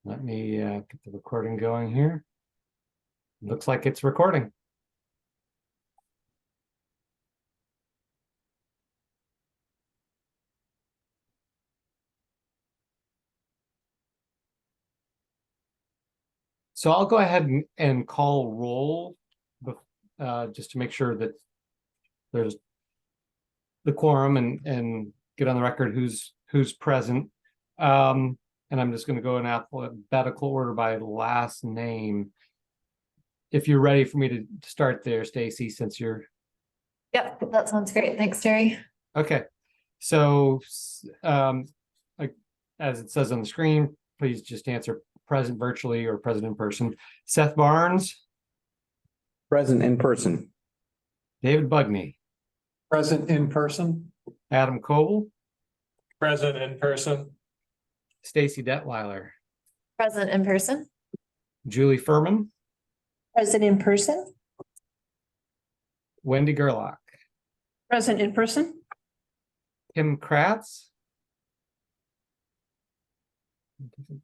Let me get the recording going here. Looks like it's recording. So I'll go ahead and call roll just to make sure that there's the quorum and get on the record who's present. And I'm just going to go in alphabetical order by last name. If you're ready for me to start there, Stacy, since you're. Yep, that sounds great. Thanks, Terry. Okay. So like, as it says on the screen, please just answer present virtually or present in person. Seth Barnes. Present in person. David Bugney. Present in person. Adam Coble. Present in person. Stacy Detweiler. Present in person. Julie Furman. Present in person. Wendy Gerlach. Present in person. Tim Kratz.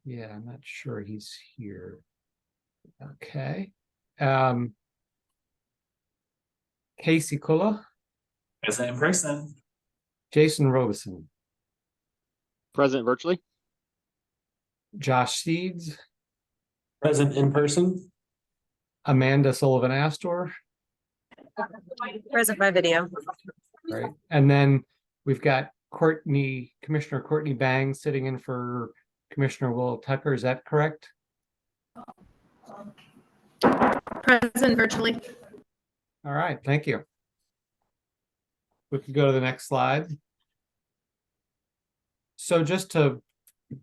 Yeah, I'm not sure he's here. Okay. Casey Kula. Present in person. Jason Robeson. Present virtually. Josh Seeds. Present in person. Amanda Sullivan Astor. Present by video. Right. And then we've got Commissioner Courtney Bang sitting in for Commissioner Will Tucker. Is that correct? Present virtually. All right, thank you. We can go to the next slide. So just to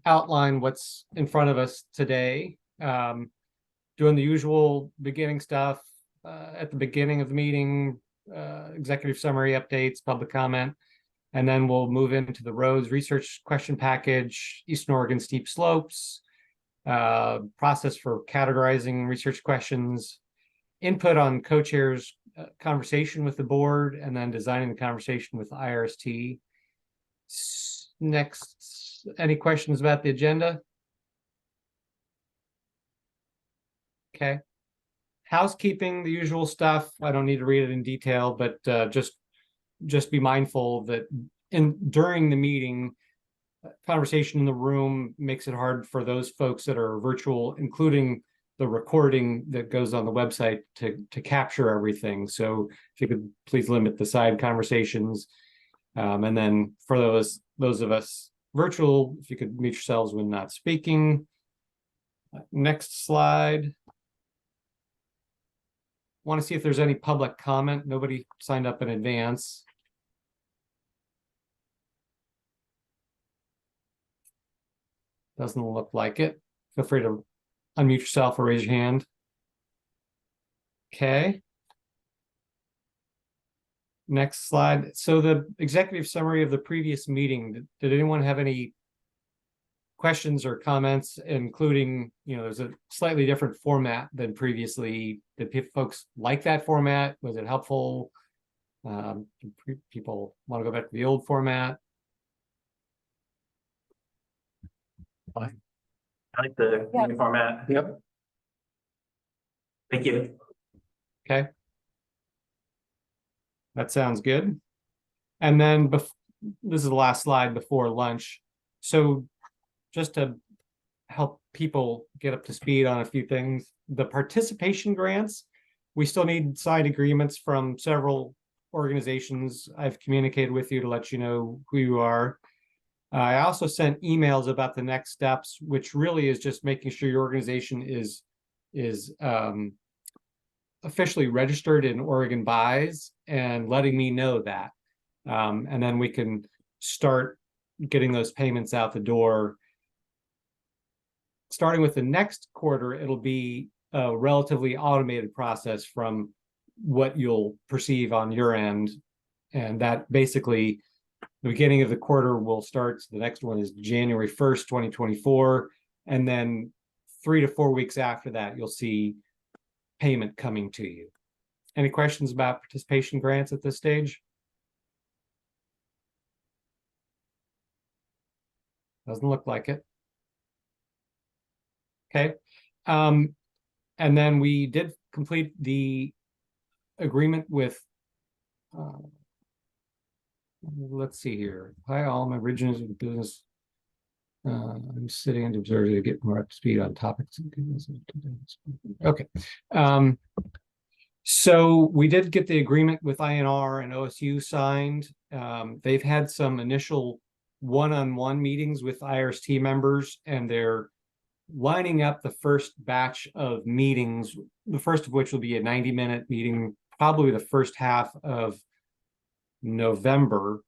outline what's in front of us today, doing the usual beginning stuff at the beginning of the meeting, executive summary updates, public comment, and then we'll move into the roads research question package, Eastern Oregon steep slopes, process for categorizing research questions, input on co-chairs conversation with the board, and then designing the conversation with IRST. Next, any questions about the agenda? Okay. Housekeeping, the usual stuff. I don't need to read it in detail, but just be mindful that during the meeting, conversation in the room makes it hard for those folks that are virtual, including the recording that goes on the website, to capture everything. So if you could please limit the side conversations. And then for those of us virtual, if you could mute yourselves when not speaking. Next slide. Want to see if there's any public comment. Nobody signed up in advance. Doesn't look like it. Feel free to unmute yourself or raise your hand. Okay. Next slide. So the executive summary of the previous meeting, did anyone have any questions or comments, including, there's a slightly different format than previously. Did folks like that format? Was it helpful? People want to go back to the old format? I like the new format. Yep. Thank you. Okay. That sounds good. And then this is the last slide before lunch. So just to help people get up to speed on a few things, the participation grants, we still need signed agreements from several organizations. I've communicated with you to let you know who you are. I also sent emails about the next steps, which really is just making sure your organization is officially registered in Oregon BIES and letting me know that. And then we can start getting those payments out the door. Starting with the next quarter, it'll be a relatively automated process from what you'll perceive on your end. And that basically, the beginning of the quarter will start. So the next one is January 1st, 2024. And then 3 to 4 weeks after that, you'll see payment coming to you. Any questions about participation grants at this stage? Doesn't look like it. Okay. And then we did complete the agreement with, let's see here. Hi, all my regions of business. I'm sitting and observing to get more up to speed on topics. Okay. So we did get the agreement with INR and OSU signed. They've had some initial one-on-one meetings with IRST members, and they're lining up the first batch of meetings, the first of which will be a 90-minute meeting, probably the first half of November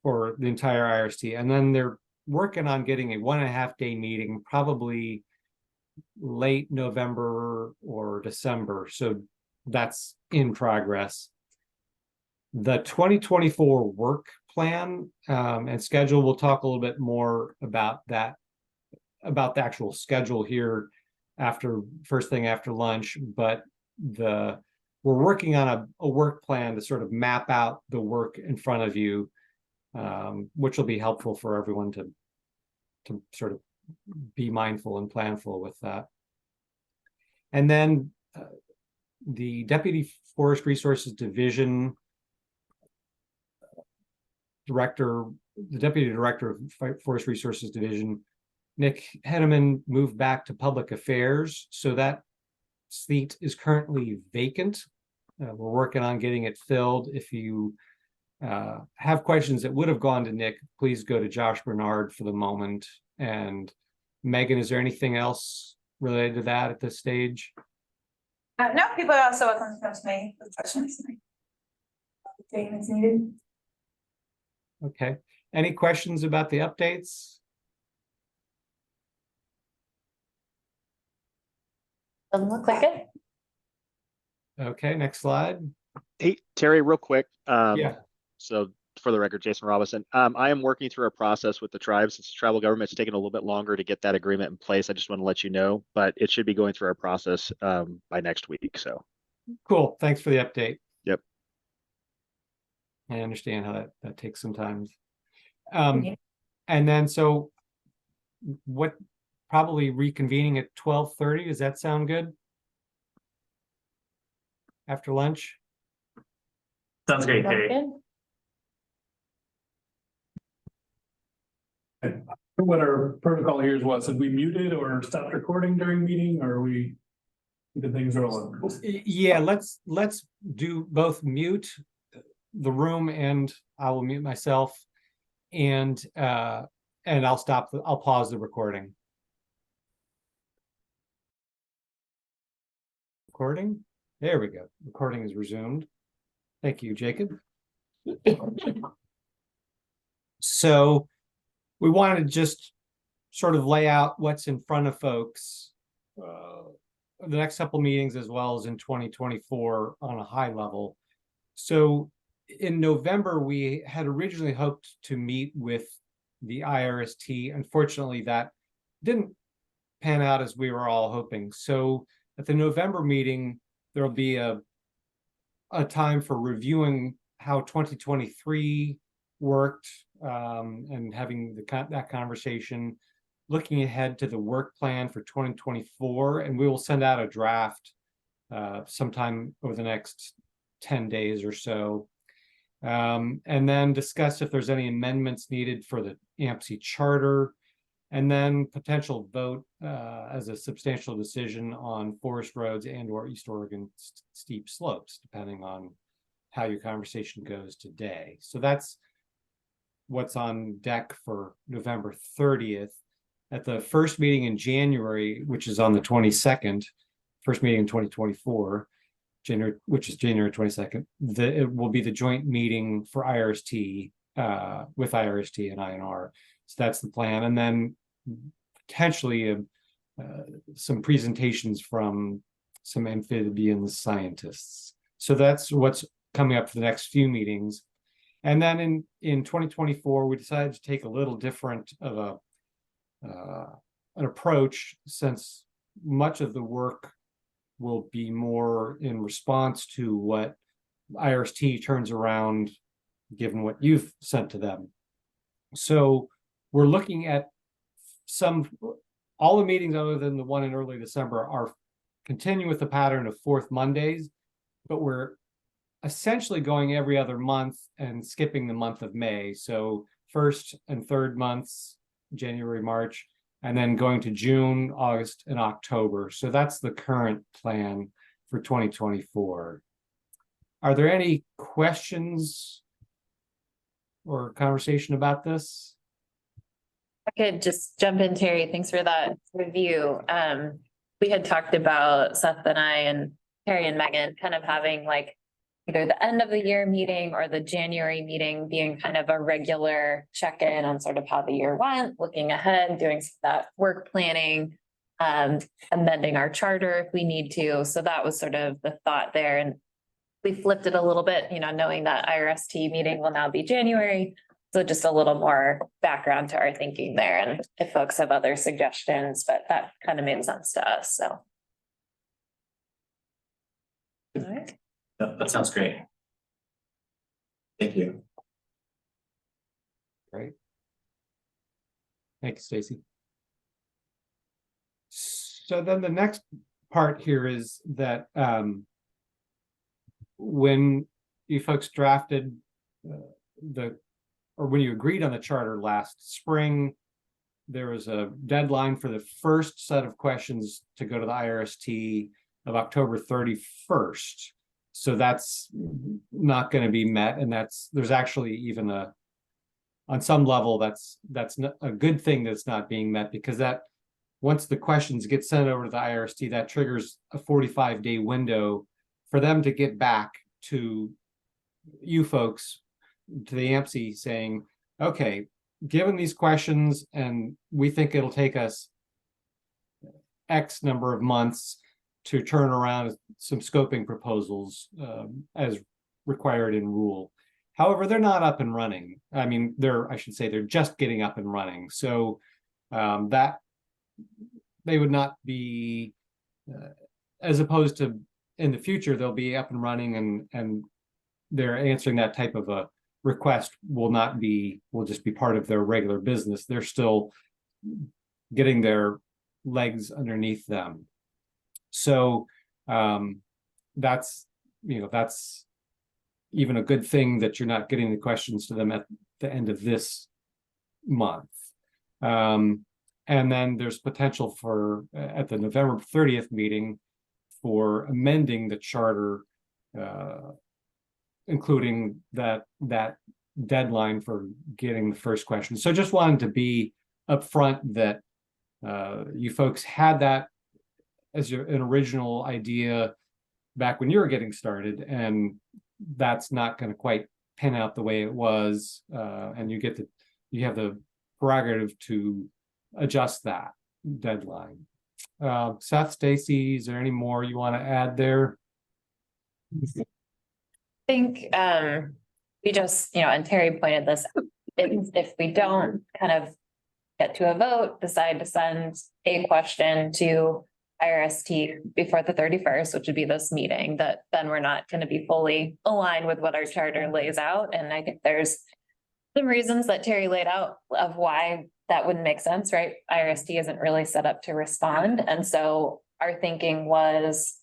for the entire IRST. And then they're working on getting a 1.5 day meeting, probably late November or December. So that's in progress. The 2024 work plan and schedule, we'll talk a little bit more about that, about the actual schedule here after first thing after lunch, but we're working on a work plan to sort of map out the work in front of you, which will be helpful for everyone to sort of be mindful and planful with that. And then the Deputy Forest Resources Division Director, the Deputy Director of Forest Resources Division, Nick Henneman, moved back to Public Affairs. So that seat is currently vacant. We're working on getting it filled. If you have questions that would have gone to Nick, please go to Josh Bernard for the moment. And Megan, is there anything else related to that at this stage? No, people are also welcome to come to me with questions. Statements needed. Okay. Any questions about the updates? Doesn't look like it. Okay, next slide. Hey, Terry, real quick. Yeah. So for the record, Jason Robinson, I am working through a process with the tribes. Since the tribal government's taken a little bit longer to get that agreement in place. I just want to let you know, but it should be going through our process by next week. So Cool. Thanks for the update. Yep. I understand how that takes some time. Okay. And then so what, probably reconvening at 12:30. Does that sound good? After lunch? Sounds great, Sounds Terry. good. What our protocol here is, what, did we mute it or stop recording during meeting, or we did things rolling? Yeah, let's do both mute the room, and I will mute myself, and I'll pause the recording. Recording? There we go. Recording is resumed. Thank you, Jacob. So we wanted to just sort of lay out what's in front of folks the next couple meetings, as well as in 2024 on a high level. So in November, we had originally hoped to meet with the IRST. Unfortunately, that didn't pan out as we were all hoping. So at the November meeting, there'll be a time for reviewing how 2023 worked and having that conversation, looking ahead to the work plan for 2024, and we will send out a draft sometime over the next 10 days or so, and then discuss if there's any amendments needed for the AMPC charter, and then potential vote as a substantial decision on forest roads and/or East Oregon steep slopes, depending on how your conversation goes today. So that's what's on deck for November 30th. At the first meeting in January, which is on the 22nd, first meeting in 2024, which is January 22nd, it will be the joint meeting for IRST with IRST and INR. So that's the plan. And then potentially some presentations from some amphibian scientists. So that's what's coming up for the next few meetings. And then in 2024, we decided to take a little different of an approach, since much of the work will be more in response to what IRST turns around, given what you've sent to them. So we're looking at some all the meetings other than the one in early December are continuing with the pattern of fourth Mondays, but we're essentially going every other month and skipping the month of May. So first and third months, January, March, and then going to June, August, and October. So that's the current plan for 2024. Are there any questions or conversation about this? I could just jump in, Terry. Thanks for that review. We had talked about Seth and I and Terry and Megan kind of having like either the end of the year meeting or the January meeting being kind of a regular check-in on sort of how the year went, looking ahead, doing that work planning, amending our charter if we need to. So that was sort of the thought there. And we flipped it a little bit, knowing that IRST meeting will now be January. So just a little more background to our thinking there, and if folks have other suggestions, but that kind of made sense to us, so. All right. That sounds great. Thank you. Great. Thank you, Stacy. So then the next part here is that when you folks drafted or when you agreed on the charter last spring, there was a deadline for the first set of questions to go to the IRST of October 31st. So that's not going to be met. And there's actually even on some level, that's a good thing that's not being met, because that once the questions get sent over to the IRST, that triggers a 45-day window for them to get back to you folks, to the AMSI, saying, okay, given these questions, and we think it'll take us X number of months to turn around some scoping proposals as required in rule. However, they're not up and running. I mean, I should say they're just getting up and running. So that they would not be, as opposed to in the future, they'll be up and running and they're answering that type of a request will just be part of their regular business. They're still getting their legs underneath them. So that's even a good thing that you're not getting the questions to them at the end of this month. And then there's potential for at the November 30th meeting for amending the charter, including that deadline for getting the first question. So just wanted to be upfront that you folks had that as an original idea back when you were getting started, and that's not going to quite pan out the way it was, and you have the prerogative to adjust that deadline. Seth, Stacy, is there any more you want to add there? I think we just, and Terry pointed this out, if we don't kind of get to a vote, decide to send a question to IRST before the 31st, which would be this meeting, that then we're not going to be fully aligned with what our charter lays out. And I think there's some reasons that Terry laid out of why that wouldn't make sense, right? IRST isn't really set up to respond. And so our thinking was,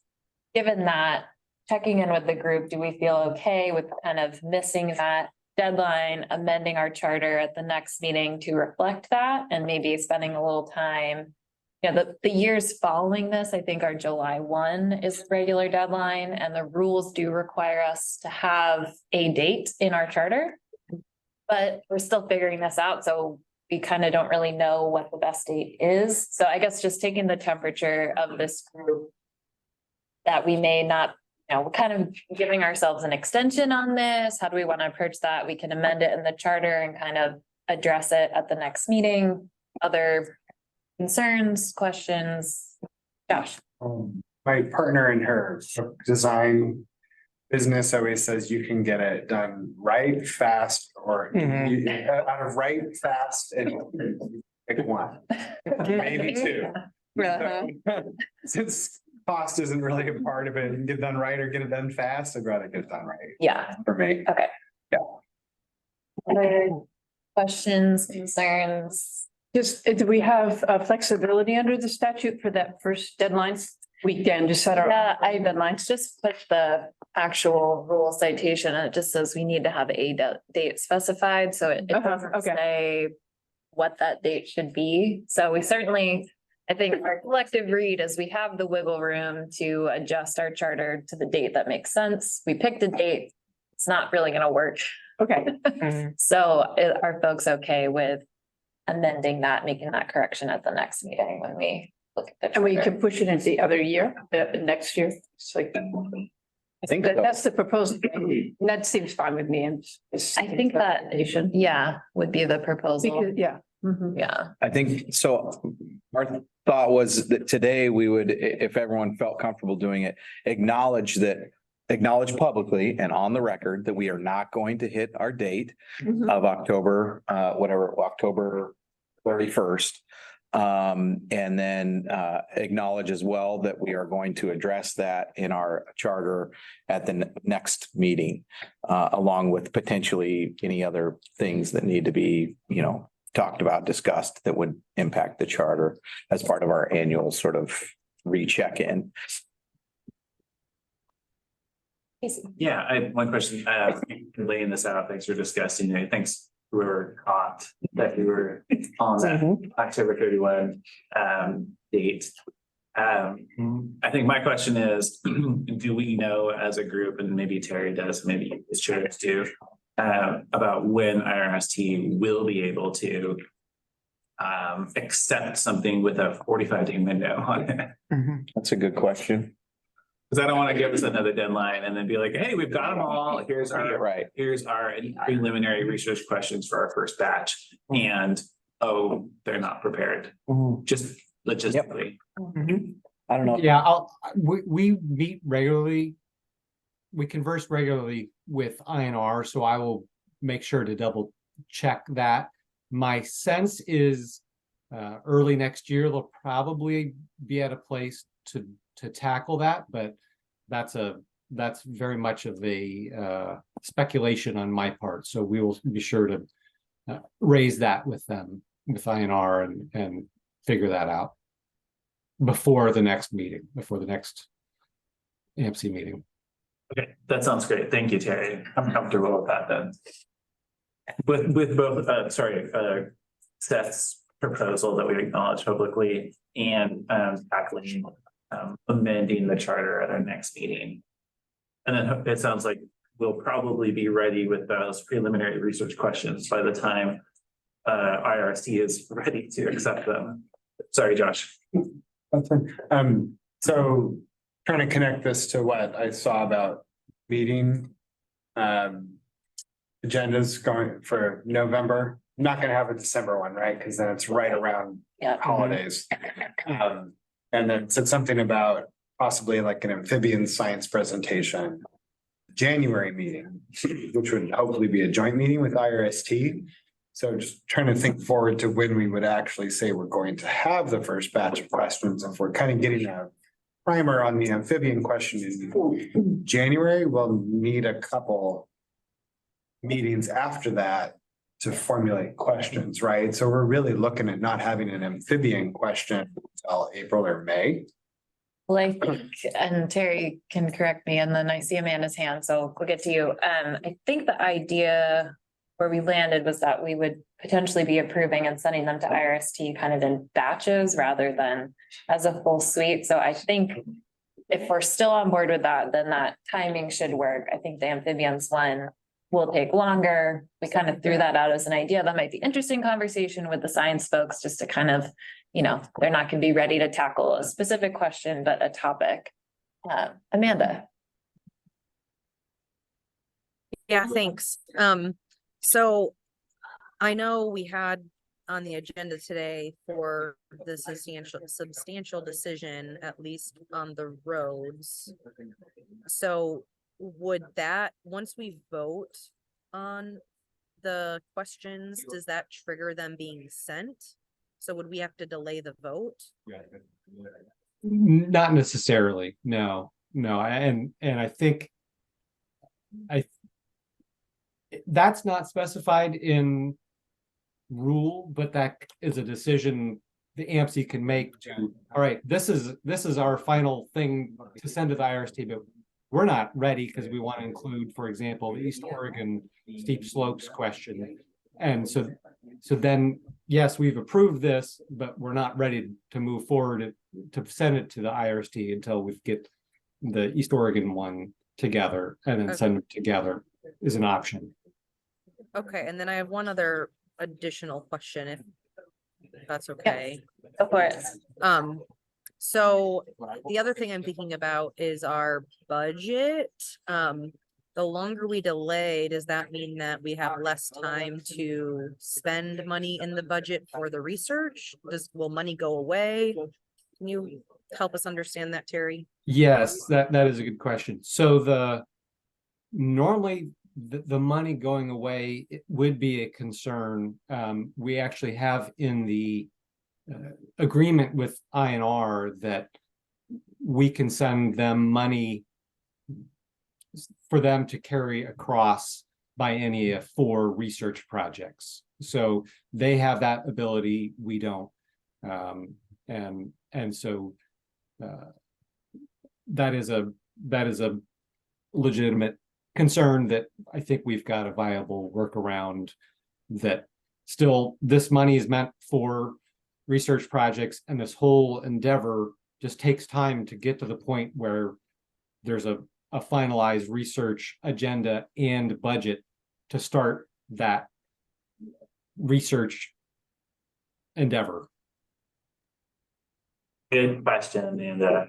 given that, checking in with the group, do we feel okay with kind of missing that deadline, amending our charter at the next meeting to reflect that, and maybe spending a little time, the years following this, I think our July 1 is the regular deadline, and the rules do require us to have a date in our charter, but we're still figuring this out. So we kind of don't really know what the best date is. So I guess just taking the temperature of this group, that we may not, we're kind of giving ourselves an extension on this. How do we want to approach that? We can amend it in the charter and kind of address it at the next meeting. Other concerns, questions? Josh. My partner in her design business always says you can get it done right, fast, or out of right, fast, and pick one, maybe two. Since cost isn't really a part of it, you can get it done right or get it done fast, I'd rather get it done right. Yeah. For me. Okay. Yeah. Other questions, concerns? Do we have flexibility under the statute for that first deadline? We can just set our Yeah, I deadlines. just put the actual rule citation and it just says we need to have a date specified, so it doesn't okay. say what that date should be. So we certainly, I think our collective read is we have the wiggle room to adjust our charter to the date that makes sense. We picked a date. It's not really gonna work. Okay. So are folks okay with amending that, making that correction at the next meeting when we look at the And we charter? can push it into the other year, next year. It's like, I think so. that's the proposal. That seems fine with me. And I think that, yeah, would be the proposal. Because, yeah. Mhm. Yeah, I think, so our thought was that today we would, if everyone felt comfortable doing it, acknowledge publicly and on the record that we are not going to hit our date Mhm. of October, October 31st. And then acknowledge as well that we are going to address that in our charter at the next meeting, along with potentially any other things that need to be, talked about, discussed that would impact the charter as part of our annual sort of recheck-in. Yeah, I have one question, laying this out, thanks for discussing it, thanks, we were caught that we were on that October 31 date. I think my question is, do we know as a group, and maybe Terry does, maybe his chairs do, about when IRST will be able to accept something with a 45-day window on it? That's a good question. Because I don't want to give us another deadline and then be like, hey, we've got them all. Here's our preliminary research questions for our first batch. And they're not prepared. Just logistically. I don't know. Yeah, we meet regularly. We converse regularly with INR, so I will make sure to double check that. My sense is early next year, they'll probably be at a place to tackle that, but that's very much of a speculation on my part. So we will be sure to raise that with them, with INR, and figure that out before the next meeting, before the next AMC meeting. Okay, that sounds great. Thank you, Terry. I'm comfortable with that then. With both, Seth's proposal that we acknowledge publicly and tackling amending the charter at our next meeting. And then it sounds like we'll probably be ready with those preliminary research questions by the time IRC is ready to accept them. Sorry, Josh. That's fine. So trying to connect this to what I saw about meeting agendas going for November. I'm not gonna have a December one, right? Because then it's right around yeah. holidays. And then said something about possibly like an amphibian science presentation. January meeting, which would hopefully be a joint meeting with IRST. So just trying to think forward to when we would actually say we're going to have the first batch of questions. If we're kind of getting a primer on the amphibian question in January, we'll need a couple meetings after that to formulate questions, right? So we're really looking at not having an amphibian question until April or May. Well, I think, and Terry can correct me, and then I see Amanda's hand, so we'll get to you. I think the idea where we landed was that we would potentially be approving and sending them to IRST kind of in batches rather than as a full suite. So I think if we're still on board with that, then that timing should work. I think the amphibians one will take longer. We kind of threw that out as an idea. That might be interesting conversation with the science folks, just to kind of, they're not going to be ready to tackle a specific question, but a topic. Amanda. Yeah, thanks. So I know we had on the agenda today for the substantial decision, at least on the roads. So would that, once we vote on the questions, does that trigger them being sent? So would we have to delay the vote? Not necessarily, no. And I think that's not specified in rule, but that is a decision the AMC can make to, all right, this is our final thing to send to the IRST, but we're not ready because we want to include, for example, the East Oregon steep slopes question. And so then, yes, we've approved this, but we're not ready to move forward to send it to the IRST until we get the East Oregon one together, and then send it together is an option. Okay, and then I have one other additional question, if that's okay. Go for it. So the other thing I'm thinking about is our budget. The longer we delay, does that mean that we have less time to spend money in the budget for the research? Will money go away? Can you help us understand that, Terry? Yes, that is a good question. So normally the money going away, it would be a concern. We actually have in the agreement with INR that we can send them money for them to carry across biennia for research projects. So they have that ability, we don't. And so that is a legitimate concern that I think we've got a viable workaround, that still this money is meant for research projects, and this whole endeavor just takes time to get to the point where there's a finalized research agenda and budget to start that research endeavor. Good question, Amanda.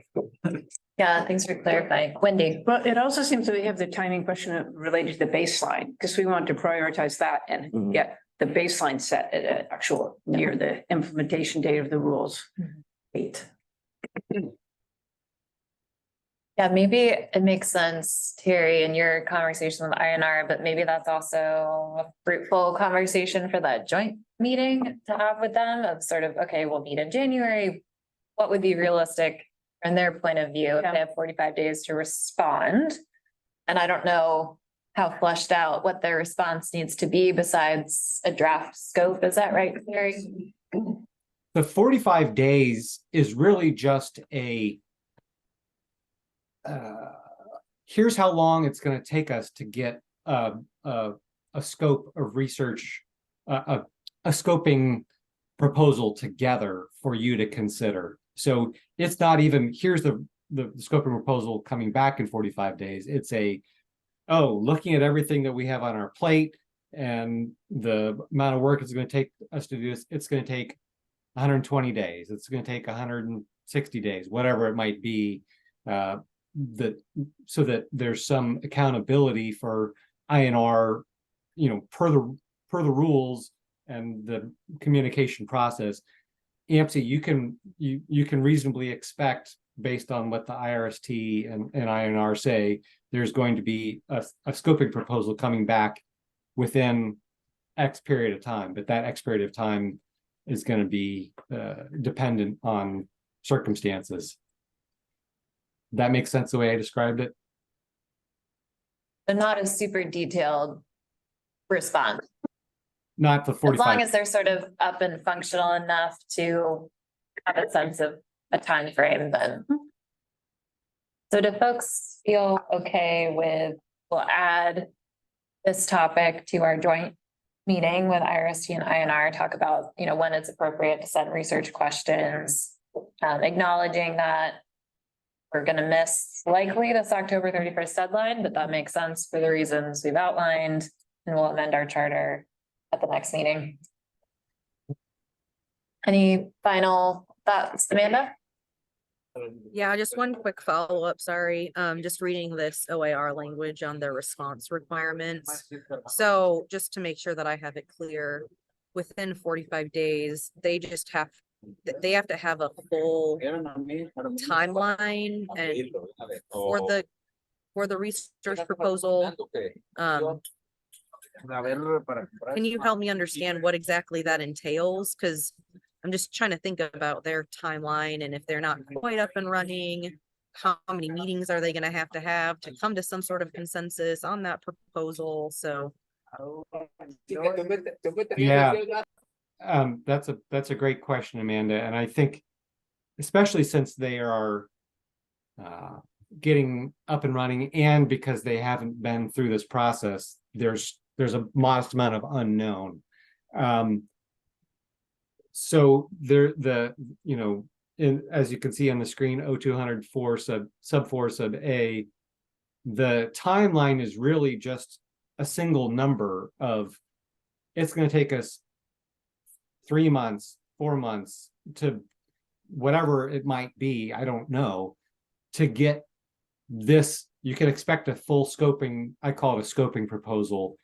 Yeah, thanks for clarifying. Wendy? Well, it also seems that we have the timing question related to the baseline, because we want to prioritize that and get the baseline set at an actual near the implementation date of the rules. Eight. Yeah, maybe it makes sense, Terry, in your conversation with INR, but maybe that's also a fruitful conversation for that joint meeting to have with them of sort of, okay, we'll meet in January. What would be realistic from their point of view if they have 45 days to respond? And I don't know how fleshed out what their response needs to be besides a draft scope. Is that right, Terry? The 45 days is really just here's how long it's going to take us to get a scope of research, a scoping proposal together for you to consider. So it's not even, here's the scoping proposal coming back in 45 days. It's looking at everything that we have on our plate and the amount of work it's going to take us to do this, it's going to take 120 days. It's going to take 160 days, whatever it might be. So that there's some accountability for INR, per the rules and the communication process. AMC, you can reasonably expect, based on what the IRST and INR say, there's going to be a scoping proposal coming back within X period of time, but that X period of time is going to be dependent on circumstances. That makes sense the way I described it? But not a super detailed response. Not the 45. As long as they're sort of up and functional enough to have a sense of a time frame, then. So do folks feel okay with, we'll add this topic to our joint meeting with IRST and INR, talk about, when it's appropriate to send research questions, acknowledging that we're going to miss likely this October 31st deadline, but that makes sense for the reasons we've outlined, and we'll amend our charter at the next meeting. Any final thoughts, Amanda? Yeah, just one quick follow-up, sorry. Just reading this OAR language on their response requirements. So just to make sure that I have it clear, within 45 days, they have to have a full timeline and for the research proposal. Can you help me understand what exactly that entails? Because I'm just trying to think about their timeline, and if they're not quite up and running, how many meetings are they going to have to come to some sort of consensus on that proposal? So Yeah. That's a great question, Amanda, and I think especially since they are getting up and running, and because they haven't been through this process, there's a modest amount of unknown. So as you can see on the screen, 0204 sub 4 sub A, the timeline is really just a single number of, it's going to take us 3 months, 4 months, to whatever it might be, I don't know, to get this. You can expect a full scoping, I call it a scoping proposal,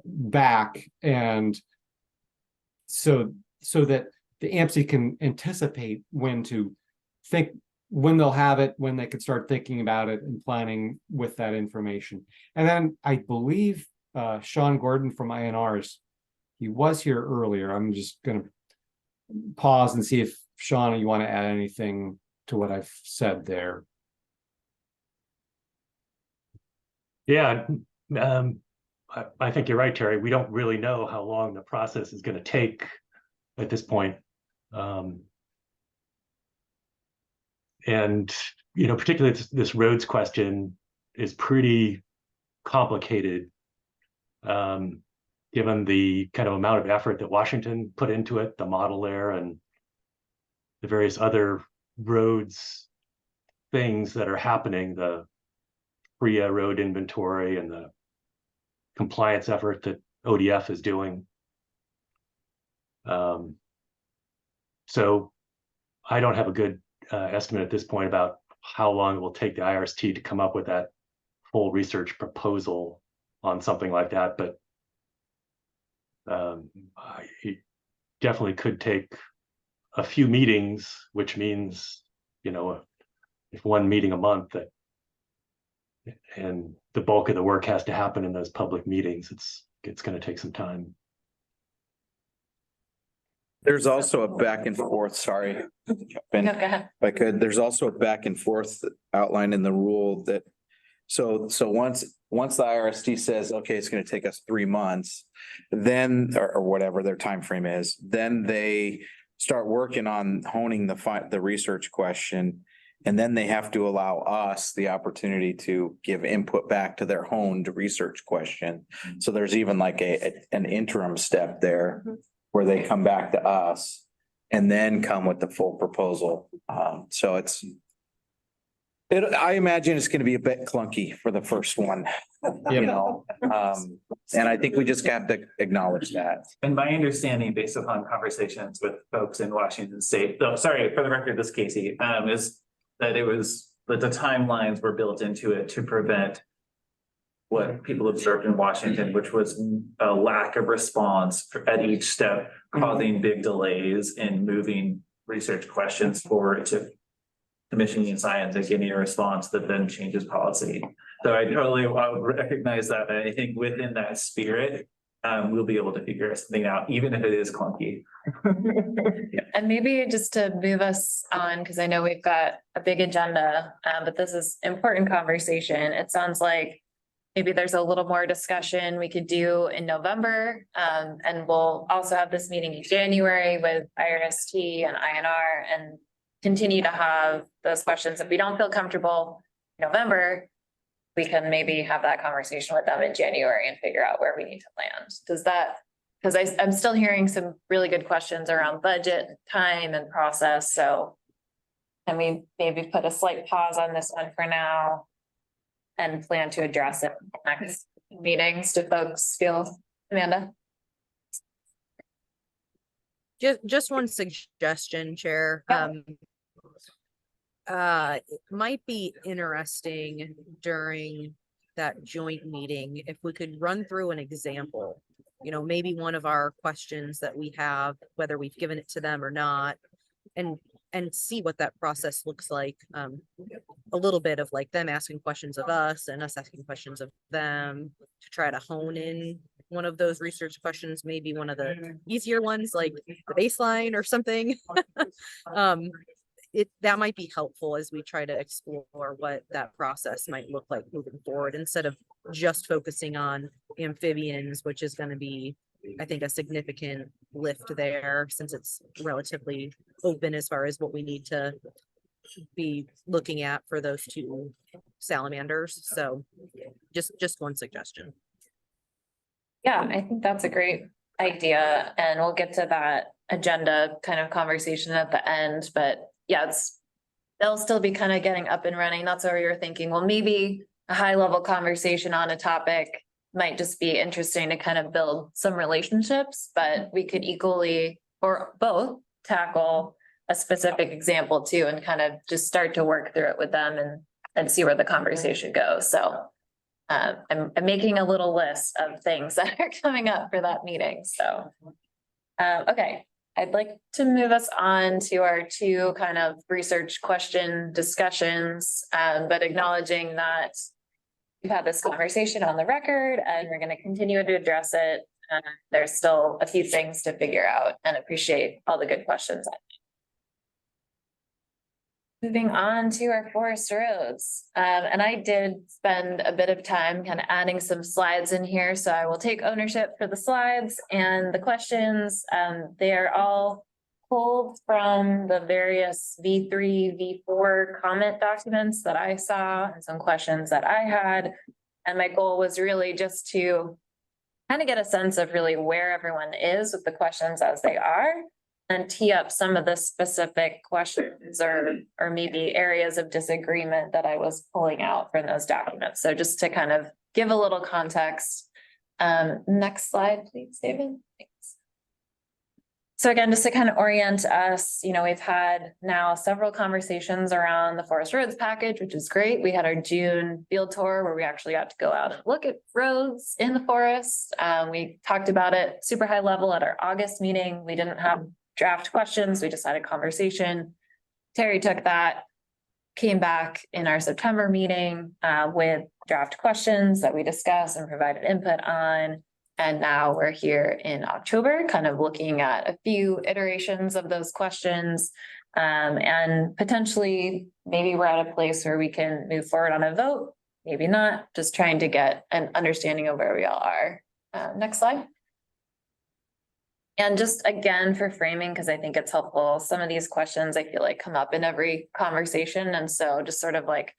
back, and so that the AMSI can anticipate when they'll have it, when they can start thinking about it and planning with that information. And then I believe Sean Gordon from INRs, he was here earlier. I'm just going to pause and see if Sean, you want to add anything to what I've said there. Yeah, I think you're right, Terry. We don't really know how long the process is going to take at this point. And, particularly this roads question is pretty complicated, given the kind of amount of effort that Washington put into it, the model there, and the various other roads things that are happening, the PRIA road inventory and the compliance effort that ODF is doing. So I don't have a good estimate at this point about how long it will take the IRST to come up with that full research proposal on something like that, but it definitely could take a few meetings, which means, if one meeting a month, and the bulk of the work has to happen in those public meetings, it's going to take some time. There's also a back and forth, sorry. Ben, No, go ahead. if I could, there's also a back and forth outlined in the rule that, so once the IRST says, okay, it's going to take us 3 months, then, or whatever their time frame is, then they start working on honing the research question. And then they have to allow us the opportunity to give input back to their honed research question. So there's even like an interim step there where they come back to us and then come with the full proposal. So I imagine it's going to be a bit clunky for the first one, and I think we just have to acknowledge that. And my understanding, based upon conversations with folks in Washington State, though, sorry, for the record, this Casey, is that the timelines were built into it to prevent what people observed in Washington, which was a lack of response at each step, causing big delays in moving research questions forward to commissioning and science and getting a response that then changes policy. So I totally recognize that. And I think within that spirit, we'll be able to figure something out, even if it is clunky. And maybe just to move us on, because I know we've got a big agenda, but this is important conversation. It sounds like maybe there's a little more discussion we could do in November. And we'll also have this meeting in January with IRST and INR and continue to have those questions. If we don't feel comfortable in November, we can maybe have that conversation with them in January and figure out where we need to land. Does that, because I'm still hearing some really good questions around budget, time and process. So can we maybe put a slight pause on this one for now and plan to address it next meetings? Do folks feel, Amanda? Just one suggestion, Chair. It might be interesting during that joint meeting if we could run through an example. Maybe one of our questions that we have, whether we've given it to them or not, and see what that process looks like. A little bit of like them asking questions of us and us asking questions of them to try to hone in one of those research questions, maybe one of the easier ones like the baseline or something. That might be helpful as we try to explore what that process might look like moving forward, instead of just focusing on amphibians, which is going to be I think, a significant lift there since it's relatively open as far as what we need to be looking at for those two salamanders. So just one suggestion. Yeah, I think that's a great idea, and we'll get to that agenda kind of conversation at the end, but yeah, they'll still be kind of getting up and running. That's where we were thinking, well, maybe a high level conversation on a topic might just be interesting to kind of build some relationships, but we could equally or both tackle a specific example too and kind of just start to work through it with them and see where the conversation goes. So I'm making a little list of things that are coming up for that meeting. So, okay, I'd like to move us on to our two kind of research question discussions, but acknowledging that we've had this conversation on the record and we're going to continue to address it. There's still a few things to figure out and appreciate all the good questions. Moving on to our forest roads, and I did spend a bit of time kind of adding some slides in here, so I will take ownership for the slides and the questions. They are all pulled from the various V3, V4 comment documents that I saw and some questions that I had. And my goal was really just to kind of get a sense of really where everyone is with the questions as they are, and tee up some of the specific questions or maybe areas of disagreement that I was pulling out from those documents. So just to kind of give a little context. Next slide, please, David. Thanks. So again, just to kind of orient us, you know, we've had now several conversations around the forest roads package, which is great. We had our June field tour where we actually got to go out and look at roads in the forest. We talked about it super high level at our August meeting. We didn't have draft questions. We just had a conversation. Terry took that, came back in our September meeting with draft questions that we discussed and provided input on. And now we're here in October, kind of looking at a few iterations of those questions. And potentially, maybe we're at a place where we can move forward on a vote, maybe not, just trying to get an understanding of where we all are. Next slide. And just again, for framing, because I think it's helpful, some of these questions I feel like come up in every conversation. And so just sort of like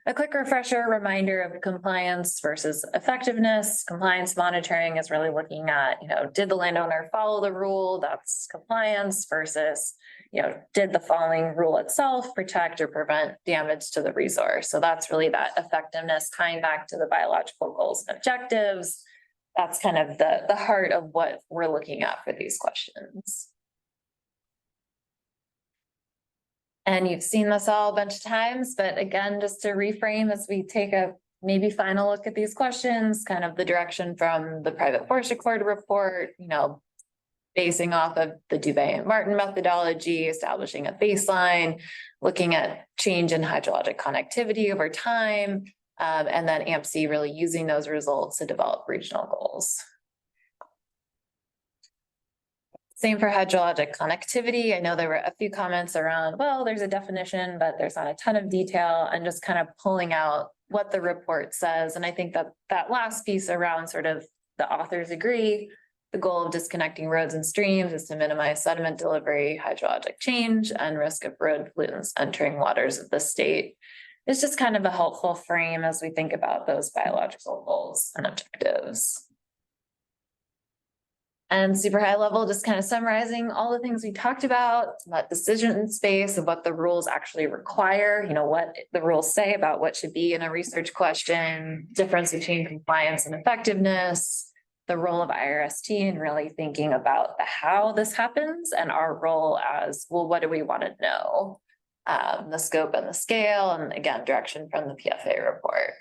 a quick refresher reminder of compliance versus effectiveness. Compliance monitoring is really looking at, you know, did the landowner follow the rule? That's compliance versus, you know, did the following rule itself protect or prevent damage to the resource? So that's really that effectiveness tying back to the biological goals and objectives. That's kind of the heart of what we're looking at for these questions. And you've seen this all a bunch of times, but again, just to reframe as we take a maybe final look at these questions, kind of the direction from the private forest accord report, you know, basing off of the Dubé and Martin methodology, establishing a baseline, looking at change in hydrologic connectivity over time, and then AMC really using those results to develop regional goals. Same for hydrologic connectivity. I know there were a few comments around, well, there's a definition, but there's not a ton of detail, and just kind of pulling out what the report says. And I think that that last piece around sort of the authors agree, the goal of disconnecting roads and streams is to minimize sediment delivery, hydrologic change, and risk of road pollutants entering waters of the state. It's just kind of a helpful frame as we think about those biological goals and objectives. And super high level, just kind of summarizing all the things we talked about, that decision space of what the rules actually require, you know, what the rules say about what should be in a research question, difference between compliance and effectiveness, the role of IRST and really thinking about the how this happens and our role as, well, what do we want to know? The scope and the scale, and again, direction from the PFA report.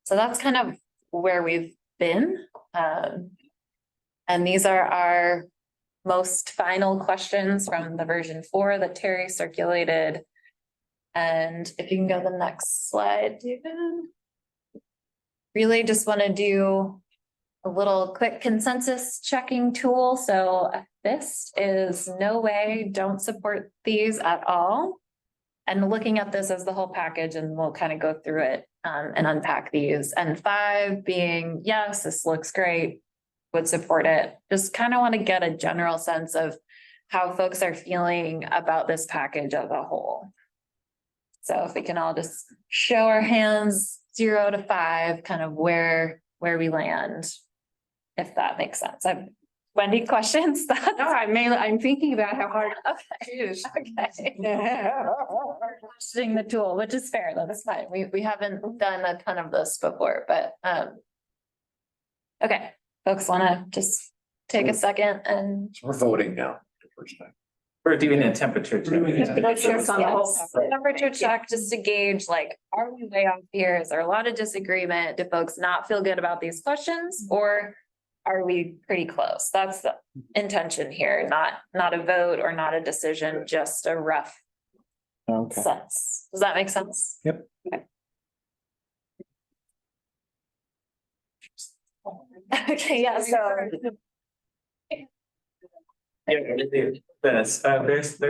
So that's kind of where we've been. And these are our most final questions from the version 4 that Terry circulated. And if you can go to the next slide, David. Really just want to do a little quick consensus checking tool. So this is no way, don't support these at all. And looking at this as the whole package, and we'll kind of go through it and unpack these. And 5 being, yes, this looks great. would support it. Just kind of want to get a general sense of how folks are feeling about this package as a whole. So if we can all just show our hands 0 to 5, kind of where we land, if that makes sense. Wendy, questions? No, I'm thinking about how hard Okay. it is. Okay. Questioning the tool, which is fair, that's fine. We haven't done a ton of this before, but okay, folks wanna just take a second and. We're voting now. the first time. We're doing a temperature check. Check on the whole Yes, temperature check just to gauge, like, are we way off here? Is there a lot of disagreement? Do folks not feel good about these questions, or are we pretty close? That's the intention here, not a vote or not a decision, just a rough Okay. sense. Does that make sense? Yep. Okay. Okay, yeah, so. There's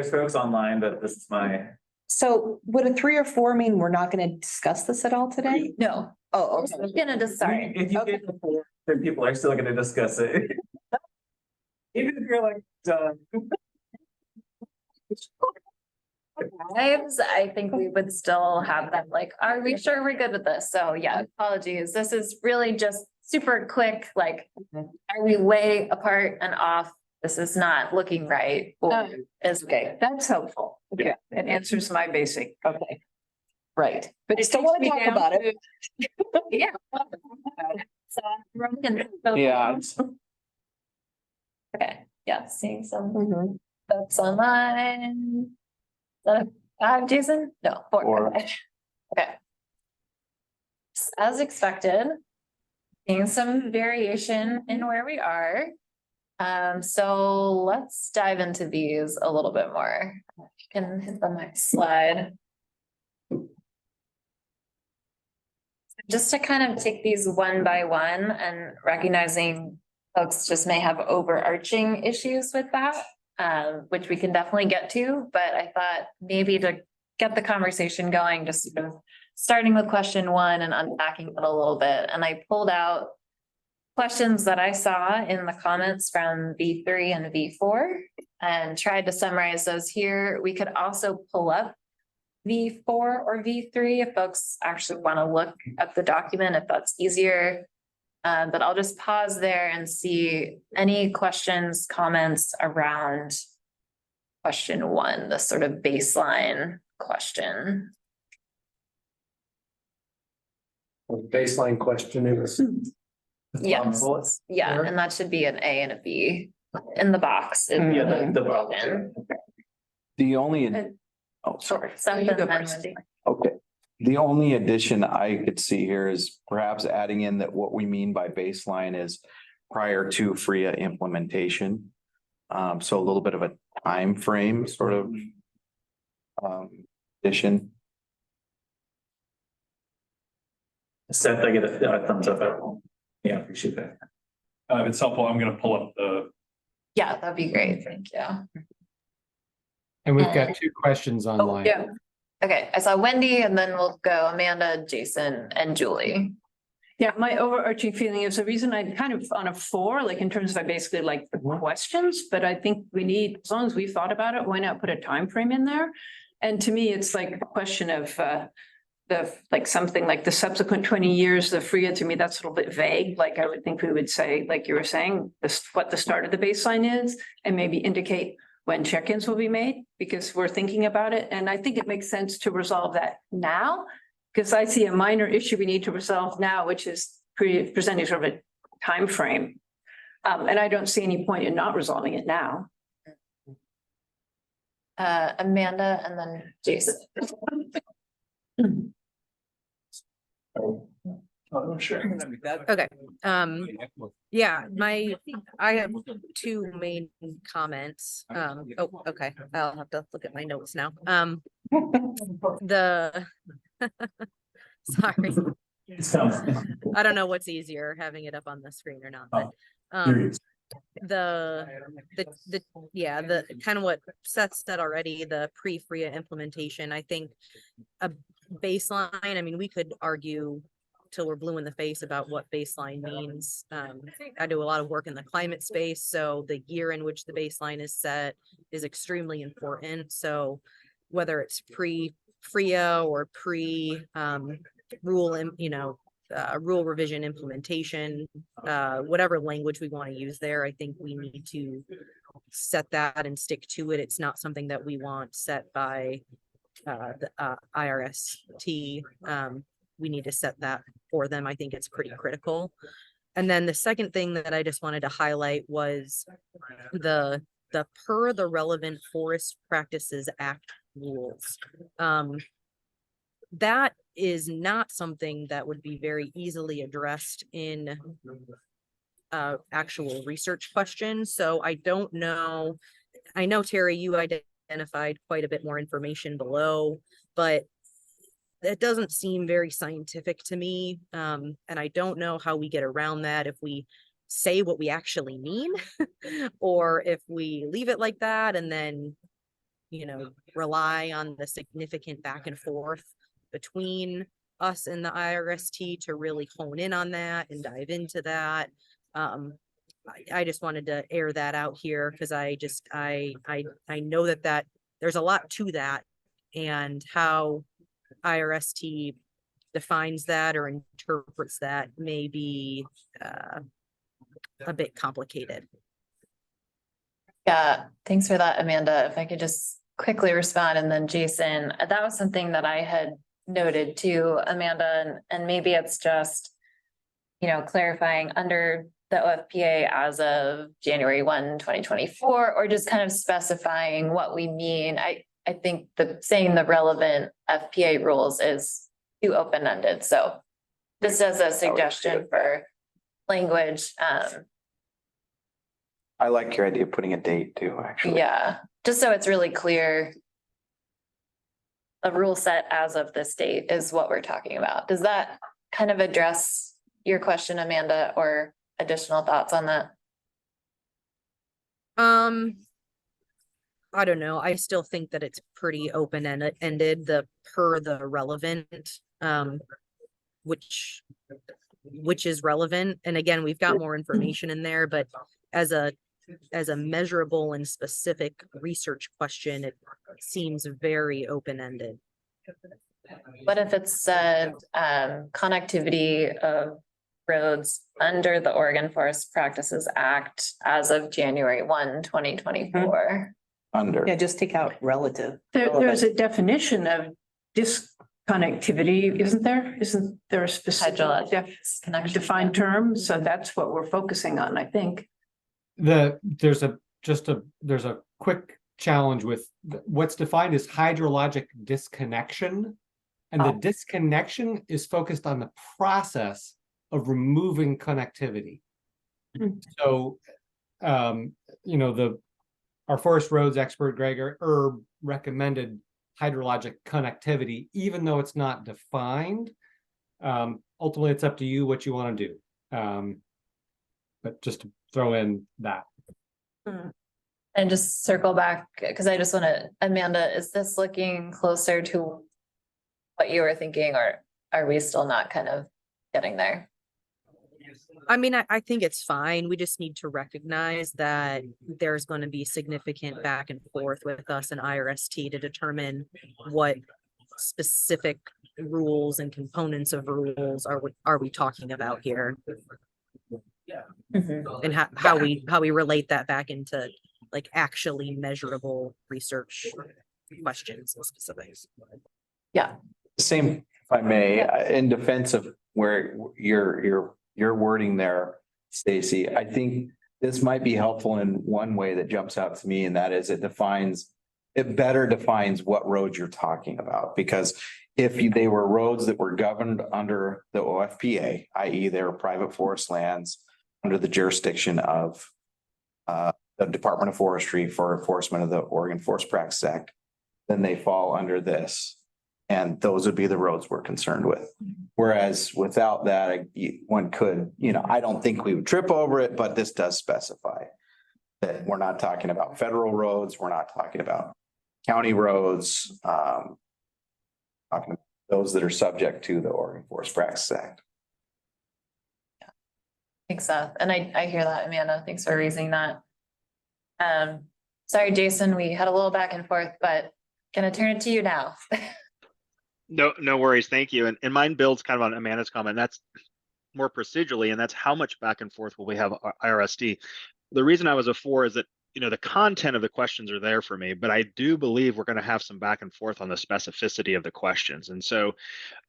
folks online, but this is my. So would a 3 or 4 mean we're not gonna discuss this at all today? No. Oh, okay. I'm gonna just, sorry. If you get the 4, then people are still gonna discuss it. Even if you're like, done. Lives, I think we would still have them like, are we sure we're good with this? So yeah, apologies. This is really just super quick, like, are we way apart and off? This is not looking right. Or is okay. That's helpful. Yeah, it answers my basic. Okay. Right. But I still want to talk about it. Yeah. So, everyone can- Yeah. Okay, yeah, seeing some Mhm. folks online. Is that a 5, Jason? No, 4. 4. Okay. As expected, seeing some variation in where we are. So let's dive into these a little bit more. If you can hit the next slide. Just to kind of take these one by one and recognizing folks just may have overarching issues with that, which we can definitely get to, but I thought maybe to get the conversation going, just sort of starting with question 1 and unpacking it a little bit. And I pulled out questions that I saw in the comments from V3 and V4 and tried to summarize those here. We could also pull up V4 or V3 if folks actually want to look at the document, if that's easier. But I'll just pause there and see any questions, comments around question 1, the sort of baseline question. Baseline question is. Yes, yeah, and that should be an A and a B in the box. Yeah, the box. The only, oh, Sure, something then Wendy. okay. The only addition I could see here is perhaps adding in that what we mean by baseline is prior to FRIA implementation. So a little bit of a time frame sort of addition. Seth, I get a thumbs up. Yeah, appreciate that. If it's helpful, I'm gonna pull up the. Yeah, that'd be great, thank you. And we've got 2 questions online. Yeah, Okay, I saw Wendy and then we'll go Amanda, Jason and Julie. yeah, my overarching feeling is the reason I'm kind of on a 4, like in terms of I basically like the questions, but I think we need, as long as we've thought about it, why not put a time frame in there? And to me, it's like a question of like something like the subsequent 20 years, the FRIA, to me, that's a little bit vague. Like I would think we would say, like you were saying, this, what the start of the baseline is, and maybe indicate when check-ins will be made, because we're thinking about it. And I think it makes sense to resolve that now, because I see a minor issue we need to resolve now, which is presenting sort of a time frame. And I don't see any point in not resolving it now. Amanda and then Jason. Oh, sure. Okay, yeah, I have 2 main comments. Oh, okay, I'll have to look at my notes now. The sorry, I don't know what's easier, having it up on the screen or not, but the kind of what Seth said already, the pre-FRIA implementation, I think a baseline, I mean, we could argue till we're blue in the face about what baseline means. I do a lot of work in the climate space, so the year in which the baseline is set is extremely important. So whether it's pre-FRIA or rule, rule revision implementation, whatever language we want to use there, I think we need to set that and stick to it. It's not something that we want set by the IRST. We need to set that for them. I think it's pretty critical. And then the second thing that I just wanted to highlight was the per the Relevant Forest Practices Act rules. That is not something that would be very easily addressed in actual research questions. So I don't know. I know, Terry, you identified quite a bit more information below, but that doesn't seem very scientific to me. And I don't know how we get around that if we say what we actually mean, or if we leave it like that and then, rely on the significant back and forth between us and the IRST to really hone in on that and dive into that. I just wanted to air that out here because I know that there's a lot to that, and how IRST defines that or interprets that may be a bit complicated. Yeah, thanks for that, Amanda. If I could just quickly respond, and then Jason, that was something that I had noted too, Amanda, and maybe it's just, clarifying under the OFPA as of January 1, 2024, or just kind of specifying what we mean. I think saying the relevant FPA rules is too open-ended. So this is a suggestion for language. I like your idea of putting a date too, actually. Yeah, just so it's really clear. A rule set as of this date is what we're talking about. Does that kind of address your question, Amanda, or additional thoughts on that? I don't know. I still think that it's pretty open-ended, the per the relevant, which is relevant. And again, we've got more information in there, but as a measurable and specific research question, it seems very open-ended. What if it said connectivity of roads under the Oregon Forest Practices Act as of January 1, 2024? Under. Yeah, just take out relative. There's a definition of disconnectivity, isn't there? Isn't there a specific defined term? So that's what we're focusing on, I think. There's a quick challenge with what's defined as hydrologic disconnection. And the disconnection is focused on the process of removing connectivity. So, our forest roads expert, Greg Erb, recommended hydrologic connectivity, even though it's not defined. Ultimately, it's up to you what you want to do. But just to throw in that. And just circle back, because I just want to, Amanda, is this looking closer to what you were thinking, or are we still not kind of getting there? I mean, I think it's fine. We just need to recognize that there's going to be significant back and forth with us and IRST to determine what specific rules and components of rules are we talking about here. And how we relate that back into like actually measurable research questions and specifics. Yeah. Same, if I may, in defense of where your wording there, Stacy, I think this might be helpful in one way that jumps out to me, and that is it better defines what roads you're talking about. Because if they were roads that were governed under the OFPA, i.e. they were private forest lands under the jurisdiction of the Department of Forestry for enforcement of the Oregon Forest Practices Act, then they fall under this. And those would be the roads we're concerned with. Whereas without that, one could, I don't think we would trip over it, but this does specify that we're not talking about federal roads. We're not talking about county roads, talking about those that are subject to the Oregon Forest Practices Act. Thanks, Seth. And I hear that, Amanda. Thanks for raising that. Sorry, Jason, we had a little back and forth, but gonna turn it to you now. No worries. Thank you. And mine builds kind of on Amanda's comment. That's more procedurally, and that's how much back and forth will we have IRSD. The reason I was a 4 is that, the content of the questions are there for me, but I do believe we're going to have some back and forth on the specificity of the questions. And so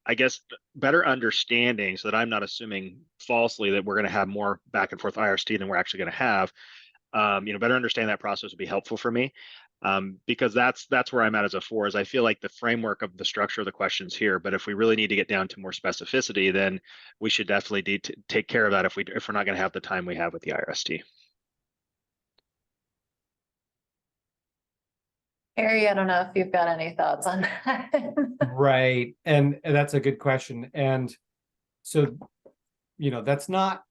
I guess better understanding, so that I'm not assuming falsely that we're going to have more back and forth IRSD than we're actually going to have, better understand that process would be helpful for me. Because that's where I'm at as a 4, is I feel like the framework of the structure of the questions here, but if we really need to get down to more specificity, then we should definitely need to take care of that if we're not going to have the time we have with the IRST. Harry, I don't know if you've got any thoughts on that. Right, and that's a good question. And so, that's not,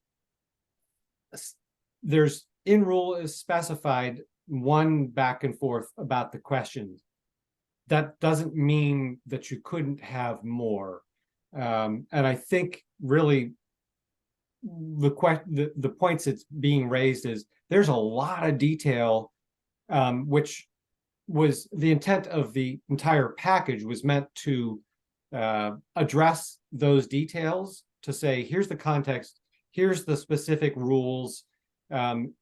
there's in rule is specified one back and forth about the questions. That doesn't mean that you couldn't have more. And I think really the points that's being raised is there's a lot of detail, which was the intent of the entire package, was meant to address those details, to say, here's the context, here's the specific rules. And,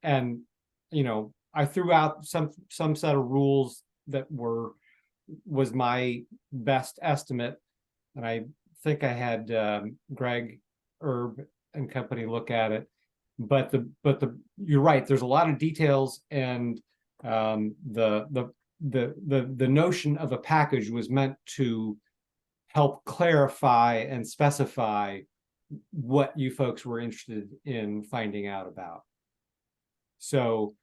I threw out some set of rules that was my best estimate. And I think I had Greg, Herb and company look at it. But you're right, there's a lot of details, and the notion of a package was meant to help clarify and specify what you folks were interested in finding out about. So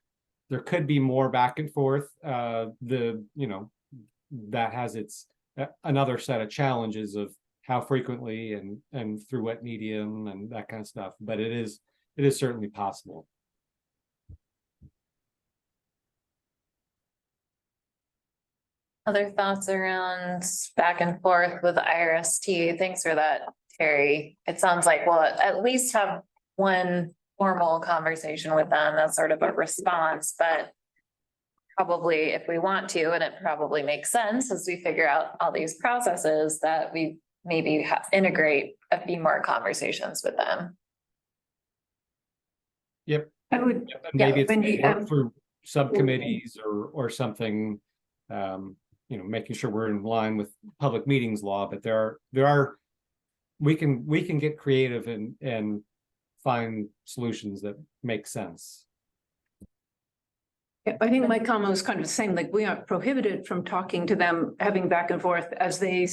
there could be more back and forth. That has its another set of challenges of how frequently and through what medium and that kind of stuff. But it is certainly possible. Other thoughts around back and forth with IRST? Thanks for that, Terry. It sounds like we'll at least have one formal conversation with them as sort of a response, but probably if we want to, and it probably makes sense as we figure out all these processes, that we maybe integrate a few more conversations with them. Yep. I would, Maybe yeah, it's for subcommittees or something, making sure we're in line with public meetings law. But there are we can get creative and find solutions that make sense. I think my comment was kind of the same, like we aren't prohibited from talking to them, having back and forth as they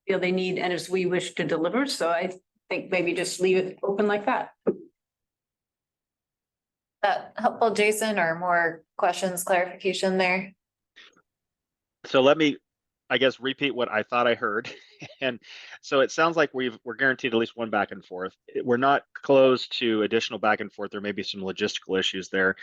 feel they need and as we wish to deliver. So I think maybe just leave it open like that. That helpful, Jason, or more questions, clarification there? So let me, I guess, repeat what I thought I heard. And so it sounds like we're guaranteed at least one back and forth. We're not closed to additional back and forth. There may be some logistical issues there.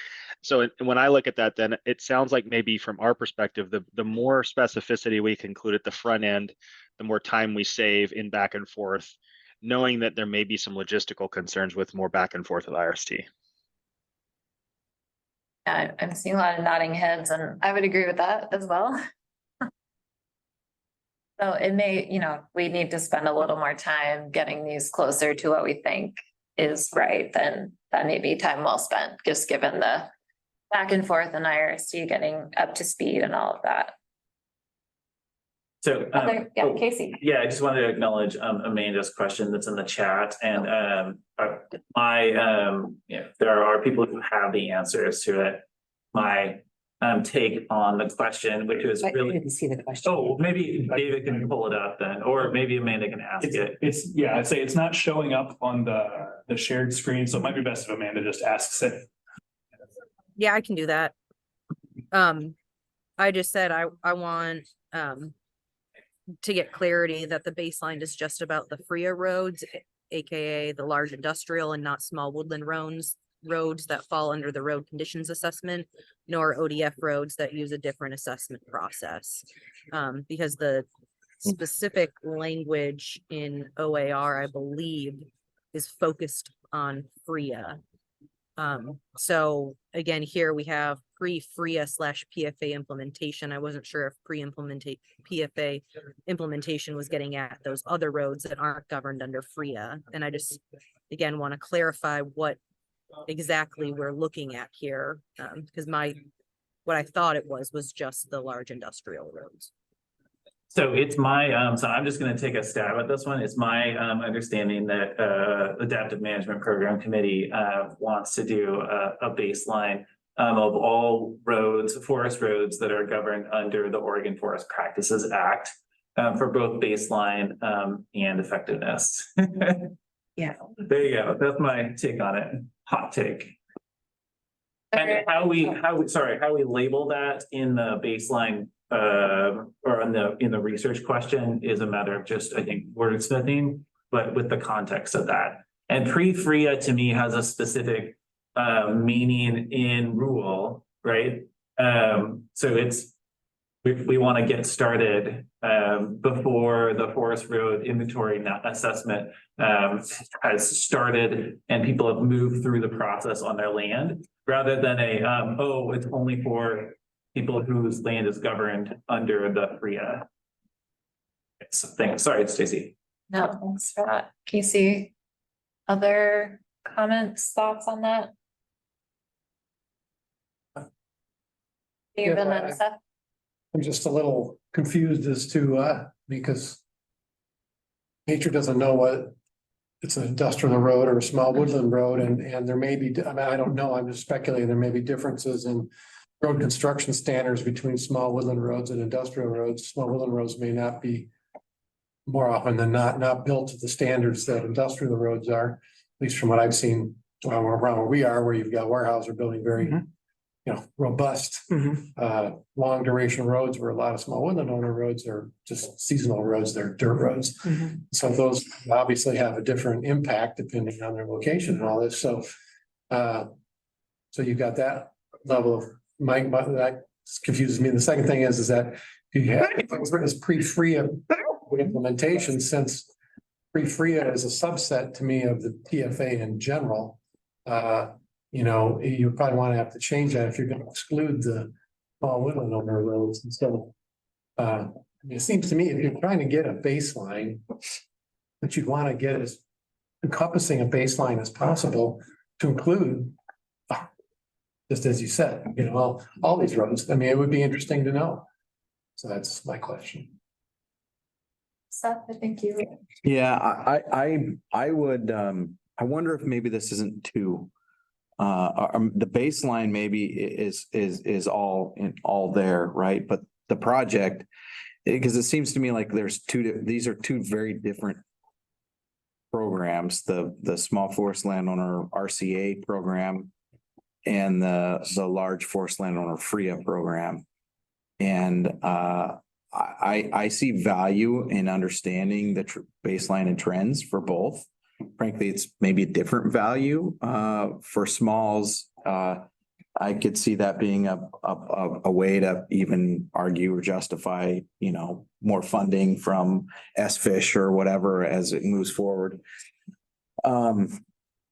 So when I look at that, then it sounds like maybe from our perspective, the more specificity we can include at the front end, the more time we save in back and forth, knowing that there may be some logistical concerns with more back and forth with IRST. Yeah, I'm seeing a lot of nodding heads, and I would agree with that as well. So it may, we need to spend a little more time getting these closer to what we think is right, then that may be time well spent, just given the back and forth and IRST getting up to speed and all of that. So, Casey. Yeah, I just wanted to acknowledge Amanda's question that's in the chat, and there are people who have the answers to it. My take on the question, which is really, I didn't see the question. oh, maybe David can pull it up then, or maybe Amanda can ask it. I'd say it's not showing up on the shared screen, so it might be best if Amanda just asks it. Yeah, I can do that. I just said I want to get clarity that the baseline is just about the FRIA roads, aka the large industrial and not small woodland roads that fall under the road conditions assessment, nor ODF roads that use a different assessment process. Because the specific language in OAR, I believe, is focused on FRIA. So again, here we have pre-FRIA / PFA implementation. I wasn't sure if PFA implementation was getting at those other roads that aren't governed under FRIA. And I just, again, want to clarify what exactly we're looking at here. Because what I thought it was just the large industrial roads. So it's my, so I'm just gonna take a stab at this one. It's my understanding that Adaptive Management Program Committee wants to do a baseline of all roads, forest roads that are governed under the Oregon Forest Practices Act for both baseline and effectiveness. Yeah. There you go. That's my take on it. Hot take. And how we label that in the baseline or in the research question is a matter of just, I think, wordsmithing, but with the context of that. And pre-FRIA to me has a specific meaning in rule, right? So it's, we want to get started before the forest road inventory assessment has started and people have moved through the process on their land, rather than oh, it's only for people whose land is governed under the FRIA. Thanks. Sorry, Stacy. No, thanks for that. Casey, other comments, thoughts on that? Steve and then Seth? I'm just a little confused as to, because nature doesn't know what it's an industrial road or a small woodland road, and there may be, I mean, I don't know, I'm just speculating, there may be differences in road construction standards between small woodland roads and industrial roads. Small woodland roads may not be, more often than not built to the standards that industrial roads are, at least from what I've seen around where we are, where you've got Weyerhaeuser building very, robust, long duration roads, where a lot of small woodland owner roads are just seasonal roads, they're dirt roads. So those obviously have a different impact depending on their location and all this, so you've got that level of that confuses me. And the second thing is that you have this pre-FRIA implementation, since pre-FRIA is a subset to me of the PFA in general. You probably want to have to change that if you're going to exclude the small woodland owner roads instead of. It seems to me if you're trying to get a baseline, that you'd want to get as encompassing a baseline as possible to include. Just as you said, all these roads. I mean, it would be interesting to know. So that's my question. Seth, I think you. Yeah, I would, I wonder if maybe this isn't too. The baseline maybe is all there, right? But the project, because it seems to me like these are two very different programs, the small forest landowner RCA program and the large forest landowner FRIA program. And I see value in understanding the baseline and trends for both. Frankly, it's maybe a different value for smalls. I could see that being a way to even argue or justify, more funding from SFIsh or whatever as it moves forward.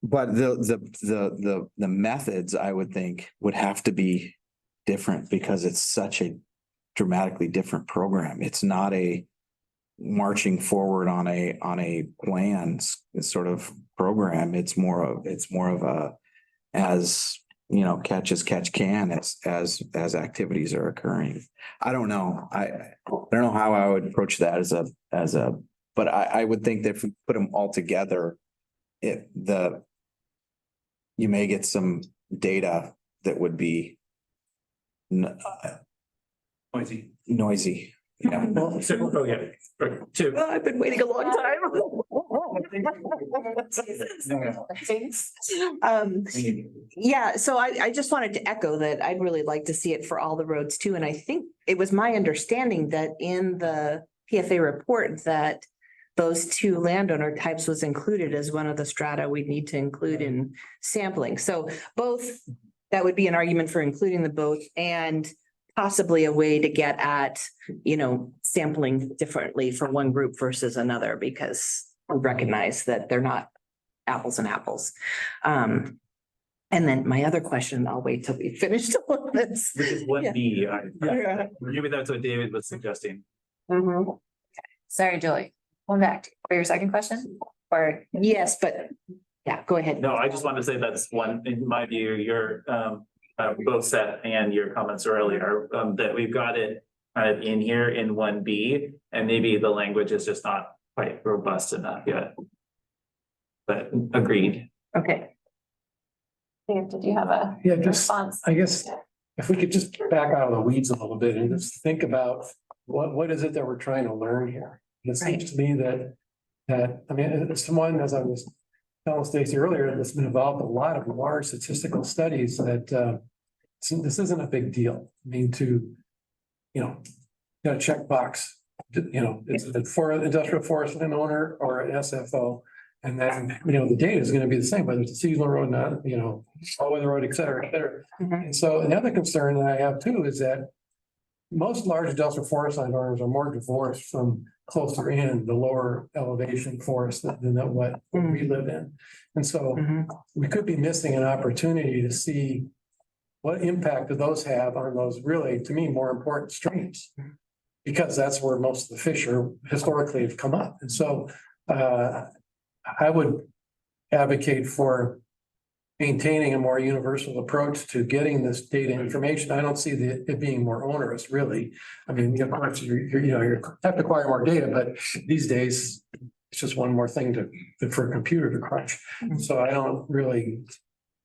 But the methods, I would think, would have to be different because it's such a dramatically different program. It's not a marching forward on a plan sort of program. It's more of a, as catch as catch can as activities are occurring. I don't know. I don't know how I would approach that but I would think that if we put them all together, you may get some data that would be noisy. Yeah. Well, I've been waiting a long time. Yeah, so I just wanted to echo that I'd really like to see it for all the roads too. And I think it was my understanding that in the PFA report that those two landowner types was included as one of the strata we need to include in sampling. So both, that would be an argument for including the both, and possibly a way to get at, sampling differently for one group versus another, because we recognize that they're not apples and apples. And And then my other question, I'll wait till we finish all of this. Which is what Yeah. B, Yeah. maybe that's what David was suggesting. Mhm. Sorry, Julie, going back for your second question, or Yes, but yeah, go ahead. No, I just wanted to say that's one, in my view, your, both Seth and your comments earlier, that we've got it kind of in here in 1B, and maybe the language is just not quite robust enough yet. But agreed. okay. Dave, did you have a Yeah, just, response? I guess, if we could just back out of the weeds a little bit and just think about what is it that we're trying to learn here? And it seems to me that, I mean, it's someone, as I was telling Stacy earlier, that's been involved in a lot of large statistical studies that, this isn't a big deal. I mean, got a checkbox, it's for an industrial forest landowner or an SFO. And then, the data is gonna be the same, whether it's a seasonal road, not, all weather road, et cetera, et cetera. And so another concern that I have too is that most large industrial forest landowners are more divorced from closer in the lower elevation forest than what we live in. And so we could be missing an opportunity to see what impact do those have on those really, to me, more important streams. Because that's where most of the fish are historically have come up. And so I would advocate for maintaining a more universal approach to getting this data information. I don't see it being more onerous, really. I mean, of course, you have to acquire more data, but these days it's just one more thing for a computer to crunch. So I don't really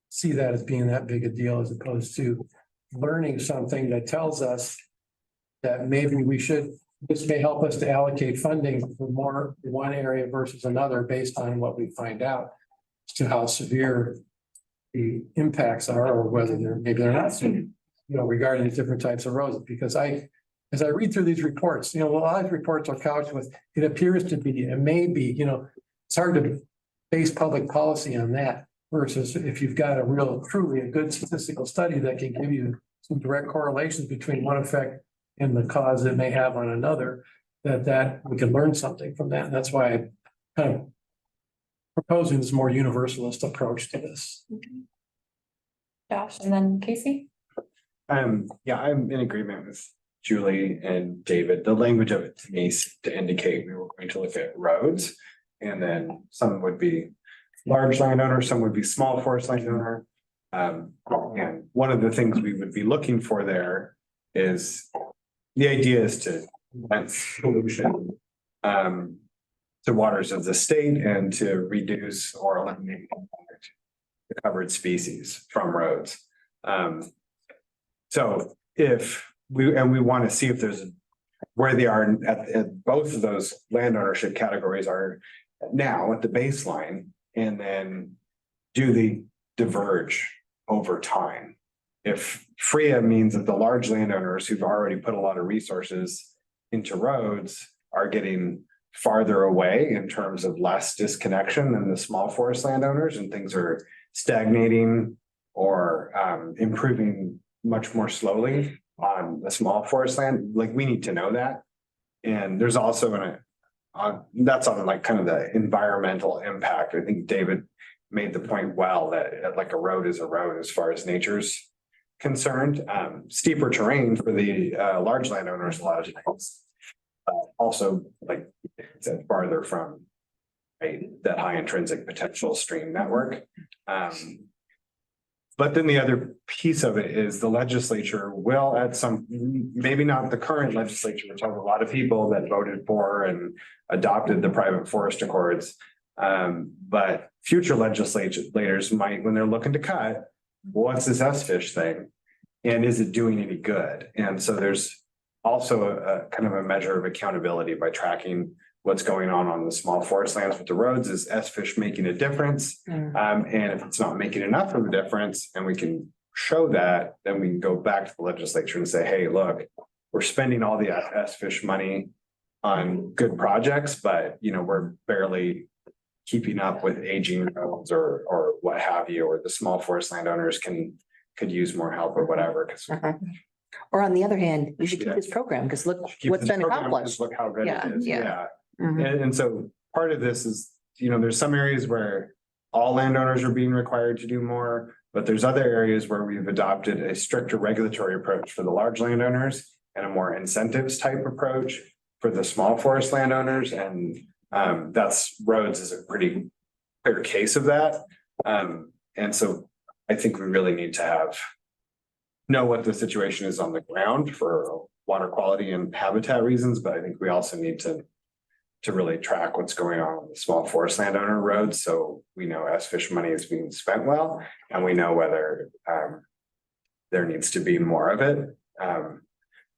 see that as being that big a deal, as opposed to learning something that tells us that maybe this may help us to allocate funding for more one area versus another based on what we find out as to how severe the impacts are, or whether maybe they're not, regarding the different types of roads. Because as I read through these reports, a lot of reports are couched with, it appears to be, it may be, it's hard to base public policy on that versus if you've got truly a good statistical study that can give you some direct correlations between one effect and the cause it may have on another, that we can learn something from that. And that's why I kind of proposing this more universalist approach to this. Josh, and then Casey? Yeah, I'm in agreement with Julie and David. The language of it to me seemed to indicate we were going to look at roads. And then some would be large landowner, some would be small forest landowner. And one of the things we would be looking for there is, the idea is to prevent pollution to waters of the state and to reduce or eliminate the covered species from roads. So if we want to see if there's where they are at both of those land ownership categories are now at the baseline, and then do they diverge over time? If FRIA means that the large landowners who've already put a lot of resources into roads are getting farther away in terms of less disconnection than the small forest landowners, and things are stagnating or improving much more slowly on the small forest land, like we need to know that. And there's also that's on like kind of the environmental impact. I think David made the point well that like a road is a road as far as nature's concerned. Steeper terrain for the large landowners a lot of times. Also, like it's farther from that high intrinsic potential stream network. But then the other piece of it is the legislature will at some, maybe not the current legislature, which has a lot of people that voted for and adopted the private forest accords. But future legislators might, when they're looking to cut, what's this S-fish thing? And is it doing any good? And so there's also a kind of a measure of accountability by tracking what's going on the small forest lands with the roads. Is S-fish making a difference? And if it's not making enough of a difference and we can show that, then we can go back to the legislature and say, hey, look, we're spending all the S-fish money on good projects, but we're barely keeping up with aging roads or what have you, or the small forest landowners could use more help or whatever. Or on the other hand, we should keep this program because look what's been accomplished. Look how good it is. Yeah. And so part of this is, there's some areas where all landowners are being required to do more. But there's other areas where we've adopted a stricter regulatory approach for the large landowners and a more incentives type approach for the small forest landowners. And that's roads is a pretty clear case of that. And so I think we really need to know what the situation is on the ground for water quality and habitat reasons, but I think we also need to really track what's going on with the small forest landowner roads, so we know as fish money is being spent well, and we know whether there needs to be more of it.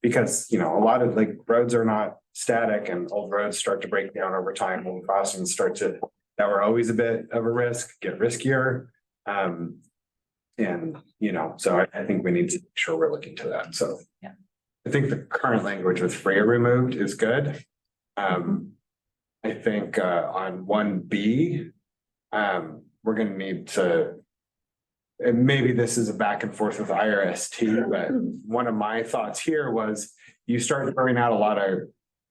Because, you know, a lot of like roads are not static, and old roads start to break down over time, and crossings that were always a bit of a risk, get riskier. And, you know, so I think we need to make sure we're looking to that. So Yeah. I think the current language with FREA removed is good. I think on 1B, we're gonna need to. And maybe this is a back and forth with IRST, but one of my thoughts here was you start throwing out a lot of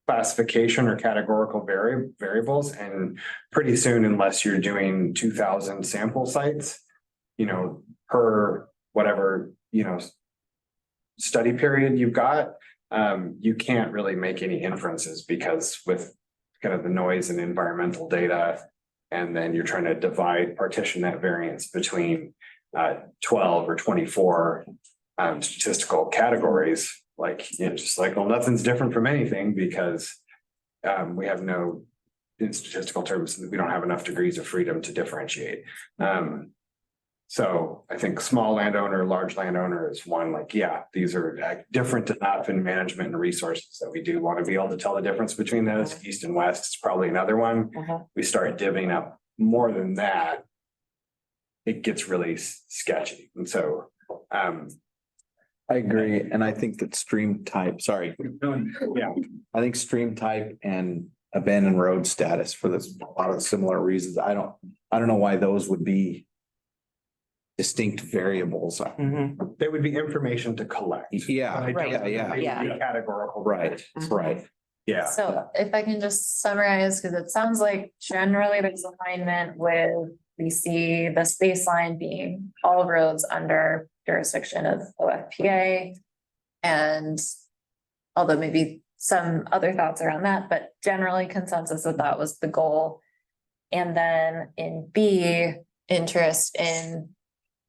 classification or categorical variables, and pretty soon, unless you're doing 2,000 sample sites, you know, per whatever, you know, study period you've got, you can't really make any inferences, because with kind of the noise and environmental data, and then you're trying to partition that variance between 12 or 24 statistical categories, like, you know, just like, well, nothing's different from anything, because we have no, in statistical terms, we don't have enough degrees of freedom to differentiate. So I think small landowner, large landowner is one, like, yeah, these are different enough in management and resources that we do want to be able to tell the difference between those. East and west is probably another one. We start divvying up more than that, it gets really sketchy. And so I agree, and I think that stream type, sorry. Yeah. I think stream type and abandoned road status for this, a lot of similar reasons. I don't know why those would be distinct variables. They would be information to collect. Yeah, Yeah. Categorical. right. Yeah. So if I can just summarize, because it sounds like generally there's alignment with, we see this baseline being all roads under jurisdiction of OFPA. And although maybe some other thoughts around that, but generally consensus that was the goal. And then in B, interest in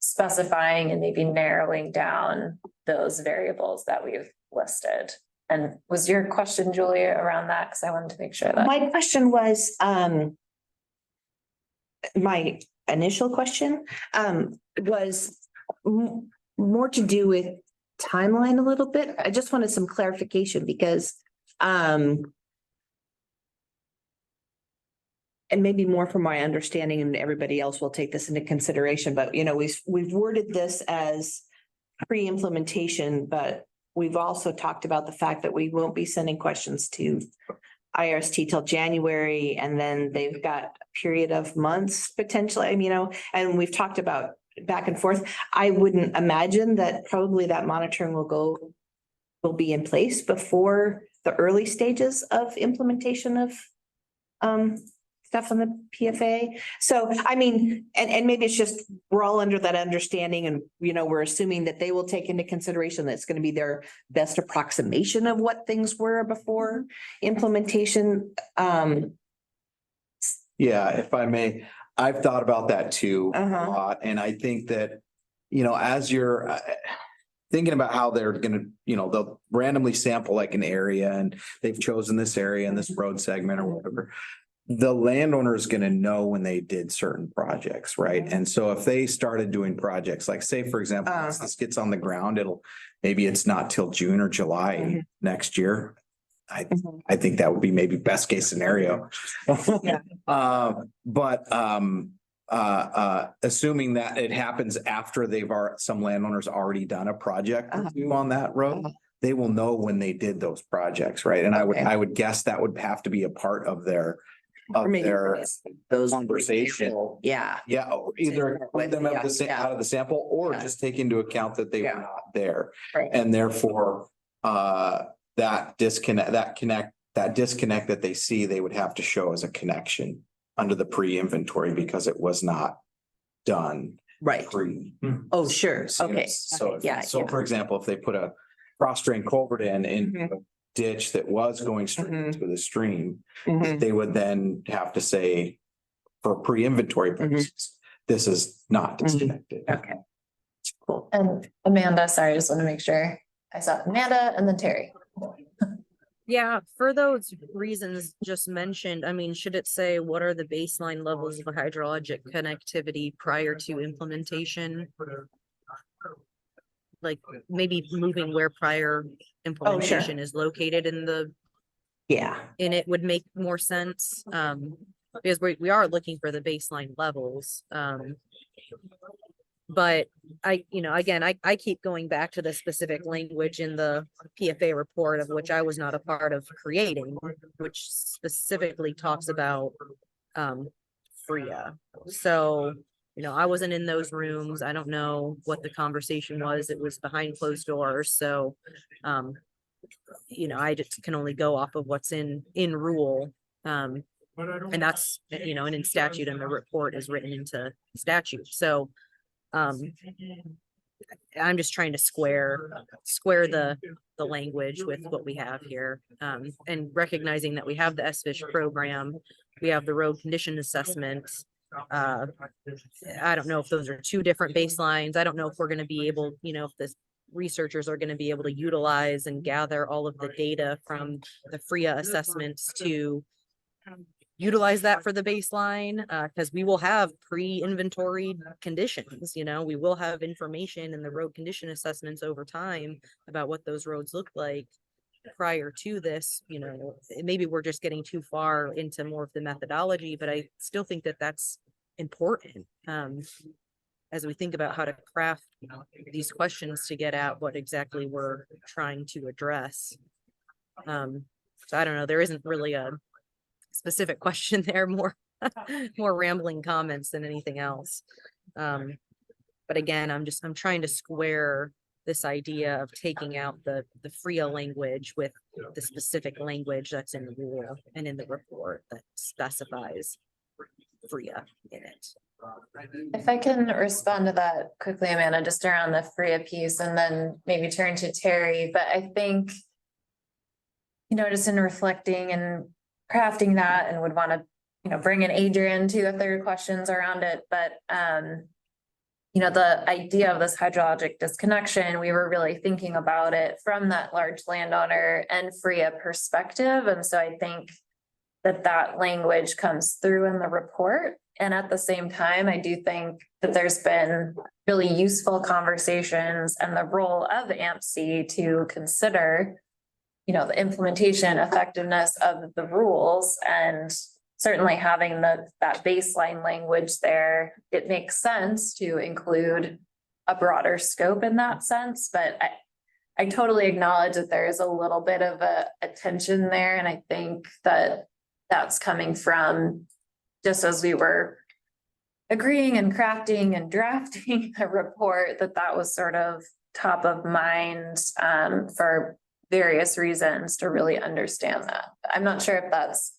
specifying and maybe narrowing down those variables that we've listed. And was your question, Julia, around that? Because I wanted to make sure that. My question was, my initial question, was more to do with timeline a little bit. I just wanted some clarification because, and maybe more from my understanding, and everybody else will take this into consideration, but you know, we've worded this as pre-implementation, but we've also talked about the fact that we won't be sending questions to IRST till January, and then they've got a period of months potentially, you know, and we've talked about back and forth. I wouldn't imagine that probably that monitoring will be in place before the early stages of implementation of stuff on the PFA. So, I mean, and maybe it's just, we're all under that understanding, and, you know, we're assuming that they will take into consideration that it's going to be their best approximation of what things were before implementation. Yeah, if I may, I've thought about that too a lot, and I think that, you know, as you're thinking about how they're gonna, you know, they'll randomly sample like an area, and they've chosen this area and this road segment or whatever. The landowner is going to know when they did certain projects, right? And so if they started doing projects, like say, for example, once this gets on the ground, maybe it's not till June or July next year. I think that would be maybe best case scenario. But assuming that it happens after some landowners already done a project or two on that road, they will know when they did those projects, right? And I would guess that would have to be a part of their those conversation. Yeah. Yeah, either include them out of the sample, or just take into account that they were not there. Right. And therefore, that disconnect that they see, they would have to show as a connection under the pre-inventory because it was not done. Right. free. Oh, sure. Okay. So, Yeah, so yeah. for example, if they put a cross drain culvert in a ditch that was going straight into the stream, they would then have to say, for pre-inventory purposes, this is not disconnected. Okay. Cool. And Amanda, sorry, I just want to make sure. I saw Amanda and then Terry. Yeah, for those reasons just mentioned, I mean, should it say what are the baseline levels of hydrologic connectivity prior to implementation? Like maybe moving where prior implementation is located in the, and it would make more sense. Because we are looking for the baseline levels. But again, I keep going back to the specific language in the PFA report, of which I was not a part of creating, which specifically talks about FRIA. So, I wasn't in those rooms. I don't know what the conversation was. It was behind closed doors. So, I just can only go off of what's in rule. And that's, and in statute, and the report is written into statute. So, I'm just trying to square the language with what we have here. And recognizing that we have the SFISH program, we have the road condition assessments. I don't know if those are two different baselines. I don't know if we're going to be able, if the researchers are going to be able to utilize and gather all of the data from the FRIA assessments to utilize that for the baseline, because we will have pre-inventory conditions. We will have information in the road condition assessments over time about what those roads look like prior to this. Maybe we're just getting too far into more of the methodology, but I still think that that's important as we think about how to craft these questions to get at what exactly we're trying to address. So I don't know, there isn't really a specific question there, more rambling comments than anything else. But again, I'm trying to square this idea of taking out the FRIA language with the specific language that's in the rule and in the report that specifies FRIA in it. If I can respond to that quickly, Amanda, just around the FRIA piece, and then maybe turn to Terry. But I think, just in reflecting and crafting that, and would want to, bring in Adrian too if there are questions around it. But, the idea of this hydrologic disconnection, we were really thinking about it from that large landowner and FRIA perspective. And so I think that language comes through in the report. And at the same time, I do think that there's been really useful conversations and the role of AMP-C to consider the implementation effectiveness of the rules, and certainly having that baseline language there, it makes sense to include a broader scope in that sense. But I totally acknowledge that there is a little bit of a tension there. And I think that that's coming from just as we were agreeing and crafting and drafting the report, that was sort of top of mind for various reasons to really understand that. I'm not sure if that's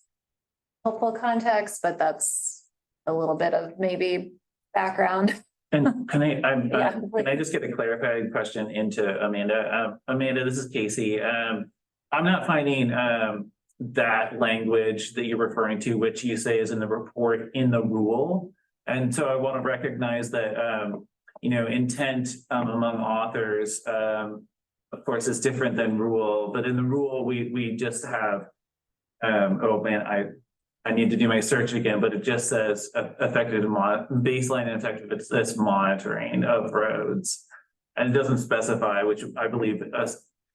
helpful context, but that's a little bit of maybe background. And can I just get a clarified question into Amanda? Amanda, this is Casey. I'm not finding that language that you're referring to, which you say is in the report, in the rule. And so I want to recognize that, intent among authors, of course, is different than rule, but in the rule, we just have, oh man, I need to do my search again, but it just says baseline and effectiveness monitoring of roads. And it doesn't specify, which I believe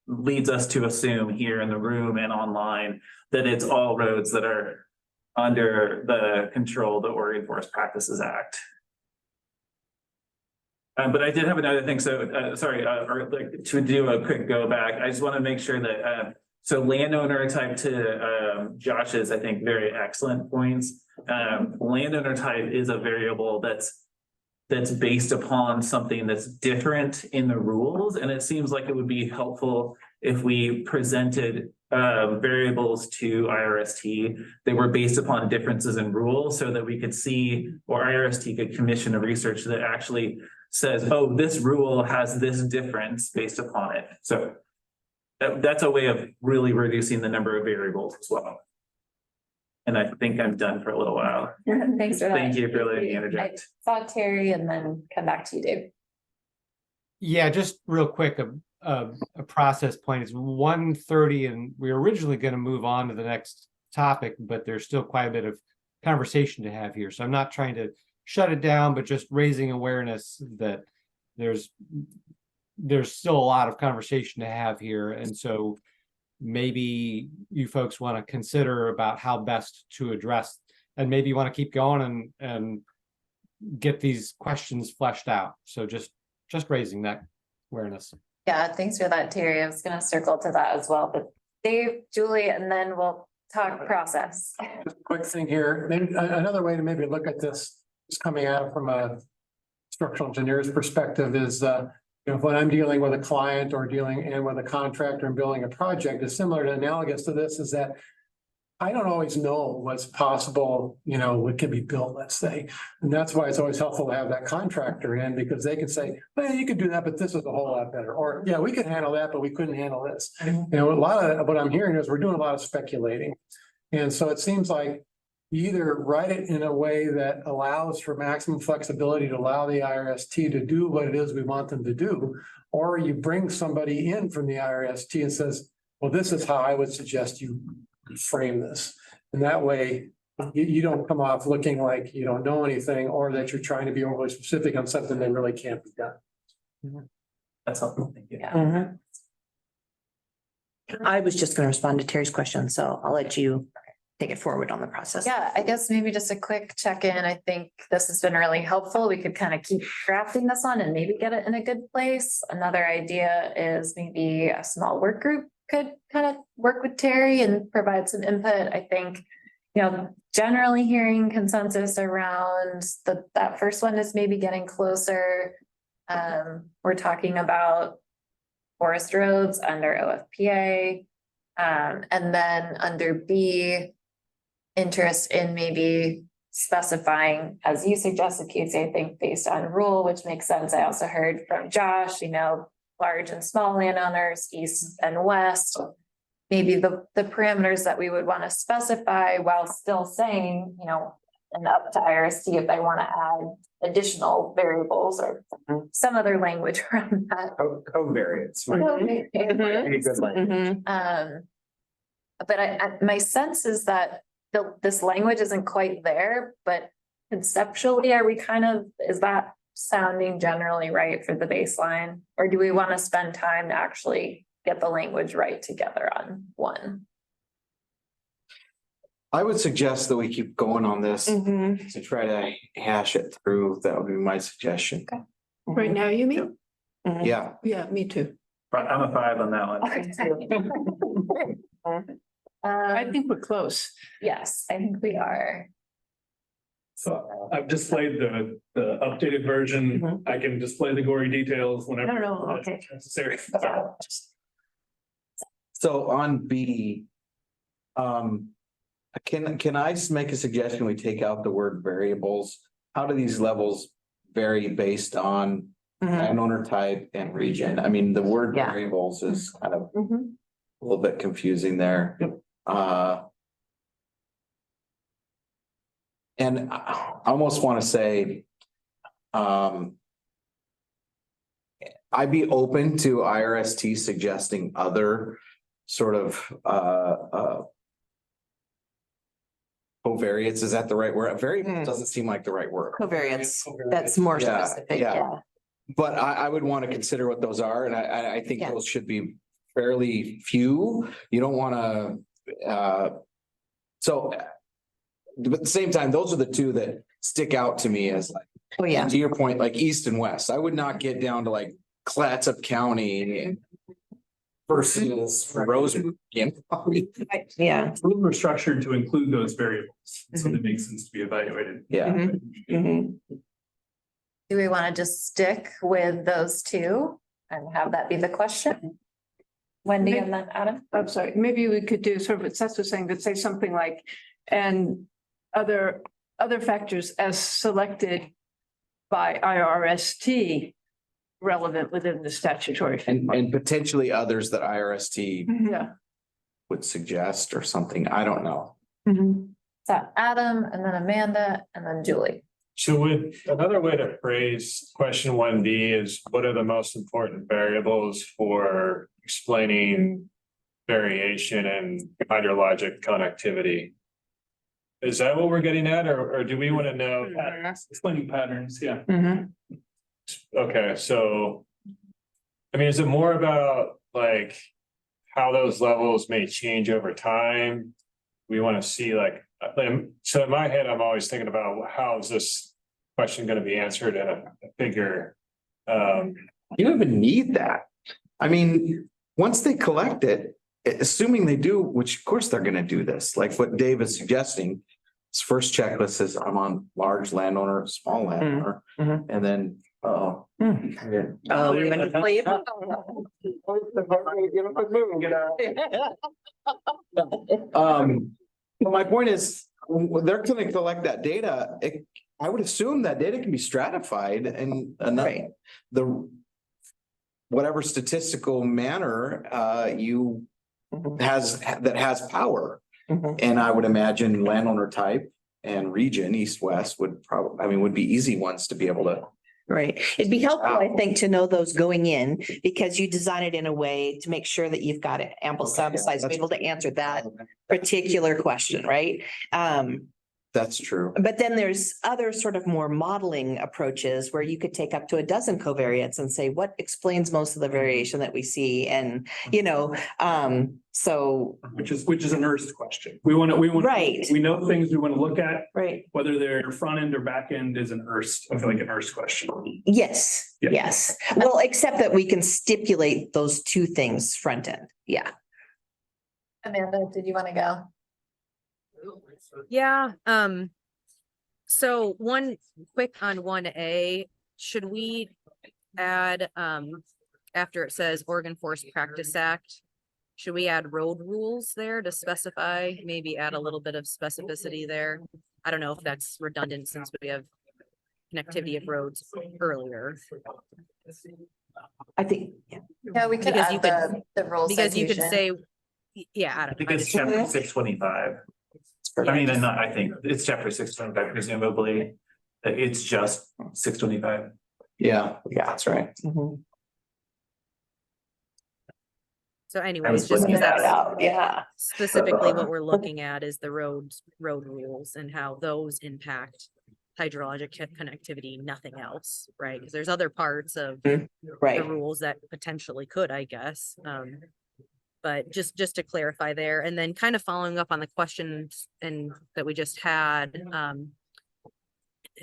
leads us to assume here in the room and online that it's all roads that are under the control of the Oregon Forest Practices Act. But I did have another thing. So sorry, to do a quick go back, I just want to make sure that so landowner type to Josh's, I think, very excellent points. Landowner type is a variable that's based upon something that's different in the rules. And it seems like it would be helpful if we presented variables to IRST. They were based upon differences in rules so that we could see, or IRST could commission a research that actually says, oh, this rule has this difference based upon it. So that's a way of really reducing the number of variables as well. And I think I'm done for a little while. Thanks for that. Thank you for letting me interject. I saw Terry and then come back to you, Dave. Yeah, just real quick, a process point is 1:30 and we were originally going to move on to the next topic, but there's still quite a bit of conversation to have here. So I'm not trying to shut it down, but just raising awareness that there's still a lot of conversation to have here. And so maybe you folks want to consider about how best to address, and maybe you want to keep going and get these questions fleshed out. So just raising that awareness. Yeah, thanks for that, Terry. I was gonna circle to that as well, but Dave, Julie, and then we'll talk process. Just a quick thing here, maybe another way to maybe look at this, is coming out from a structural engineer's perspective is, you know, when I'm dealing with a client or dealing with a contractor and building a project, is similar to analogous to this, is that I don't always know what's possible, you know, what can be built, let's say. And that's why it's always helpful to have that contractor in, because they can say, well, you could do that, but this is a whole lot better. Or, yeah, we could handle that, but we couldn't handle this. You know, a lot of what I'm hearing is we're doing a lot of speculating. And so it seems like you either write it in a way that allows for maximum flexibility to allow the IRST to do what it is we want them to do, or you bring somebody in from the IRST and says, well, this is how I would suggest you frame this. And that way you don't come off looking like you don't know anything, or that you're trying to be overly specific on something that really can't be done. That's helpful. Thank you. Mhm. I was just gonna respond to Terry's question, so I'll let you take it forward on the process. Yeah, I guess maybe just a quick check-in. I think this has been really helpful. We could kind of keep drafting this on and maybe get it in a good place. Another idea is maybe a small work group could kind of work with Terry and provide some input. I think, you know, generally hearing consensus around that first one is maybe getting closer. We're talking about forest roads under OFPA. And then under B, interest in maybe specifying, as you suggested, Casey, I think based on rule, which makes sense. I also heard from Josh, you know, large and small landowners, east and west. Maybe the parameters that we would want to specify while still saying, you know, and up to IRST if they want to add additional variables or some other language around that. Covariates. But my sense is that this language isn't quite there, but conceptually, is that sounding generally right for the baseline? Or do we want to spend time to actually get the language right together on one? I would suggest that we keep going on this to try to hash it through. That would be my suggestion. Okay. Right now, you mean? Yeah. Yeah, me too. I'm a 5 on that one. I think we're close. Yes, I think we are. So I've displayed the updated version. I can display the gory details whenever. No, okay. Necessary. So on B, can I just make a suggestion? We take out the word variables. How do these levels vary based on landowner type and region? I mean, the word variables is kind of a little bit confusing there. And I almost want to say, I'd be open to IRST suggesting other sort of covariates. Is that the right word? Variable doesn't seem like the right word. Covariates, that's more specific, yeah. But I would want to consider what those are, and I think those should be fairly few. You don't want to, but at the same time, those are the two that stick out to me as like, to your point, like east and west. I would not get down to like Clatsop County versus Roseburg. Yeah. Rules are structured to include those variables, so that makes sense to be evaluated. Yeah. Do we want to just stick with those two and have that be the question? Wendy Maybe- and then Adam. I'm sorry, maybe we could do sort of what Seth was saying, but say something like, and other factors as selected by IRST relevant within the statutory. And potentially others that IRST Yeah. would suggest or something. I don't know. So Adam and then Amanda and then Julie. So would another way to phrase question 1D is what are the most important variables for explaining variation in hydrologic connectivity? Is that what we're getting at, or do we want to know? Explaining patterns, yeah. Okay, so. I mean, is it more about like how those levels may change over time? We want to see like, so in my head, I'm always thinking about how is this question going to be answered in a figure? You don't even need that. I mean, once they collect it, assuming they do, which of course they're gonna do this, like what Dave is suggesting. His first checklist is I'm on large landowner, small landowner, and then, We went to play. But my point is, when they're gonna collect that data, I would assume that data can be stratified and the whatever statistical manner you that has power. And I would imagine landowner type and region, east, west would would be easy ones to be able to. Right. It'd be helpful, I think, to know those going in because you design it in a way to make sure that you've got an ample sample size to be able to answer that particular question, right? That's true. But then there's other sort of more modeling approaches where you could take up to a dozen covariates and say, what explains most of the variation that we see? And, so. Which is an ERST question. We want, Right. we know things we want to look at, Right. whether they're front end or back end is an ERST, I feel like an ERST question. Yes, Yeah. yes. Well, except that we can stipulate those two things front end. Yeah. Amanda, did you want to go? Yeah, so one quick on 1A, should we add, after it says Oregon Forest Practice Act, should we add road rules there to specify, maybe add a little bit of specificity there? I don't know if that's redundant since we have connectivity of roads earlier. I think, Yeah, we could Because you add could- the rule Because you could citation. say, yeah, I Adam. think it's chapter 625. I mean, and not, I think it's chapter 625 presumably, that it's just 625. Yeah, that's right. So I anyways, was just looking because at that's that. yeah. specifically what we're looking at is the road rules and how those impact hydrologic connectivity, nothing else, right? Because there's other parts of the Right. rules that potentially could, I guess. But just to clarify there, and then kind of following up on the questions and that we just had,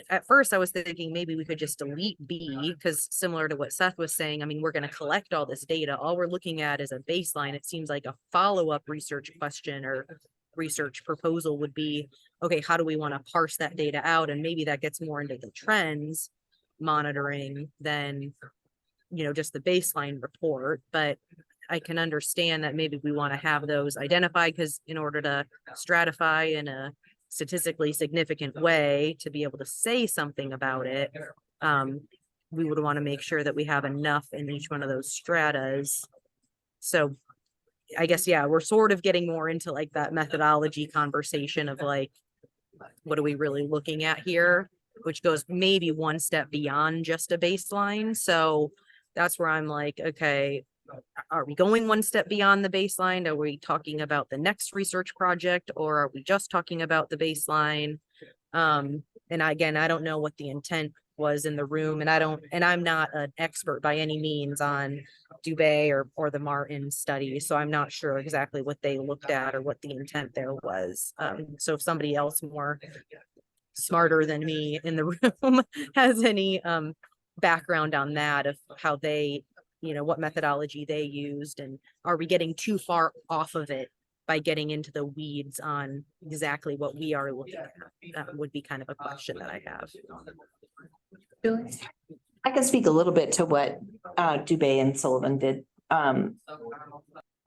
at first I was thinking maybe we could just delete B, because similar to what Seth was saying, I mean, we're going to collect all this data. All we're looking at is a baseline. It seems like a follow-up research question or research proposal would be, okay, how do we want to parse that data out? And maybe that gets more into the trends monitoring than, just the baseline report. But I can understand that maybe we want to have those identified because in order to stratify in a statistically significant way to be able to say something about it, we would want to make sure that we have enough in each one of those stratas. So I guess, yeah, we're sort of getting more into like that methodology conversation of like, what are we really looking at here? Which goes maybe one step beyond just a baseline. So that's where I'm like, okay, are we going one step beyond the baseline? Are we talking about the next research project or are we just talking about the baseline? And again, I don't know what the intent was in the room and I'm not an expert by any means on Dubé or the Martin study. So I'm not sure exactly what they looked at or what the intent there was. So if somebody else more smarter than me in the room has any background on that of how they, what methodology they used and are we getting too far off of it by getting into the weeds on exactly what we are looking at? That would be kind of a question that I have. I can speak a little bit to what Dubé and Sullivan did.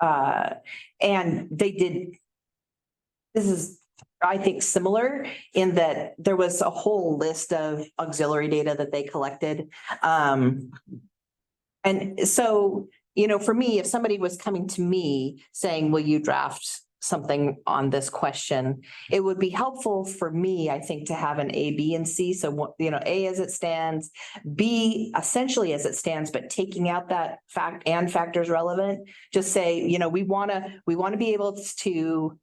And they did. This is, I think, similar in that there was a whole list of auxiliary data that they collected. And so, for me, if somebody was coming to me saying, will you draft something on this question? It would be helpful for me, I think, to have an A, B, and C. So, what, A as it stands, B essentially as it stands, but taking out that fact and factors relevant. Just say, we want to be able to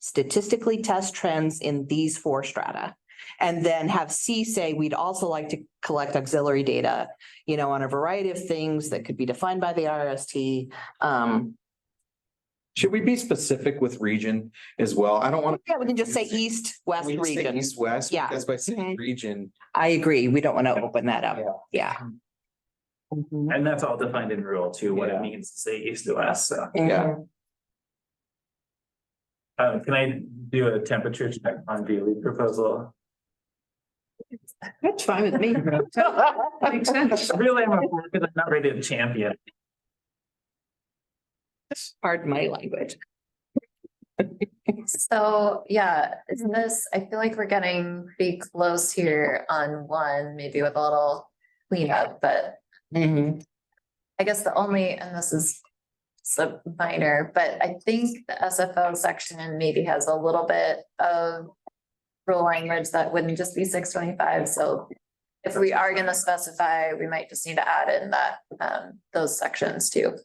statistically test trends in these 4 strata. And then have C say, we'd also like to collect auxiliary data, on a variety of things that could be defined by the IRST. Should we be specific with region as well? I don't want to. Yeah, we can just say east, west region. East, west, Yeah. because by saying Mhm. region. I agree. We don't want to open that up. Yeah. And that's all defined in rule too, what Yeah. it means to say east to west, so. Yeah. Can I do a temperature check on the lead proposal? That's fine with me. Makes sense. Really, I'm not ready to champion. Pardon my language. So, yeah, isn't this, I feel like we're getting pretty close here on one, maybe with a little cleanup, but I guess the only, and this is so minor, but I think the SFO section maybe has a little bit of rule language that wouldn't just be 625. So if we are going to specify, we might just need to add in that, those sections too.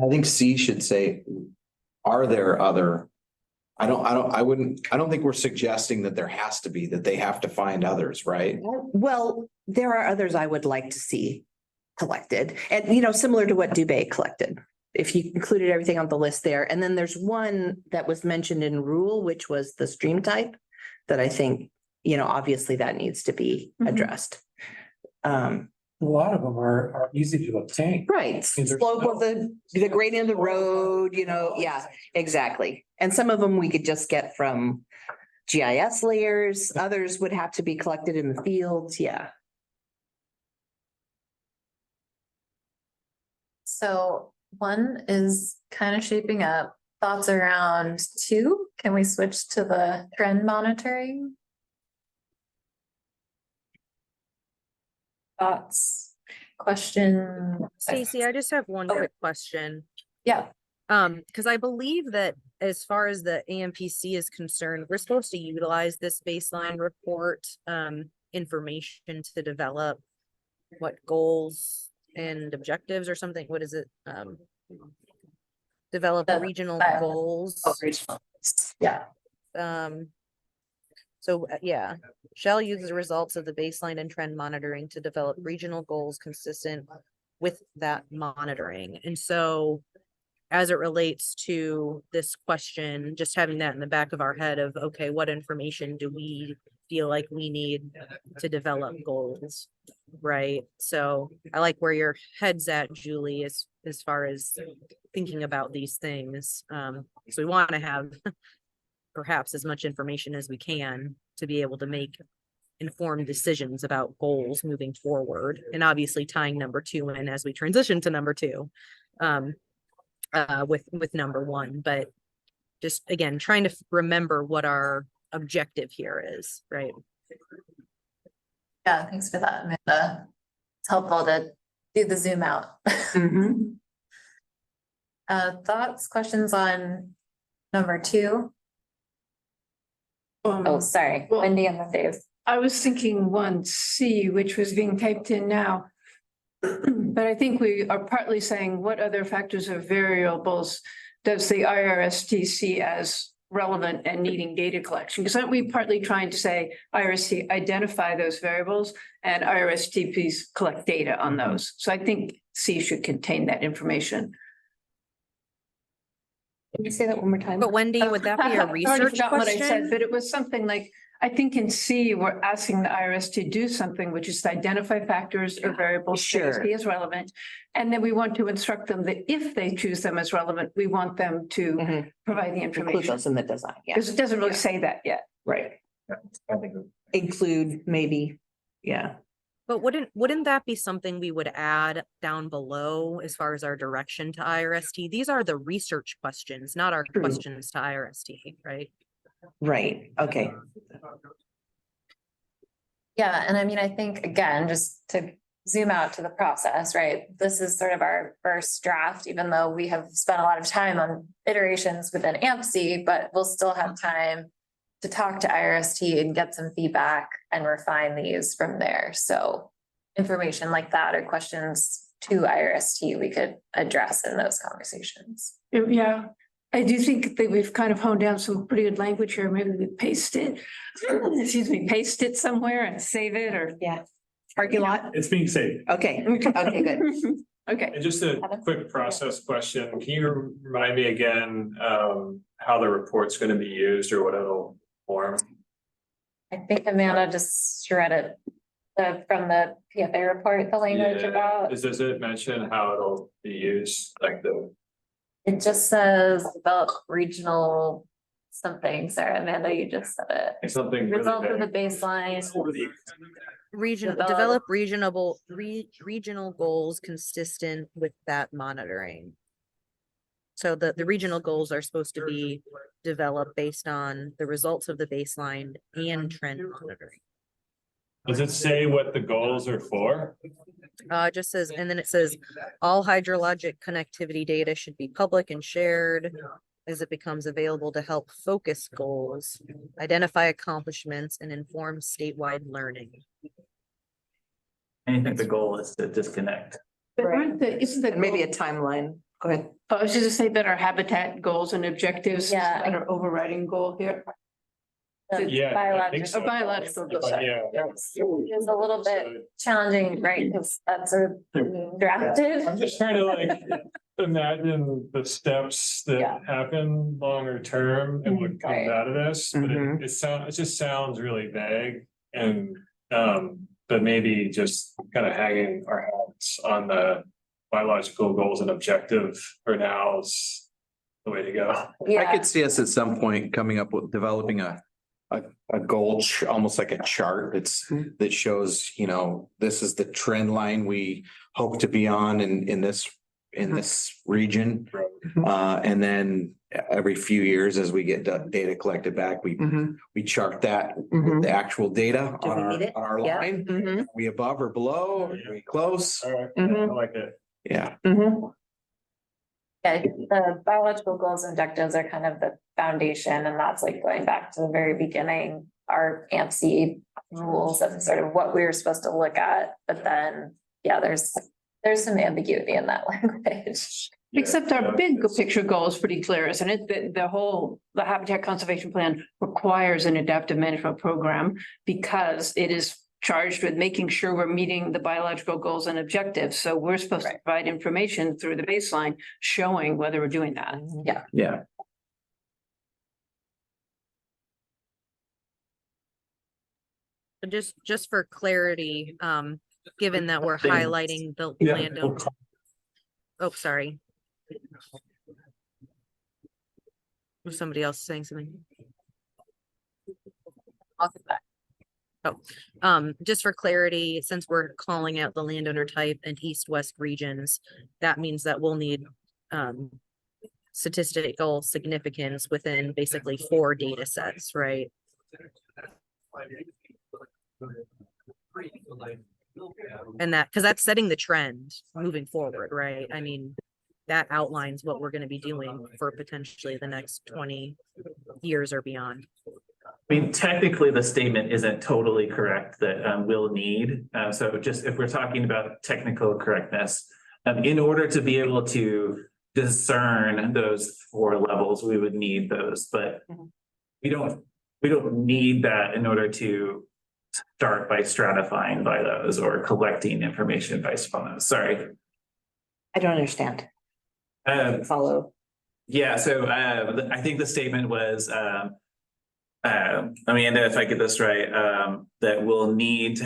I think C should say, are there other? I don't think we're suggesting that there has to be, that they have to find others, right? Well, there are others I would like to see collected and, similar to what Dubay collected. If you included everything on the list there. And then there's one that was mentioned in rule, which was the stream type that I think, obviously that needs to be addressed. A lot of them are easy to obtain. Right, slope of the gradient of the road, yeah, exactly. And some of them we could just get from GIS layers, others would have to be collected in the fields, yeah. So 1 is kind of shaping up. Thoughts around 2? Can we switch to the trend monitoring? Thoughts, question? Stacy, I just have one quick question. Yeah. Because I believe that as far as the AMPC is concerned, we're supposed to utilize this baseline report information to develop what goals and objectives or something. What is it? Develop regional goals. Yeah. So yeah, shall use the results of the baseline and trend monitoring to develop regional goals consistent with that monitoring. And so as it relates to this question, just having that in the back of our head of, okay, what information do we feel like we need to develop goals? Right. So I like where your head's at, Julie, as far as thinking about these things. So we want to have perhaps as much information as we can to be able to make informed decisions about goals moving forward, and obviously tying number 2 in as we transition to number 2 with number 1. But just again, trying to remember what our objective here is, right? Yeah, thanks for that, Amanda. It's helpful to do the zoom out. Thoughts, questions on number 2? Oh, sorry, Wendy and then Dave. I was thinking 1C, which was being typed in now. But I think we are partly saying what other factors or variables does the IRST see as relevant and needing data collection? Because aren't we partly trying to say IRST identify those variables and IRST please collect data on those? So I think C should contain that information. Can you say that one more time? But Wendy, would that be a research What I said, question? but it was something like, I think in C, we're asking the IRS to do something, which is to identify factors or variables Sure. they see as relevant. And then we want to instruct them that if they choose them as relevant, we want them to provide the Include information. those in the design, yeah. Because it doesn't really say that yet. Right. I think Include maybe, yeah. But wouldn't that be something we would add down below as far as our direction to IRST? These are the research questions, not our True. questions to IRST, right? Right, okay. Yeah, and I mean, I think, again, just to zoom out to the process, right? This is sort of our first draft, even though we have spent a lot of time on iterations within AMPC, but we'll still have time to talk to IRST and get some feedback and refine these from there. So information like that or questions to IRST, we could address in those conversations. Yeah, I do think that we've kind of honed down some pretty good language here. Maybe we paste it, paste it somewhere and save it or. Yeah. Parking lot? It's being saved. Okay, okay, good. Okay. And just a quick process question, can you remind me again, how the report's gonna be used or what it'll form? I think Amanda just read it from the PFA report, the language Yeah, about, does it mention how it'll be used, like it just says develop regional something. Sorry, Amanda, you just said it. something really Result of the vague? baseline. Develop regional goals consistent with that monitoring. So the regional goals are supposed to be developed based on the results of the baseline and trend monitoring. Does it say what the goals are for? It just says, and then it says, all hydrologic connectivity data should be public and shared as it becomes available to help focus goals, identify accomplishments, and inform statewide learning. And I think the goal is to disconnect. But isn't that Maybe a timeline. Go ahead. I was just to say that our habitat goals and objectives. Yeah. That are overriding goal here. The Yeah, I think biological so. Biological goals. Yeah. It's a little bit challenging, right? Because that's sort of drafted. I'm just trying to like imagine the steps Yeah. that happen longer term and what comes Right. out of this, but Mhm. it just sounds really vague and, but maybe just kind of hanging our hats on the biological goals and objective for now is the way to go. I Yeah, could see us at some point coming up with developing a goal, almost like a chart. That shows, this is the trend line we hope to be on in this region. And then every few years, as we get data collected back, we chart that with the actual data Do we on need it? our Yeah. line. Mhm, Are we above or below? Are we close? All right, I mhm, like it. Yeah. mhm. yeah, the biological goals and objectives are kind of the foundation, and that's like going back to the very beginning, our AMPC rules of sort of what we were supposed to look at, but then, yeah, there's some ambiguity in that language. Except our Yeah, big it's- picture goal is pretty clear, isn't it? The habitat conservation plan requires an adaptive management program because it is charged with making sure we're meeting the biological goals and objectives. So we're supposed to Right. provide information through the baseline showing whether we're doing that. Yeah. But just for clarity, given that we're Thanks. highlighting the Yeah. landowner. Oh, sorry. Was somebody else saying something? I'll get back. Just for clarity, since we're calling out the landowner type and east-west regions, that means that we'll need statistical significance within basically 4 data sets, right? And that, because that's setting the trend moving forward, right? I mean, that outlines what we're gonna be doing for potentially the next 20 years or beyond. I mean, technically, the statement isn't totally correct that will need. So just if we're talking about technical correctness, in order to be able to discern those 4 levels, we would need those, but we don't need that in order to start by stratifying by those or collecting information based upon those. Sorry. I don't understand. Follow. Yeah, so I think the statement was Amanda, if I get this right, that we'll need to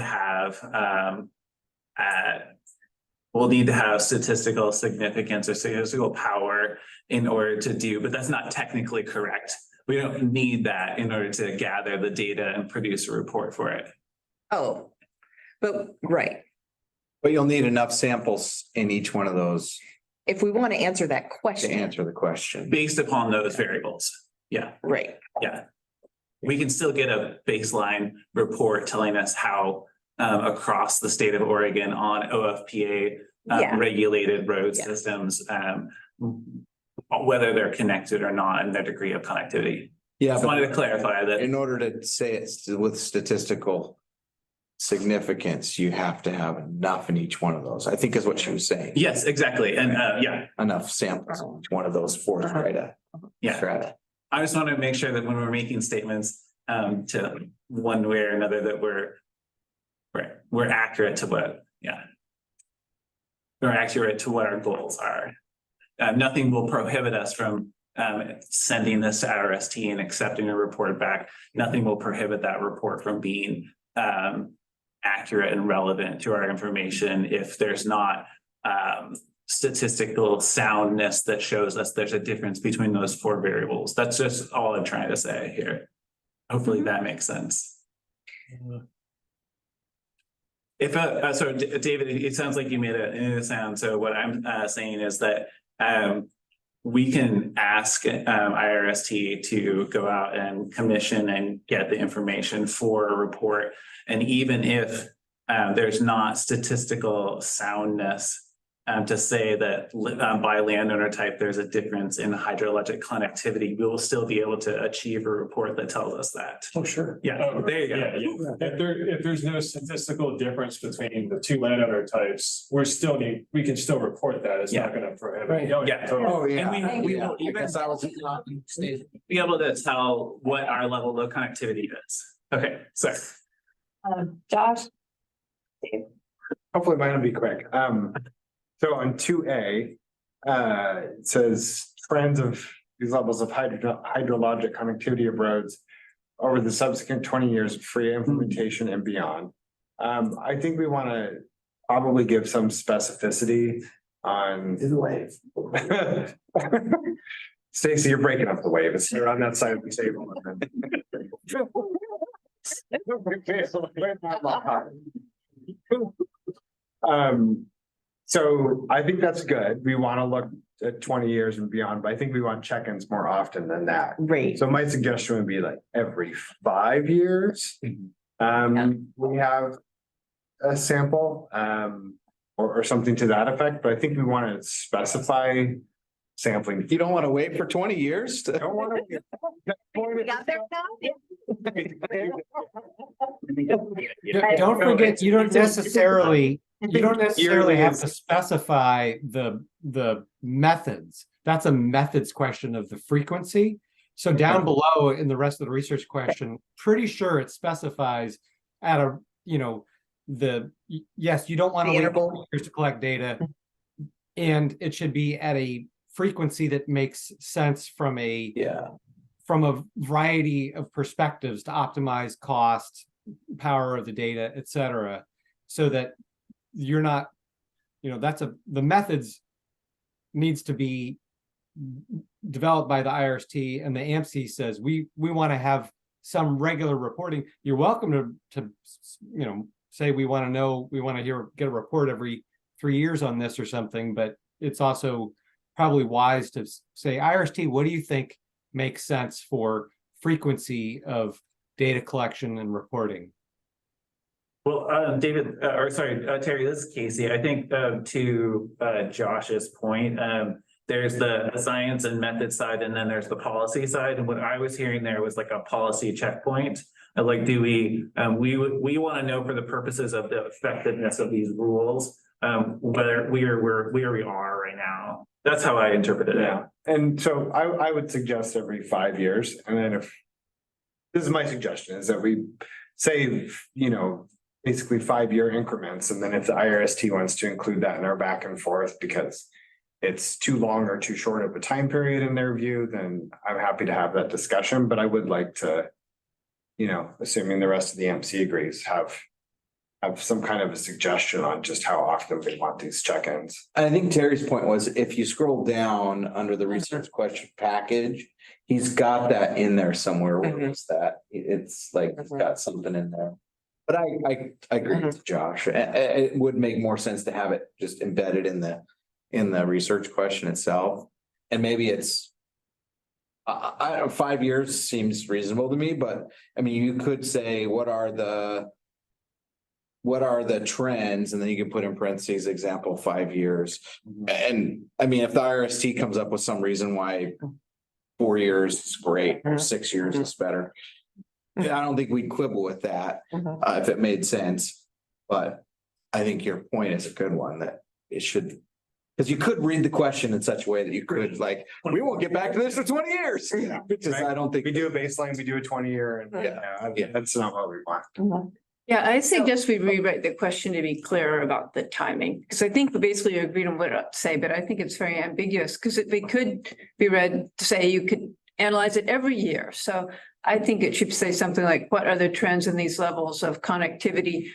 have statistical significance or statistical power in order to do, but that's not technically correct. We don't need that in order to gather the data and produce a report for it. Oh, But, right, But you'll need enough samples in each one of those if we want to answer that to question, answer the question. Based upon those variables. Yeah, right, yeah. We can still get a baseline report telling us how across the state of Oregon on OFPA Yeah. regulated road Yeah. systems, whether they're connected or not and their degree of connectivity. Yeah, Just wanted to clarify that. in order to say it's with statistical significance, you have to have enough in each one of those, I think is what she was saying. Yes, exactly. And yeah, Enough samples in each one of those four strata. yeah. Strata. I just want to make sure that when we're making statements to one way or another, that we're accurate to what, yeah. We're accurate to what our goals are. Nothing will prohibit us from sending this to RST and accepting a report back. Nothing will prohibit that report from being accurate and relevant to our information if there's not statistical soundness that shows us there's a difference between those four variables. That's just all I'm trying to say here. Hopefully that makes sense. If so David, it sounds like you made a sound. So what I'm saying is that we can ask IRST to go out and commission and get the information for a report. And even if there's not statistical soundness to say that by landowner type, there's a difference in hydrologic connectivity, we will still be able to achieve a report that tells us that. Oh, sure. Yeah, there you go. Yeah. If there's no statistical difference between the two landowner types, we can still report that. It's not gonna prohibit. Right. Yeah. Totally. And we will even be able to tell what our level of connectivity is. Okay, sorry. Josh? Hopefully mine will be quick. So on 2A, it says trends of these levels of hydrologic connectivity of roads over the subsequent 20 years of free implementation and beyond. I think we want to probably give some specificity on. The wave. Stacy, you're breaking up the wave. It's you're on that side of the table. So I think that's good. We want to look at 20 years and beyond, but I think we want check-ins more often than that. right. So my suggestion would be like every 5 years. We have a sample, or something to that effect, but I think we want to specify sampling. You don't want to wait for 20 years to. Don't want to. Got there Don't forget, you don't necessarily have to specify the methods. That's a methods question of the frequency. So down below in the rest of the research question, pretty sure it specifies at a, yes, you don't want to wait for 20 years to collect data. And it should be at a frequency that makes sense from a variety of perspectives to optimize cost, power of the data, et cetera, so that you're not, the methods needs to be developed by the IRST, and the AMC says we want to have some regular reporting. You're welcome to say we want to get a report every 3 years on this or something, but it's also probably wise to say, IRST, what do you think makes sense for frequency of data collection and reporting? Well, David, Terry, this is Casey. I think to Josh's point, there's the science and method side, and then there's the policy side. And what I was hearing there was like a policy checkpoint. Like, do we want to know for the purposes of the effectiveness of these rules, whether we are where we are right now. That's how I interpreted it. Yeah, and so I would suggest every 5 years, and then this is my suggestion, is that we say, basically 5-year increments, and then if the IRST wants to include that in our back and forth because it's too long or too short of a time period in their view, then I'm happy to have that discussion, but I would like to, assuming the rest of the MC agrees, have some kind of a suggestion on just how often they want these check-ins. I think Terry's point was if you scroll down under the research question package, he's got that in there somewhere. Where was that? It's like, it's got something in there. But I agree with Josh. It would make more sense to have it just embedded in the research question itself. And maybe it's. 5 years seems reasonable to me, but I mean, you could say, what are the trends? And then you can put in parentheses, example, 5 years. And I mean, if the RST comes up with some reason why 4 years is great, or 6 years is better. I don't think we'd quibble with that, if it made sense. But I think your point is a good one, that it should. Because you could read the question in such a way that you could like, we won't get back to this for 20 years. Which is, I don't think. We do a baseline, we do a 20-year and that's not what we want. Yeah, I suggest we rewrite the question to be clearer about the timing, because I think we basically agreed on what to say, but I think it's very ambiguous, because it could be read to say you could analyze it every year. So I think it should say something like, what are the trends in these levels of connectivity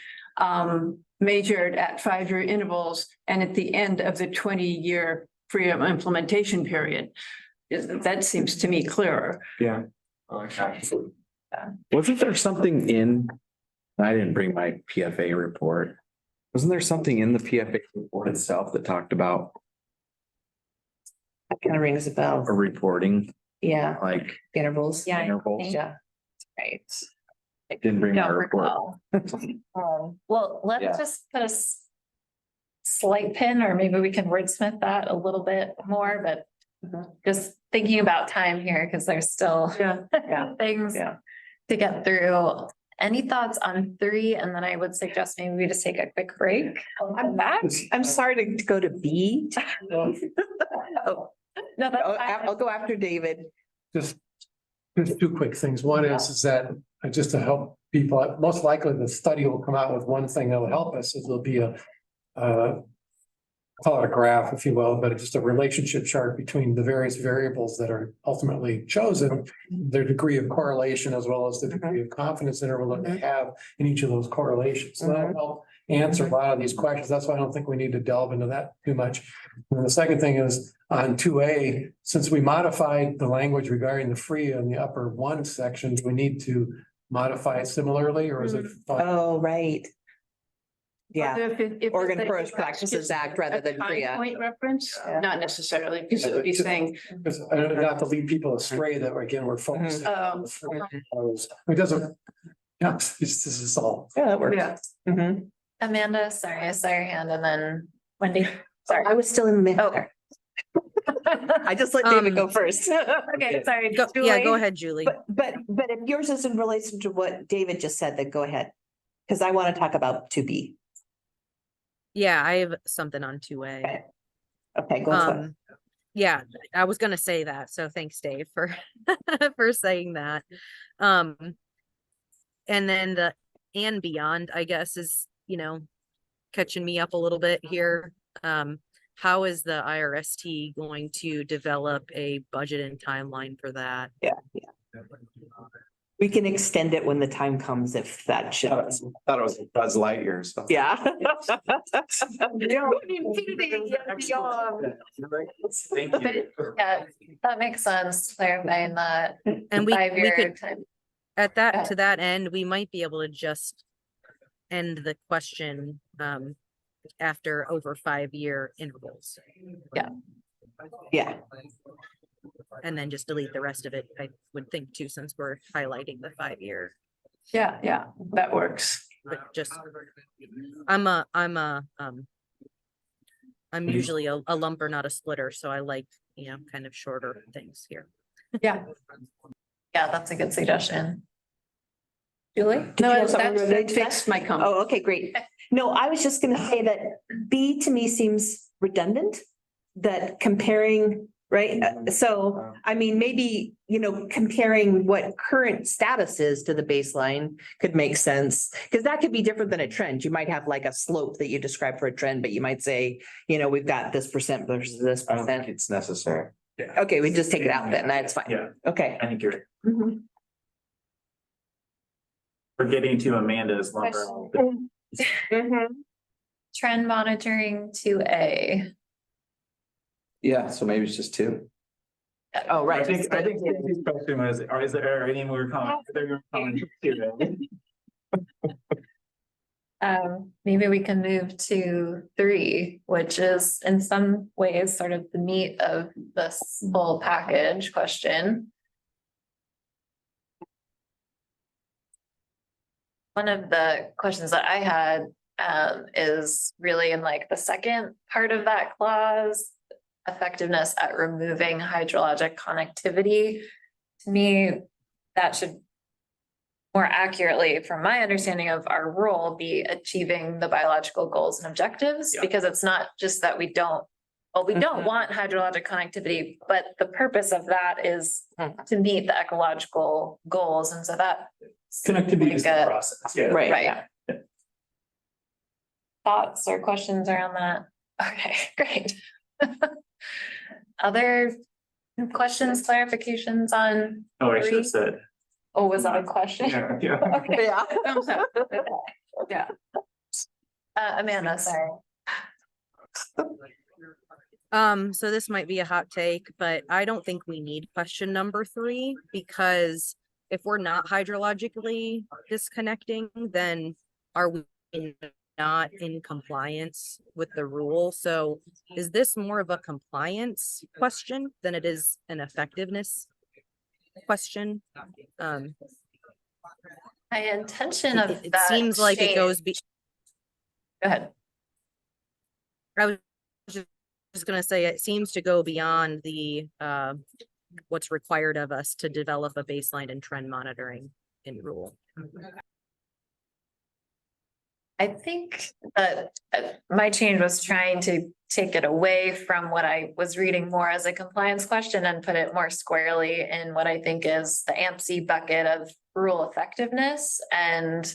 measured at 5-year intervals and at the end of the 20-year implementation period? That seems to me clearer. Yeah. Wasn't there something in, I didn't bring my PFA report. Wasn't there something in the PFA report itself that talked about That kind of rings a bell. a reporting, Yeah, like intervals. Yeah, I intervals? think- Yeah. right. Didn't bring my Don't report. recall. Well, Yeah. let's just put a slight pin, or maybe we can wordsmith that a little bit more, but just thinking about time here, because there's still things Yeah. to get through. Any thoughts on 3? And then I would suggest maybe we just take a quick break. I'm back. I'm sorry to go to B. Oh, no, that's fine. I'll go after David. Just 2 quick things. One is that just to help people, most likely the study will come out with one thing that'll help us, is there'll be a call it a graph, if you will, but it's just a relationship chart between the various variables that are ultimately chosen, their degree of correlation, as well as the degree of confidence interval that they have in each of those correlations. So that'll help answer a lot of these questions. That's why I don't think we need to delve into that too much. And the second thing is on 2A, since we modified the language regarding the free in the upper 1 section, do we need to modify it similarly, or is it? Oh, right. Yeah, If Oregon it's Forest Practices Act rather than a PRIA. point reference, not necessarily, because it would be saying, Because not to lead people astray that again, we're focusing. It doesn't, yeah, this is all. Yeah, that works. yeah. Mhm. Amanda, sorry, I saw your hand, and then Wendy, sorry. I was still in the middle. there. I just let David go first. Okay, sorry. Yeah, Julie? go ahead, Julie. But if yours is in relation to what David just said, then go ahead. Because I want to talk about 2B. Yeah, I have something on 2A. Okay, go for it. Yeah, I was gonna say that, so thanks, Dave, for for saying that. And then the and beyond, I guess, is, catching me up a little bit here. How is the IRST going to develop a budget and timeline for that? Yeah. We can extend it when the time comes, if that should. Thought it was Buzz Lightyear. So. Yeah. Thank you. Yeah, that makes sense, clarifying that. And we 5-year could, time. to that end, we might be able to just end the question after over 5-year intervals. Yeah. And then just delete the rest of it, I would think too, since we're highlighting the 5-year. Yeah, that works. But just, I'm usually a lumper, not a splitter, so I like, kind of shorter things here. Yeah, that's a good suggestion. Julie? No, something that related to fixed my comment. Oh, okay, great. No, I was just gonna say that B to me seems redundant, that comparing, right? So, I mean, maybe, comparing what current status is to the baseline could make sense. Because that could be different than a trend. You might have like a slope that you describe for a trend, but you might say, we've got this percent versus this I don't think percent. it's necessary. Okay, we just take it out then. That's fine. Yeah, Okay. I think you're, Mhm. we're getting to Amanda's lumber. Trend monitoring 2A. Yeah, so maybe it's just 2. Oh, I right. think his question was, is there any more comments? Maybe we can move to 3, which is in some ways sort of the meat of this whole package question. One of the questions that I had is really in like the second part of that clause, effectiveness at removing hydrologic connectivity. To me, that should more accurately, from my understanding of our role, be achieving the biological goals and objectives, Yeah. because it's not just that we don't want hydrologic connectivity, but the purpose of that is to meet the ecological goals, and so that. Connectivity is the like a- process, yeah. Right. Thoughts or questions around that? Okay, great. Other questions, clarifications on? Oh, I should 3? have said. Oh, was that a question? Yeah. Okay. Yeah. Thumbs up. Yeah. Amanda, sorry. So this might be a hot take, but I don't think we need question number 3, because if we're not hydrologically disconnecting, then are we not in compliance with the rule? So is this more of a compliance question than it is an effectiveness question? My intention of It that seems like it goes change- Go ahead. I was just gonna say, it seems to go beyond the what's required of us to develop a baseline and trend monitoring in rule. I think that my change was trying to take it away from what I was reading more as a compliance question and put it more squarely in what I think is the AMP bucket of rule effectiveness. And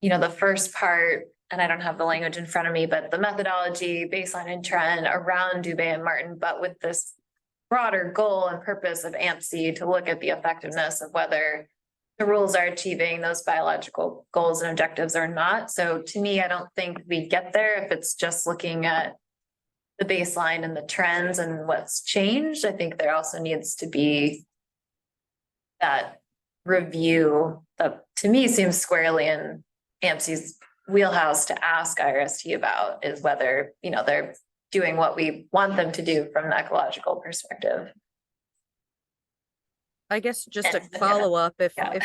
the first part, and I don't have the language in front of me, but the methodology, baseline and trend around Dubé and Martin, but with this broader goal and purpose of AMP to look at the effectiveness of whether the rules are achieving those biological goals and objectives or not. So to me, I don't think we get there if it's just looking at the baseline and the trends and what's changed. I think there also needs to be that review that to me seems squarely in AMP's wheelhouse to ask IRST about, is whether, they're doing what we want them to do from an ecological perspective. I guess just to And, yeah. follow up, if Yeah.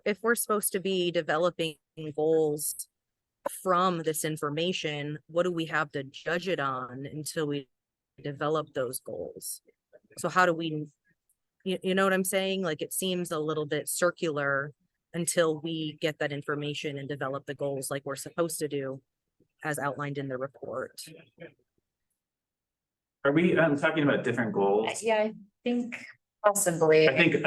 if we're supposed to be developing goals from this information, what do we have to judge it on until we develop those goals? So how do we, you know what I'm saying? Like, it seems a little bit circular until we get that information and develop the goals like we're supposed to do, as outlined in the report. Are we talking about different goals? Yeah, I think possibly. I think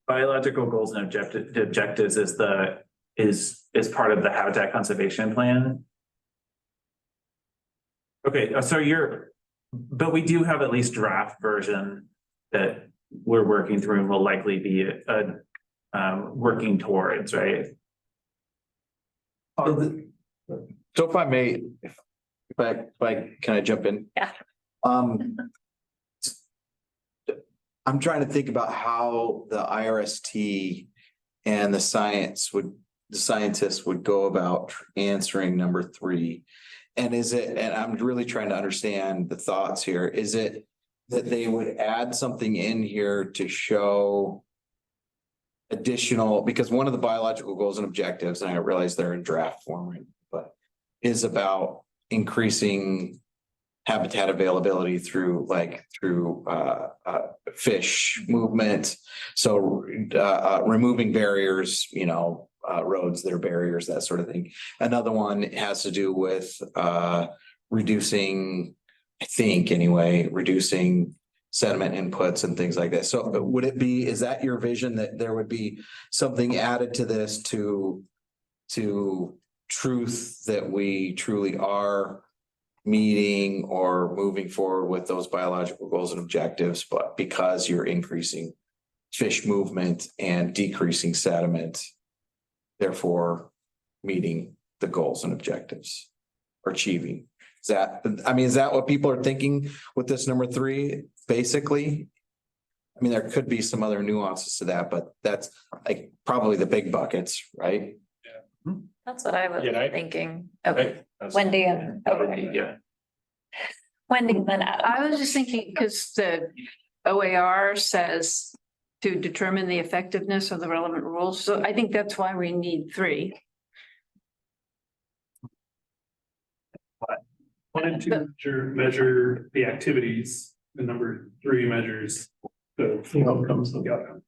biological goals and objectives is part of the habitat conservation plan. Okay, but we do have at least draft version that we're working through and will likely be working towards, right? So if I may, can I jump in? Yeah. I'm trying to think about how the IRST and the scientists would go about answering number 3. And I'm really trying to understand the thoughts here. Is it that they would add something in here to show additional, because one of the biological goals and objectives, and I realize they're in draft form, right, but is about increasing habitat availability through fish movement. So removing barriers, roads that are barriers, that sort of thing. Another one has to do with reducing, I think anyway, reducing sediment inputs and things like that. So is that your vision, that there would be something added to this to truth that we truly are meeting or moving forward with those biological goals and objectives, but because you're increasing fish movement and decreasing sediment, therefore meeting the goals and objectives or achieving? Is that what people are thinking with this number 3, basically? I mean, there could be some other nuances to that, but that's like probably the big buckets, right? That's what I was Yeah, thinking. Okay, That's- Wendy and, okay, Yeah. Wendy, then Adam. I was just thinking, because the OAR says to determine the effectiveness of the relevant rules, so I think that's why we need three. One and two measure the activities, and number three measures the outcomes of the outcome.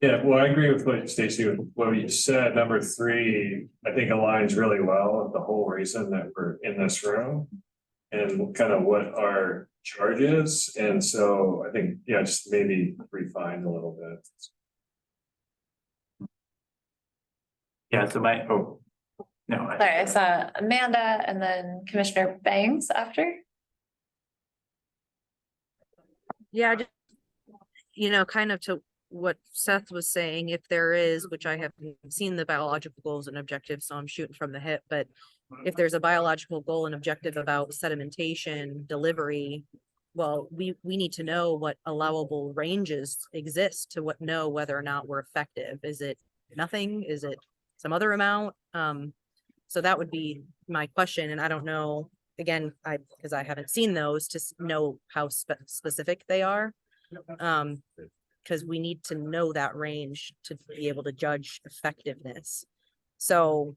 Yeah, well, I agree with what Stacy, with what you said. Number three, I think aligns really well with the whole reason that we're in this room. And kind of what our charge is, and so I think, yeah, just maybe refine a little bit. Yeah, so no. Sorry, I saw Amanda and then Commissioner Bangs after. Yeah, just, kind of to what Seth was saying, if there is, which I haven't seen the biological goals and objectives, so I'm shooting from the hip, but if there's a biological goal and objective about sedimentation, delivery, well, we need to know what allowable ranges exist to know whether or not we're effective. Is it nothing? Is it some other amount? So that would be my question. And I don't know, again, because I haven't seen those to know how specific they are. Because we need to know that range to be able to judge effectiveness. So,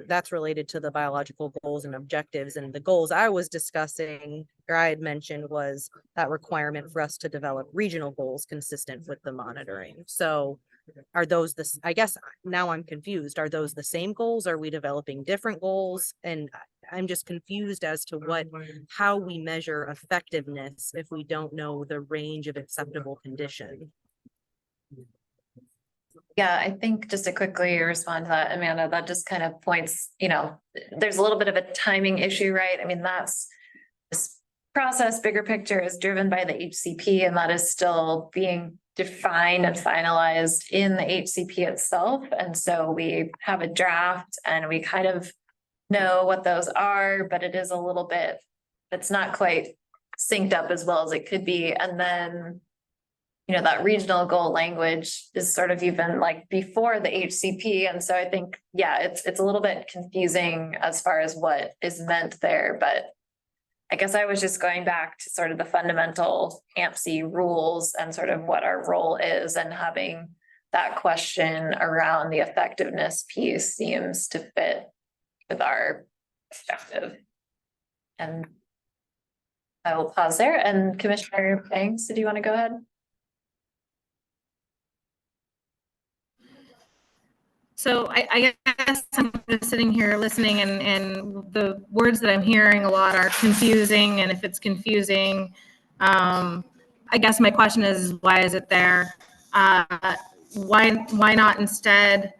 that's related to the biological goals and objectives. And the goals I was discussing, or I had mentioned, was that requirement for us to develop regional goals consistent with the monitoring. So are those I guess now I'm confused. Are those the same goals? Are we developing different goals? And I'm just confused as to how we measure effectiveness if we don't know the range of acceptable condition. Yeah, I think just to quickly respond to that, Amanda, that just kind of points, there's a little bit of a timing issue, right? I mean, this process, bigger picture is driven by the HCP, and that is still being defined and finalized in the HCP itself. And so we have a draft and we kind of know what those are, but it is a little bit, it's not quite synced up as well as it could be. And then that regional goal language is sort of even like before the HCP. And so I think, yeah, it's a little bit confusing as far as what is meant there, but I guess I was just going back to sort of the fundamental AMP-C rules and sort of what our role is, and having that question around the effectiveness piece seems to fit with our perspective. And I will pause there. And Commissioner Banks, did you want to go ahead? So I guess I'm just sitting here listening, and the words that I'm hearing a lot are confusing. And if it's confusing, I guess my question is, why is it there? Why not instead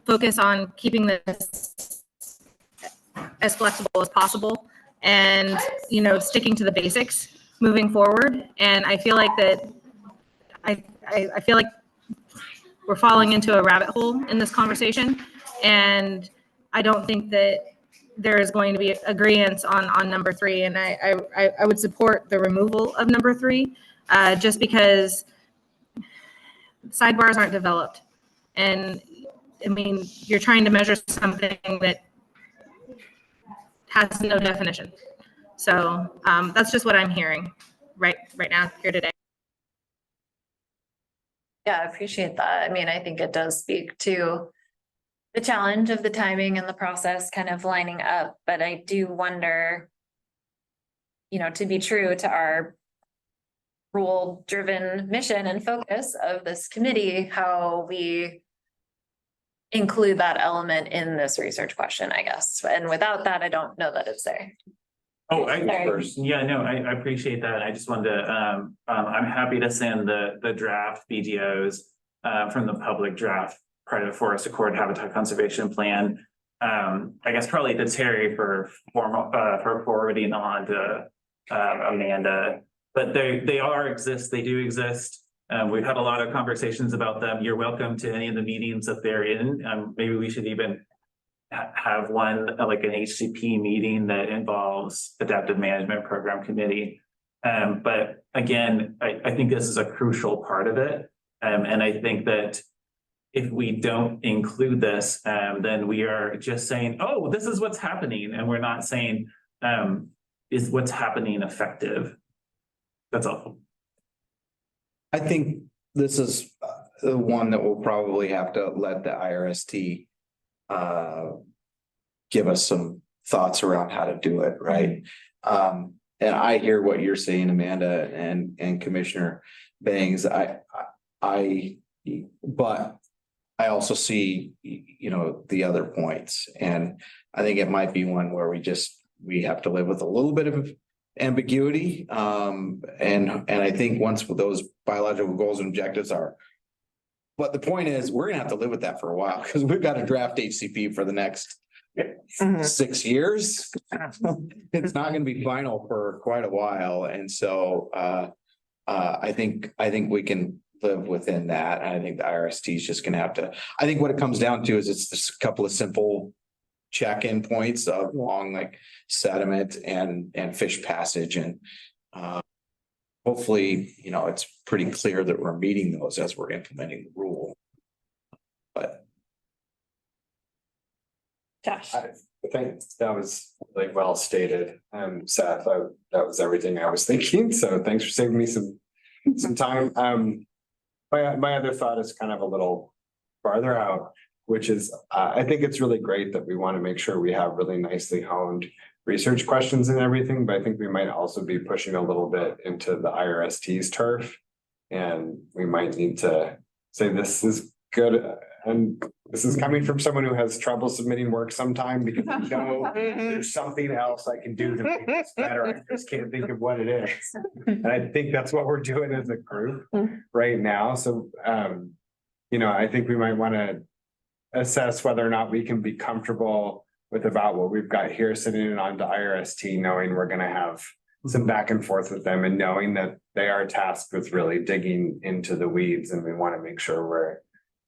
focus on keeping this as flexible as possible and, sticking to the basics moving forward? And I feel like that I feel like we're falling into a rabbit hole in this conversation. And I don't think that there is going to be agreement on number three. And I would support the removal of number three, just because sidebars aren't developed. And I mean, you're trying to measure something that has no definition. So that's just what I'm hearing right now here today. Yeah, I appreciate that. I mean, I think it does speak to the challenge of the timing and the process kind of lining up, but I do wonder, to be true to our rule-driven mission and focus of this committee, how we include that element in this research question, I guess. And without that, I don't know that it's there. Oh, I appreciate that. I just wanted to, I'm happy to send the draft BGOs from the public draft private forest accord habitat conservation plan. I guess probably to Terry for forwarding on to Amanda, but they do exist. We've had a lot of conversations about them. You're welcome to any of the meetings that they're in. Maybe we should even have one like an HCP meeting that involves adaptive management program committee. But again, I think this is a crucial part of it. And I think that if we don't include this, then we are just saying, oh, this is what's happening, and we're not saying, is what's happening effective? That's all. I think this is the one that we'll probably have to let the IRST give us some thoughts around how to do it, right? And I hear what you're saying, Amanda and Commissioner Bangs. But I also see, the other points, and I think it might be one where we have to live with a little bit of ambiguity. And I think once those biological goals and objectives are. But the point is, we're gonna have to live with that for a while, because we've got a draft HCP for the next 6 years. It's not gonna be final for quite a while, and so I think we can live within that. And I think the IRST is just gonna have to, I think what it comes down to is it's just a couple of simple check-in points along like sediment and fish passage, and hopefully, it's pretty clear that we're meeting those as we're implementing the rule. But Josh. I think that was like well stated. Seth, that was everything I was thinking. So thanks for saving me some time. My other thought is kind of a little farther out, which is I think it's really great that we want to make sure we have really nicely honed research questions and everything, but I think we might also be pushing a little bit into the IRST's turf. And we might need to say this is good. And this is coming from someone who has trouble submitting work sometime, because I know there's something else I can do to make this better. I just can't think of what it is. And I think that's what we're doing as a group right now. So, I think we might want to assess whether or not we can be comfortable with about what we've got here sitting on the IRST, knowing we're going to have some back and forth with them, and knowing that they are tasked with really digging into the weeds, and we want to make sure we're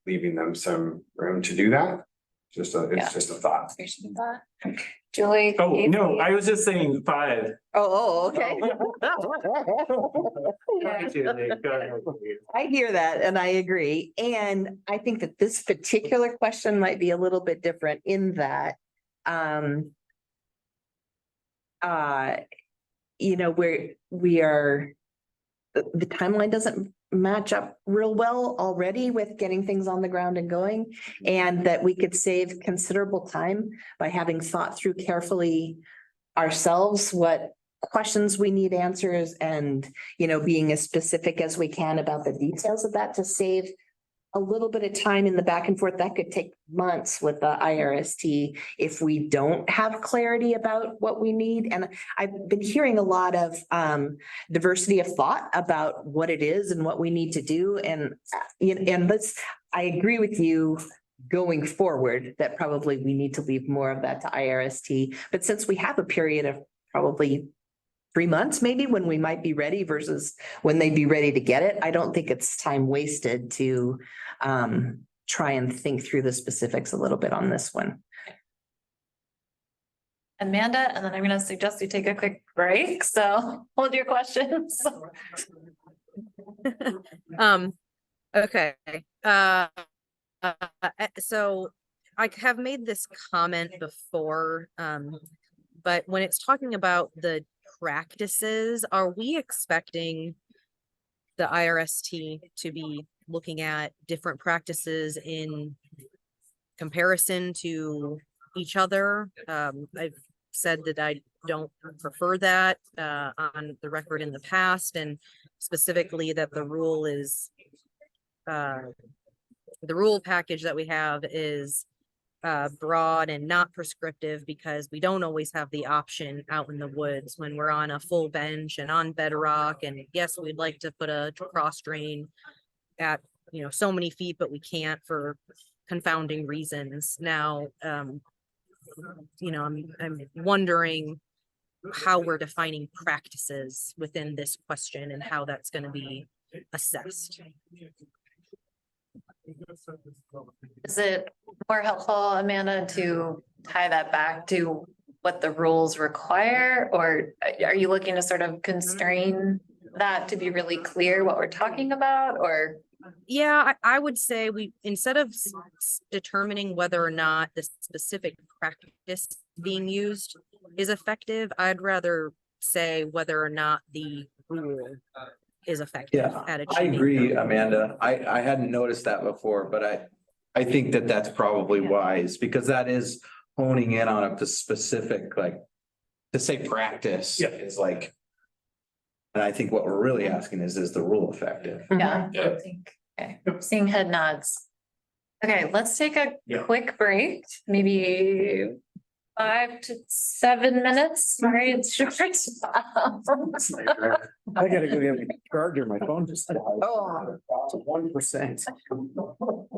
leaving them some room to do that. It's just a thought. Julie? Oh, no, I was just saying 5. Oh, okay. I hear that and I agree. And I think that this particular question might be a little bit different in that, the timeline doesn't match up real well already with getting things on the ground and going, and that we could save considerable time by having thought through carefully ourselves what questions we need answers, and, being as specific as we can about the details of that to save a little bit of time in the back and forth. That could take months with the IRST if we don't have clarity about what we need. And I've been hearing a lot of diversity of thought about what it is and what we need to do. And I agree with you going forward that probably we need to leave more of that to IRST. But since we have a period of probably 3 months, maybe, when we might be ready versus when they'd be ready to get it, I don't think it's time wasted to try and think through the specifics a little bit on this one. Amanda, and then I'm going to suggest we take a quick break. So hold your questions. Okay. So I have made this comment before, but when it's talking about the practices, are we expecting the IRST to be looking at different practices in comparison to each other? I've said that I don't prefer that on the record in the past, and specifically that the rule is the rule package that we have is broad and not prescriptive, because we don't always have the option out in the woods when we're on a full bench and on bedrock. And yes, we'd like to put a cross drain at, so many feet, but we can't for confounding reasons. Now, I'm wondering how we're defining practices within this question and how that's going to be assessed. Is it more helpful, Amanda, to tie that back to what the rules require, or are you looking to sort of constrain that to be really clear what we're talking about, or? Yeah, I would say instead of determining whether or not the specific practice being used is effective, I'd rather say whether or not the rule is effective Yeah, at I achieving. agree, Amanda. I hadn't noticed that before, but I think that that's probably wise because that is honing in on a specific, like, to say practice is like. And I think what we're really asking is the rule effective? Yeah. Yeah. I think, okay, seeing head nods. Okay, let's take a Yeah. quick break, maybe 5 to 7 minutes. Sorry, it's short. I gotta go get my charger, my phone just died. Oh, 1%.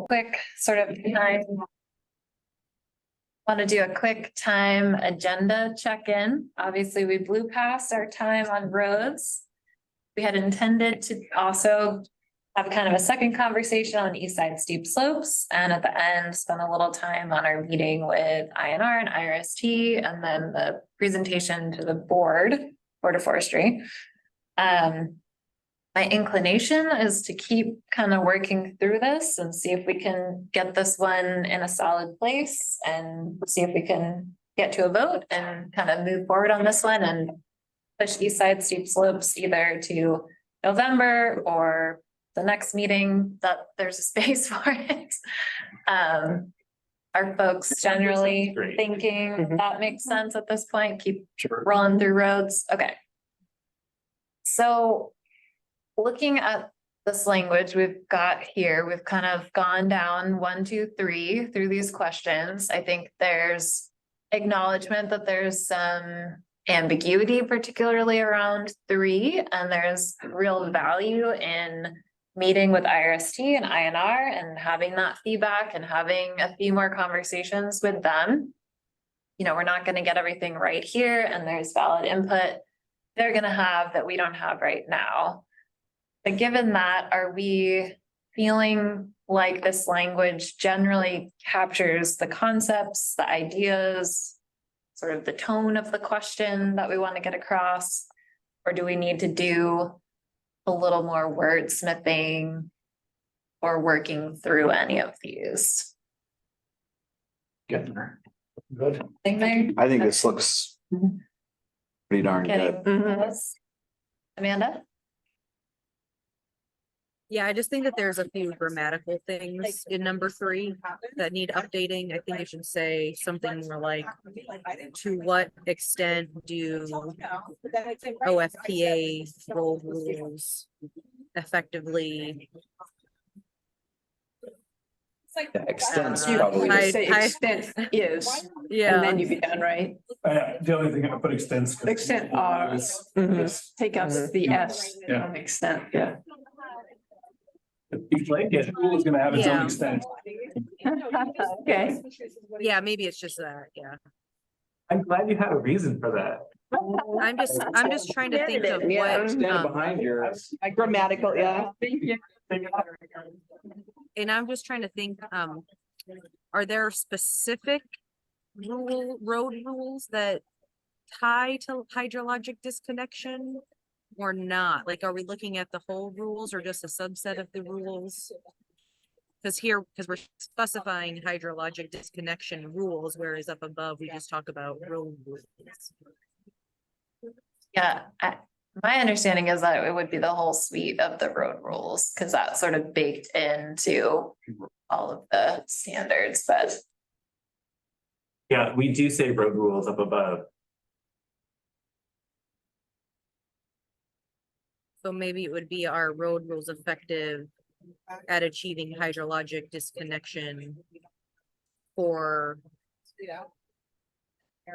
Quick sort of time. Want to do a quick time agenda check-in. Obviously, we blew past our time on roads. We had intended to also have kind of a second conversation on East Side steep slopes, and at the end, spend a little time on our meeting with INR and IRST, and then the presentation to the Board of Forestry. My inclination is to keep kind of working through this and see if we can get this one in a solid place and see if we can get to a vote and kind of move forward on this one and push East Side steep slopes either to November or the next meeting that there's a space for it. Are folks generally Great. thinking that makes sense at this point? Keep rolling through roads? Okay. So looking at this language we've got here, we've kind of gone down 1, 2, 3 through these questions. I think there's acknowledgement that there's some ambiguity, particularly around 3, and there's real value in meeting with IRST and INR and having that feedback and having a few more conversations with them. You know, we're not going to get everything right here, and there's valid input they're going to have that we don't have right now. But given that, are we feeling like this language generally captures the concepts, the ideas, sort of the tone of the question that we want to get across? Or do we need to do a little more wordsmithing or working through any of these? Good. I think this looks pretty darn Getting good. this? Amanda? Yeah, I just think that there's a few grammatical things in number 3 that need updating. I think it should say something more like, to what extent do OFPA role rules effectively Extends You probably. could say Hi- extent is, and yeah, then you'd be done, right? The only thing I put extends. Extent R. Take out the S Yeah. on extent, yeah. Each rule is gonna have its own Yeah. extent. Okay. yeah, maybe it's just that, yeah. I'm glad you had a reason for that. I'm just trying to think of what, Stand behind your. Grammatical, yeah. and I'm just trying to think, are there specific road rules that tie to hydrologic disconnection or not? Like, are we looking at the whole rules or just a subset of the rules? Because we're specifying hydrologic disconnection rules, whereas up above, we just talk about road rules. Yeah, my understanding is that it would be the whole suite of the road rules, because that's sort of baked into all of the standards, but Yeah, we do say road rules up above. So maybe it would be our road rules effective at achieving hydrologic disconnection for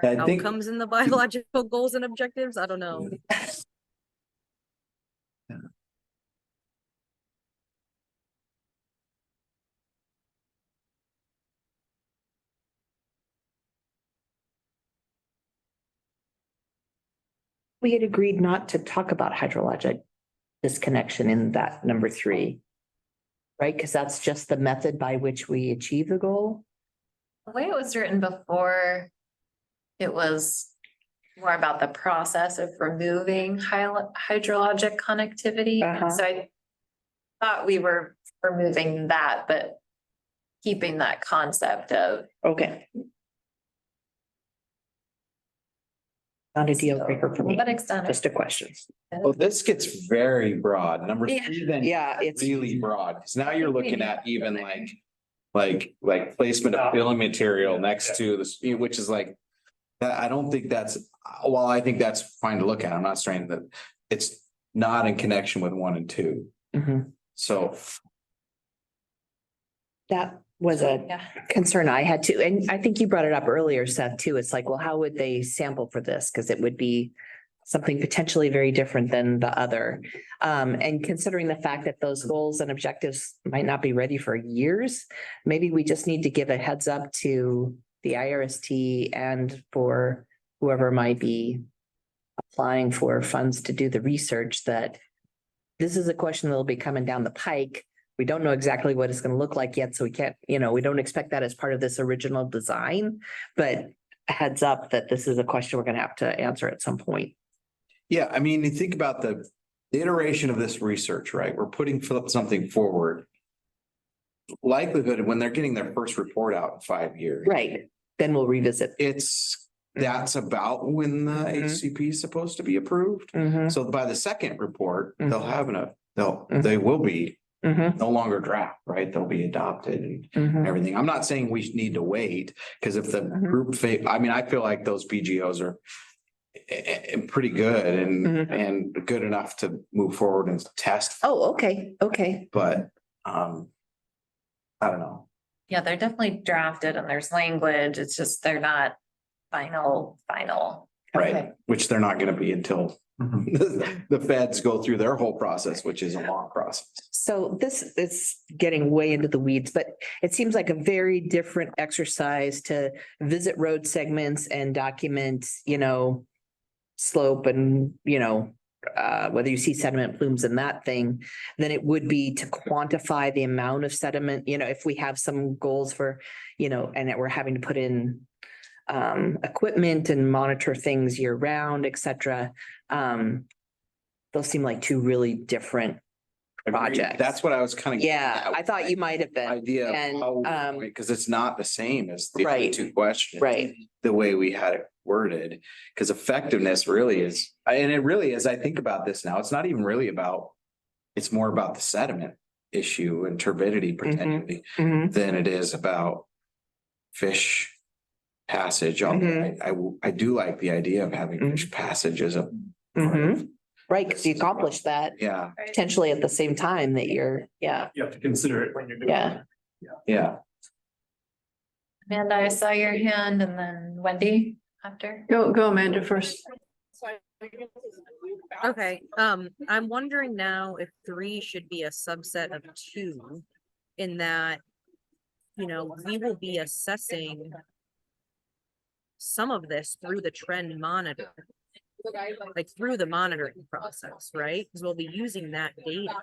I think, outcomes in the biological goals and objectives. I don't know. We had agreed not to talk about hydrologic disconnection in that number 3. Right, because that's just the method by which we achieve the goal. the way it was written before, it was more about the process of removing hydrologic connectivity. Uh-huh. So I thought we were removing that, but keeping that concept of. Okay. Not a deal breaker for me, What extent? just a question. Well, this gets very broad. Number Yeah. 3 then. Yeah, it's Really broad, because now you're looking at even like placement of building material next to this, which is like. That, I don't think that's, well, I think that's fine to look at. I'm not saying that it's not in connection with 1 and 2. Mhm. So. That was a Yeah. concern I had too. And I think you brought it up earlier, Seth, too. It's like, well, how would they sample for this? Because it would be something potentially very different than the other. And considering the fact that those goals and objectives might not be ready for years, maybe we just need to give a heads up to the IRST and for whoever might be applying for funds to do the research, that this is a question that'll be coming down the pike. We don't know exactly what it's going to look like yet, so we can't, we don't expect that as part of this original design, but a heads up that this is a question we're going to have to answer at some point. Yeah, I mean, you think about the iteration of this research, right? We're putting something forward. Likelihood when they're getting their first report out in 5 years. Right, then we'll revisit. That's about when the HCP is supposed to be approved. Mhm. So by the second report, Mhm. they'll have they will be Mhm. no longer draft, right? They'll be adopted and Mhm. everything. I'm not saying we need to wait, because if the Mhm. group, I mean, I feel like those BGOs are pretty good Mhm. and good enough to move forward and test, Oh, okay. but, I don't know. Yeah, they're definitely drafted and there's language. It's just they're not final. Right, Okay. which they're not gonna be until the feds go through their whole process, which is a long process. So this is getting way into the weeds, but it seems like a very different exercise to visit road segments and document, slope and, whether you see sediment plumes in that thing, than it would be to quantify the amount of sediment, if we have some goals for, and that we're having to put in equipment and monitor things year round, et cetera. Those seem like two really different projects. That's what I was kind of. Yeah, I thought you might have been. Idea And, of how, because it's not the same as the other Right. 2 questions. Right. The way we had it worded, because effectiveness really is, and it really is, I think about this now, it's not even really about, it's more about the sediment issue and turbidity potentially Mhm. than it is about fish passage. I do like the idea of having fish passage as a. Mhm. Right, because you accomplish that Yeah, potentially at the same time that you're, yeah, You have to consider it when you're doing. yeah. yeah. Amanda, I saw your hand and then Wendy after. Go Amanda first. Okay, I'm wondering now if 3 should be a subset of 2, in that, we will be assessing some of this through the trend monitor, like through the monitoring process, right? Because we'll be using that data.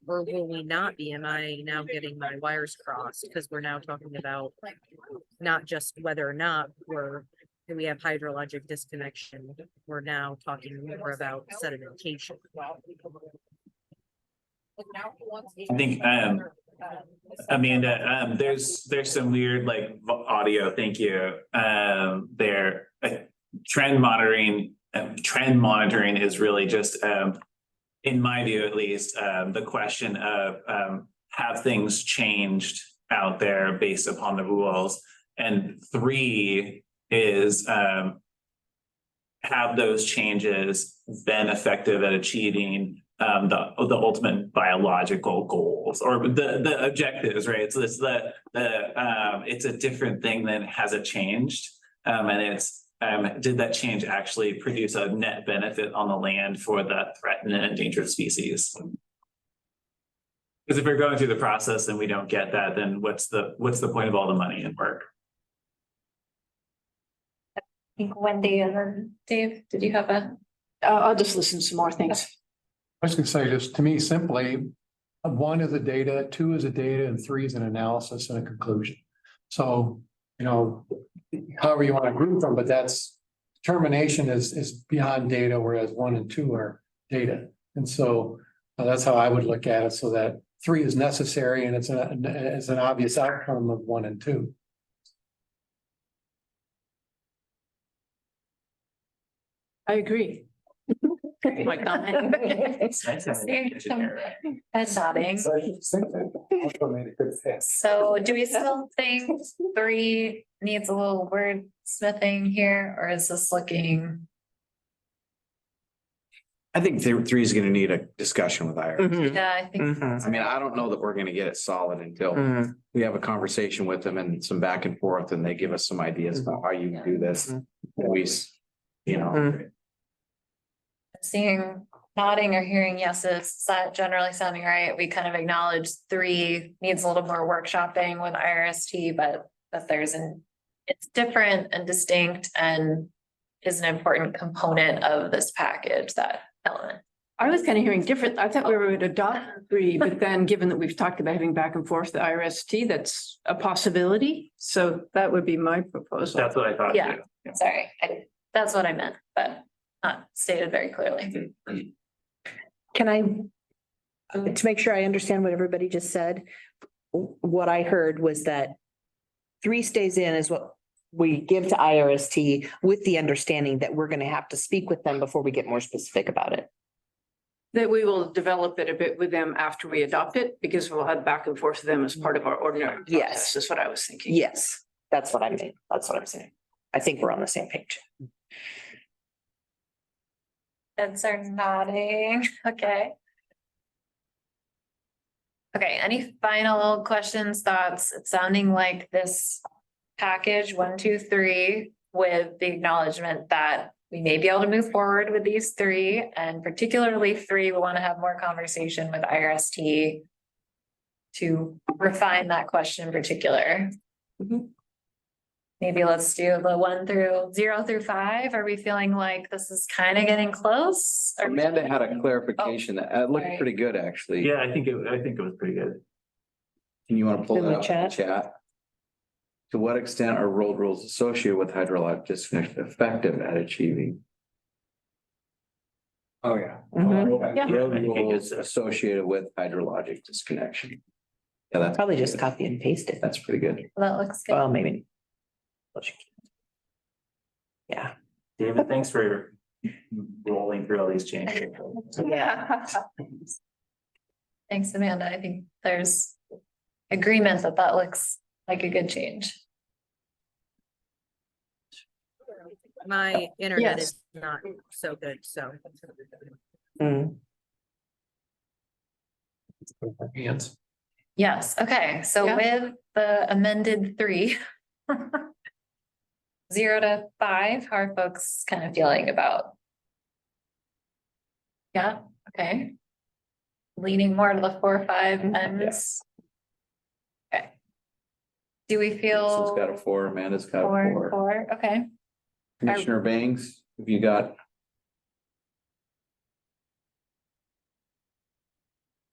Or will we not be? Am I now getting my wires crossed? Because we're now talking about not just whether or not we have hydrologic disconnection. We're now talking more about sedimentation. I think, Amanda, there's some weird like audio, thank you. There, trend monitoring is really just, in my view at least, the question of, have things changed out there based upon the rules? And 3 is, have those changes been effective at achieving the ultimate biological goals or the objectives, right? So it's it's a different thing than has it changed. And it's did that change actually produce a net benefit on the land for the threatened and endangered species? Because if we're going through the process and we don't get that, then what's the point of all the money and work? I think Wendy and then Dave, did you have a? I'll just listen to some more things. I was gonna say, just to me, simply, 1 is a data, 2 is a data, and 3 is an analysis and a conclusion. So, however you want to group them, but that's termination is beyond data, whereas 1 and 2 are data. And so that's how I would look at it, so that 3 is necessary and it's an obvious outcome of 1 and 2. I agree. My comment. It's nice having an engineer. Head nodding. So do we still think 3 needs a little wordsmithing here, or is this looking? I think 3 is gonna need a discussion with IR. Yeah, I think. I mean, I don't know that we're gonna get it solid until Mm. we have a conversation with them and some back and forth, and they give us some ideas about how you do this. Always, you know. Seeing nodding or hearing yeses, is that generally sounding right? We kind of acknowledge 3 needs a little more workshopping with IRST, but it's different and distinct and is an important component of this package, that element. I was kind of hearing different. I thought we were at adopt 3, but then given that we've talked about having back and forth the IRST, that's a possibility. So that would be my proposal. That's what I thought. Yeah. too. Sorry, that's what I meant, but not stated very clearly. Can I, to make sure I understand what everybody just said, what I heard was that 3 stays in is what we give to IRST with the understanding that we're going to have to speak with them before we get more specific about it. That we will develop it a bit with them after we adopt it, because we'll have back and forth with them as part of our ordinary Yes. process, is what I was thinking. Yes, that's what I mean. That's what I'm saying. I think we're on the same page. Heads are nodding, okay. Okay, any final questions, thoughts? It's sounding like this package 1, 2, 3 with the acknowledgement that we may be able to move forward with these 3, and particularly 3, we want to have more conversation with IRST to refine that question in particular. Maybe let's do the 0 through 5. Are we feeling like this is kind of getting close? Or- Amanda had a clarification that looked Right. pretty good, actually. Yeah, I think it was pretty good. Can you want to pull In that the up in the chat? chat? To what extent are road rules associated with hydraulic disconnection effective at achieving? Oh, yeah. Yeah. Road I think rules it's- associated with hydrologic disconnection. Yeah, that's. Probably just copy and paste it. That's pretty good. That looks good. Well, maybe. Yeah. David, thanks for rolling through all these changes. Yeah. Thanks, Amanda. I think there's agreement that that looks like a good change. My internet Yes. is not so good, so. Mm. Hands. Yes, okay, so Yeah. with the amended 3. 0 to 5, how are folks kind of feeling about? Yeah, okay. Leaning more to the 4, 5 ends. Okay. Do we This feel? has got a 4, Amanda's got a 4, 4. 4, okay. Commissioner Bangs, have you got?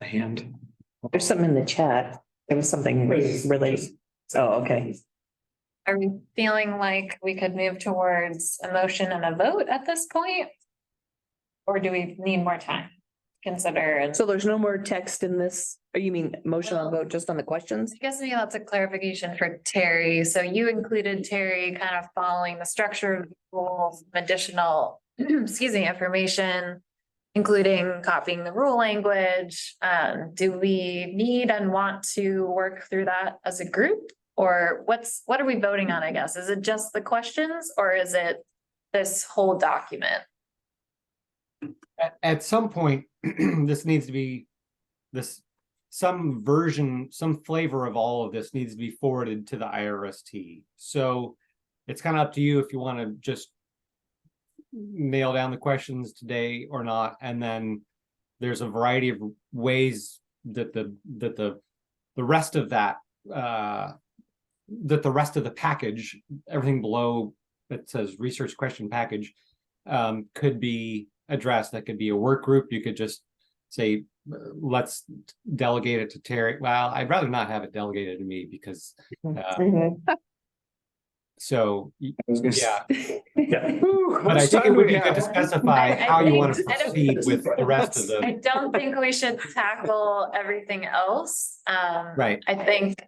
A hand? There's something in the chat. There was something related. Oh, okay. Are we feeling like we could move towards a motion and a vote at this point? Or do we need more time? to Consider and. So there's no more text in this, or you mean motion on vote just on the questions? I guess maybe that's a clarification for Terry. So you included Terry kind of following the structure of the rules, additional, excuse me, information, including copying the rule language. Do we need and want to work through that as a group? Or what are we voting on, I guess? Is it just the questions or is it this whole document? At some point, this needs to be some version, some flavor of all of this needs to be forwarded to the IRST. So it's kind of up to you if you want to just nail down the questions today or not. And then there's a variety of ways that the rest of that the rest of the package, everything below that says research question package, could be addressed. That could be a work group. You could just say, let's delegate it to Terry. Well, I'd rather not have it delegated to me because So, yeah, Yeah. but I think it would be good to specify I how you want to think- I don't- proceed with the rest of I the, don't think we should tackle everything else. right. I think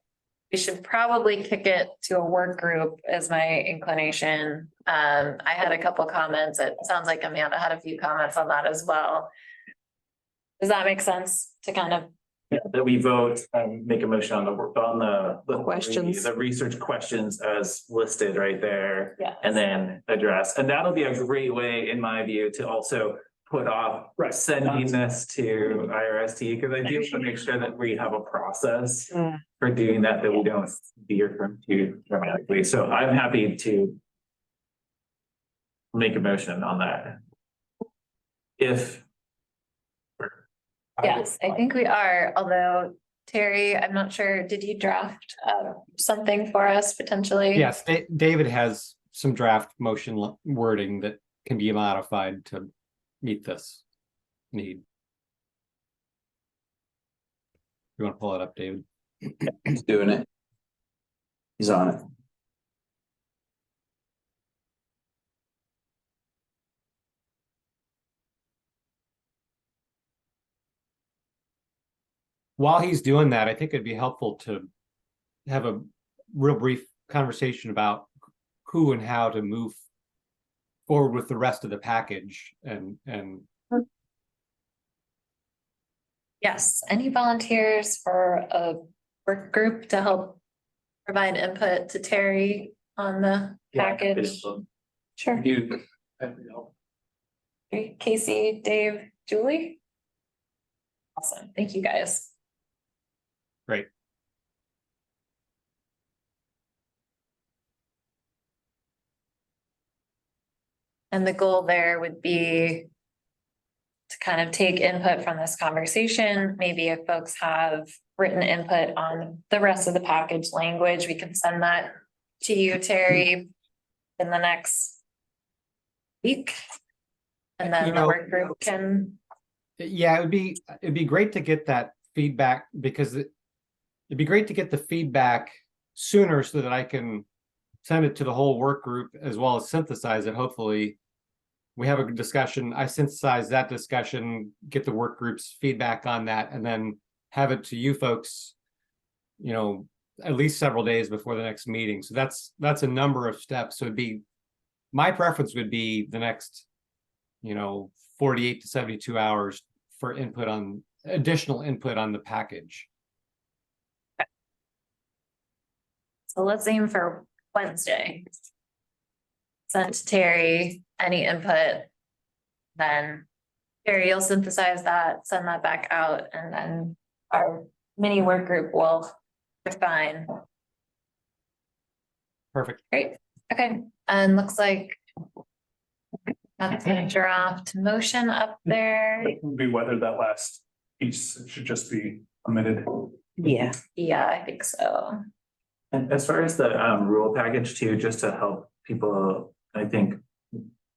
we should probably kick it to a work group is my inclination. I had a couple comments. It sounds like Amanda had a few comments on that as well. Does that make sense to kind of? Yeah, that we vote and make a motion on the Questions. the research questions as listed right there. Yeah. And then address, and that'll be a great way, in my view, to also put off sending this to IRST, because I do want to make sure that we have a process for doing that we don't veer from too dramatically. So I'm happy to make a motion on that. If Yes, I think we are, although Terry, I'm not sure, did you draft something for us potentially? Yes, David has some draft motion wording that can be modified to meet this need. You want to pull it up, David? He's doing it. He's on it. While he's doing that, I think it'd be helpful to have a real brief conversation about who and how to move forward with the rest of the package and Yes, any volunteers for a work group to help provide input to Terry on the package? Sure. Okay, Casey, Dave, Julie? Awesome, thank you guys. Great. And the goal there would be to kind of take input from this conversation. Maybe if folks have written input on the rest of the package language, we can send that to you, Terry, in the next week. And then the work group can. Yeah, it'd be great to get that feedback, because it'd be great to get the feedback sooner so that I can send it to the whole work group as well as synthesize it. Hopefully we have a discussion, I synthesize that discussion, get the work group's feedback on that, and then have it to you folks, you know, at least several days before the next meeting. So that's a number of steps. So it'd be, my preference would be the next, 48 to 72 hours for additional input on the package. So let's aim for Wednesday. Send to Terry any input. Then Terry, you'll synthesize that, send that back out, and then our mini work group will refine. Perfect. Great. Okay. And looks like that's a draft motion up there. It would be whether that last piece should just be omitted. Yeah. Yeah, I think so. And as far as the rule package too, just to help people, I think,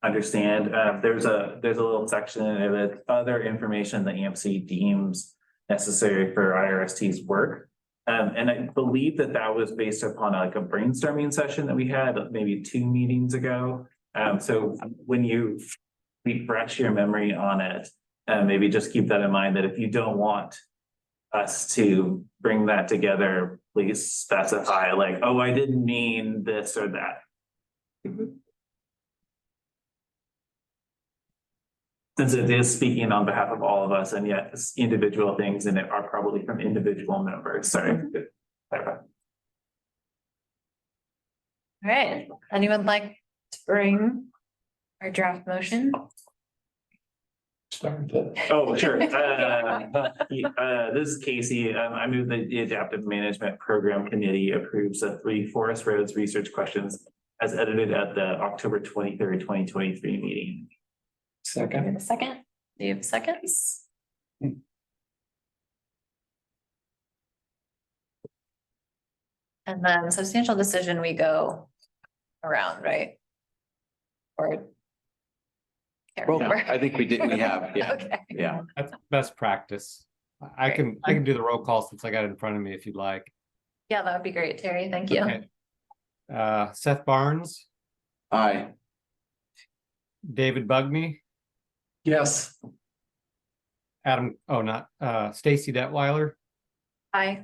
understand, there's a little section of it, other information that AMC deems necessary for IRST's work. And I believe that was based upon like a brainstorming session that we had maybe 2 meetings ago. So when you refresh your memory on it, maybe just keep that in mind, that if you don't want us to bring that together, please specify like, oh, I didn't mean this or that. Since it is speaking on behalf of all of us, and yet it's individual things and it are probably from individual members. Sorry. All right. Anyone like to bring our draft motion? Oh, sure. This is Casey. I move that the Adaptive Management Program Committee approves the 3 Forest Roads research questions as edited at the October 23rd, 2023 meeting. Second. A second. Do you have seconds? And then substantial decision, we go around, right? Or. I think we have, yeah. Okay. Yeah. That's best practice. I can do the roll call since I got it in front of me if you'd like. Yeah, that would be great, Terry. Thank you. Okay. Seth Barnes, Aye. David Bugney, Yes. Adam, Stacy Detweiler, Aye.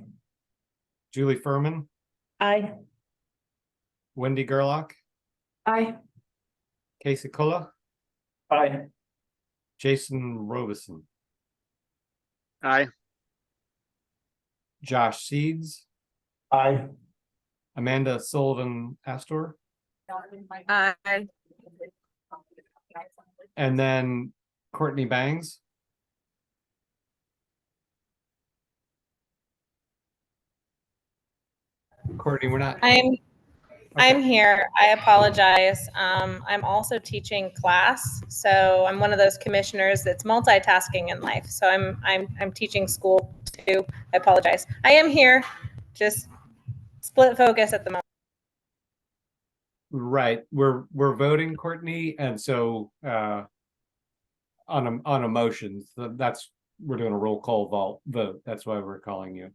Julie Furman, Aye. Wendy Gerlach, Aye. Casey Kulla, Aye. Jason Robison, Aye. Josh Seeds, Aye. Amanda Sullivan Astor, Aye. and then Courtney Bangs. Courtney, we're not. I'm here. I apologize. I'm also teaching class, so I'm one of those commissioners that's multitasking in life. So I'm teaching school too. I apologize. I am here, just split focus at the moment. Right, we're voting, Courtney, and so on a motion, that's we're doing a roll call vote. That's why we're calling you.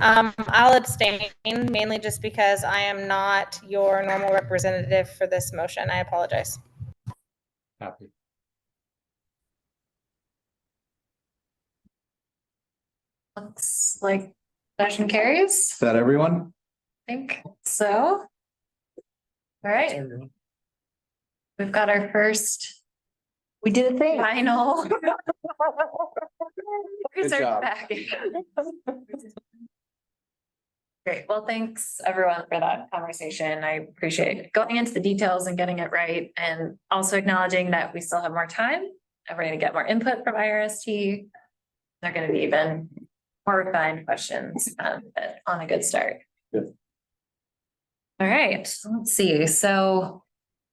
I'll abstain mainly just because I am not your normal representative for this motion. I apologize. Happy. Looks like motion carries. Is that everyone? I think so. All right. We've got our first We did a thing. final. Good job. Great. Well, thanks everyone for that conversation. I appreciate going into the details and getting it right, and also acknowledging that we still have more time. And we're going to get more input from IRST. They're going to be even more refined questions, but on a good start. Good. All right, let's see. So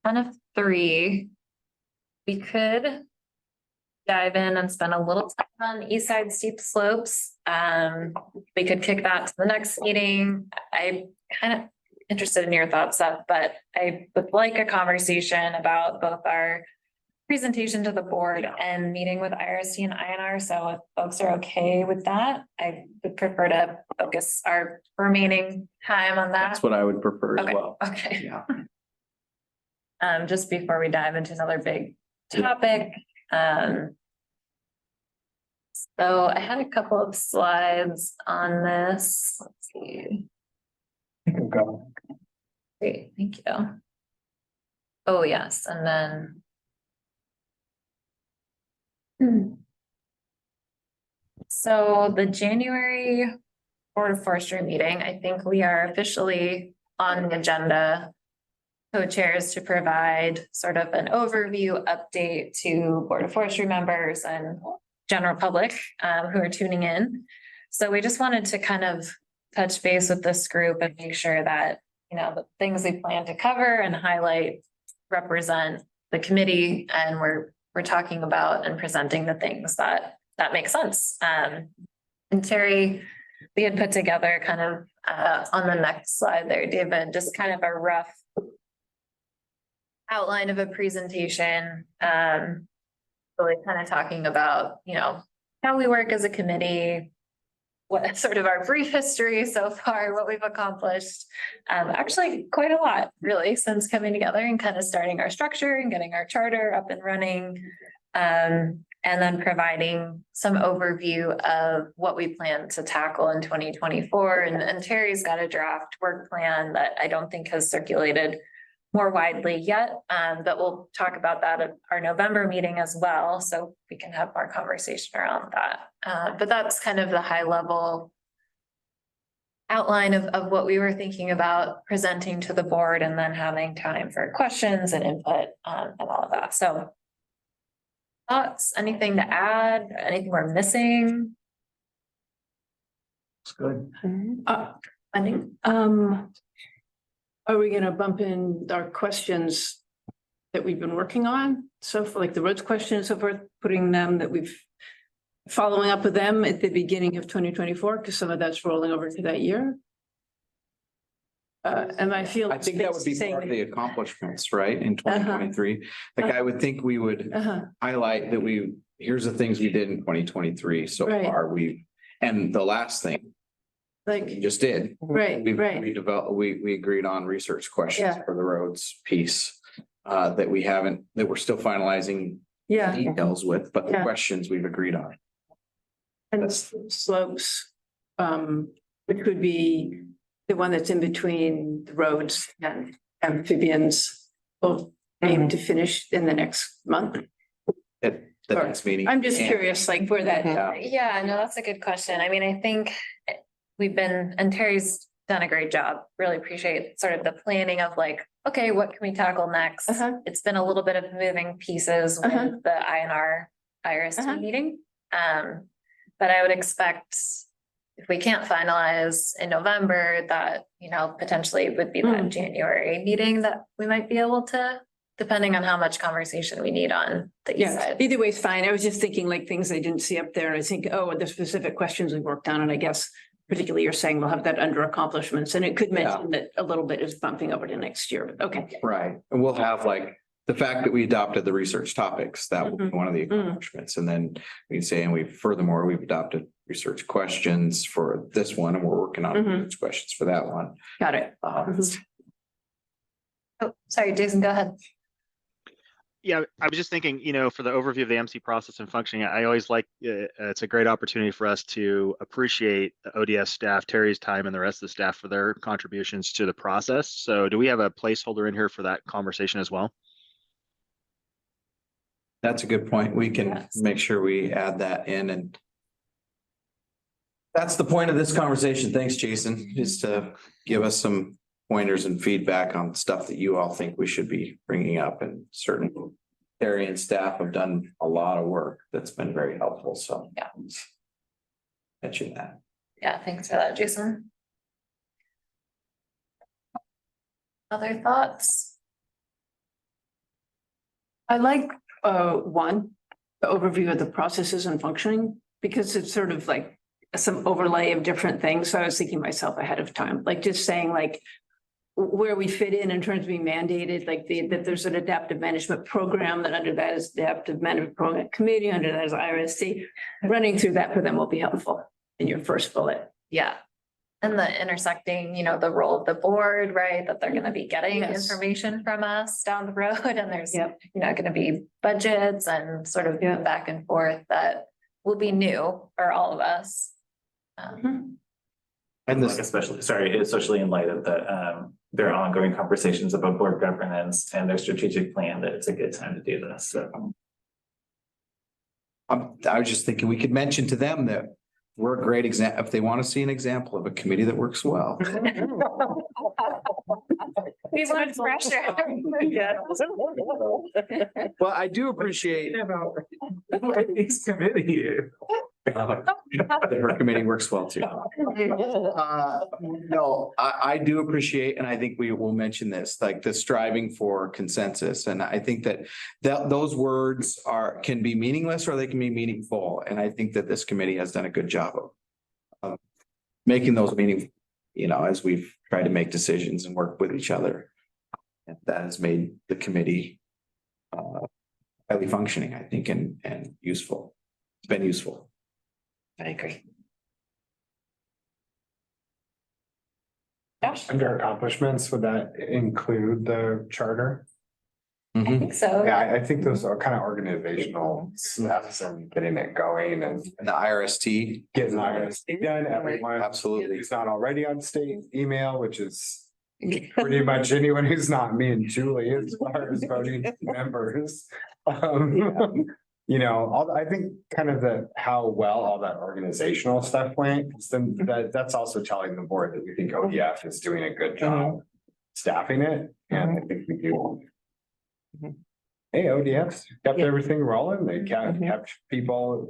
one of three, we could dive in and spend a little time on East Side steep slopes. We could kick that to the next meeting. I'm kind of interested in your thoughts, Seth, but I would like a conversation about both our presentation to the board and meeting with IRST and INR. So if folks are okay with that, I would prefer to focus our remaining time on that. That's what I would prefer as Okay. well. Okay. Yeah. Just before we dive into another big topic. So I had a couple of slides on this. Let's see. Great, thank you. Oh, yes, and then. So the January Board of Forestry meeting, I think we are officially on the agenda. Co-chairs to provide sort of an overview update to Board of Forestry members and general public who are tuning in. So we just wanted to kind of touch base with this group and make sure that, you know, the things we plan to cover and highlight represent the committee, and we're talking about and presenting the things that make sense. And Terry, we had put together kind of on the next slide there, David, just kind of a rough outline of a presentation, really kind of talking about, you know, how we work as a committee, what sort of our brief history so far, what we've accomplished. Actually quite a lot really since coming together and kind of starting our structure and getting our charter up and running. And then providing some overview of what we plan to tackle in 2024. And Terry's got a draft work plan that I don't think has circulated more widely yet, but we'll talk about that at our November meeting as well, so we can have more conversation around that. But that's kind of the high level outline of what we were thinking about presenting to the board, and then having time for questions and input and all of that. So thoughts, anything to add, anything we're missing? It's good. I think Are we gonna bump in our questions that we've been working on? So for like the roads questions, so forth, putting them that we've following up with them at the beginning of 2024, because some of that's rolling over to that year. And I feel. I think that would be part of the accomplishments, right, in 2023. Like I would think we would highlight that here's the things we did in 2023 so Right. far. And the last thing Like, We just did. right, We right. developed, we agreed on research questions Yeah. for the roads piece. That we haven't, that we're still finalizing Yeah. details with, but the Yeah. questions we've agreed on. And slopes, which would be the one that's in between the roads and amphibians. Will aim to finish in the next month. At the Sure. next meeting. I'm just And- curious, like where that, Yeah. Yeah, no, that's a good question. I mean, I think and Terry's done a great job. Really appreciate sort of the planning of like, okay, what can we tackle next? Uh-huh. It's been a little bit of moving pieces with Uh-huh. the INR IRST Uh-huh. meeting. But I would expect if we can't finalize in November, that, you know, potentially it would be that January meeting that we might be able to, depending on how much conversation we need on the east yeah, side. either way is fine. I was just thinking like things I didn't see up there. And I think, oh, the specific questions we worked on, and I guess particularly you're saying we'll have that under accomplishments, and it could mention that a little bit is bumping over to next year, but okay. Right, and we'll have like, the fact that we adopted the research topics, that will be one of the accomplishments, and then we can say, and furthermore, we've adopted research questions for this one, and we're working on research questions for that one. Got it. Oh, sorry, Jason, go ahead. Yeah, I was just thinking, you know, for the overview of the MC process and functioning, I always like, it's a great opportunity for us to appreciate the ODS staff, Terry's time and the rest of the staff for their contributions to the process. So do we have a placeholder in here for that conversation as well? That's a good point. We can make sure we add that in, and that's the point of this conversation. Thanks, Jason, is to give us some pointers and feedback on stuff that you all think we should be bringing up, and certainly Terry and staff have done a lot of work that's been very helpful. So Yeah. mention that. Yeah, thanks for that, Jason. Other thoughts? I like one, the overview of the processes and functioning, because it's sort of like some overlay of different things. So I was thinking myself ahead of time, like just saying like where we fit in terms of being mandated, like that there's an adaptive management program, that under that is adaptive management program committee, under that is IRST. Running through that for them will be helpful in your first bullet. Yeah. And the intersecting, you know, the role of the board, right, that they're gonna be getting Yes. information from us down the road, and there's, Yep. you know, gonna be budgets and sort of Yeah. back and forth that will be new for all of us. Mm-hmm. And Like especially in light of their ongoing conversations about board governance and their strategic plan, that it's a good time to do this, so. I was just thinking we could mention to them that we're a great example, if they want to see an example of a committee that works well. We want pressure. Well, I do appreciate This committee. that her committee works well too. No, I do appreciate, and I think we will mention this, like the striving for consensus. And I think that those words can be meaningless or they can be meaningful. And I think that this committee has done a good job of making those meaningful, you know, as we've tried to make decisions and work with each other. And that has made the committee highly functioning, I think, and useful. It's been useful. I agree. Under accomplishments, would that include the charter? I think so. Yeah, I think those are kind of organizational steps and getting it going and And the IRST. getting IRST done. Everyone Absolutely. who's not already on state email, which is pretty much anyone who's not me and Julie as far as voting members. You know, I think kind of how well all that organizational stuff went, 'cause then that's also telling the board that we think ODF is doing a good job staffing it, and I think we do. Hey, ODF's kept everything rolling. They kept people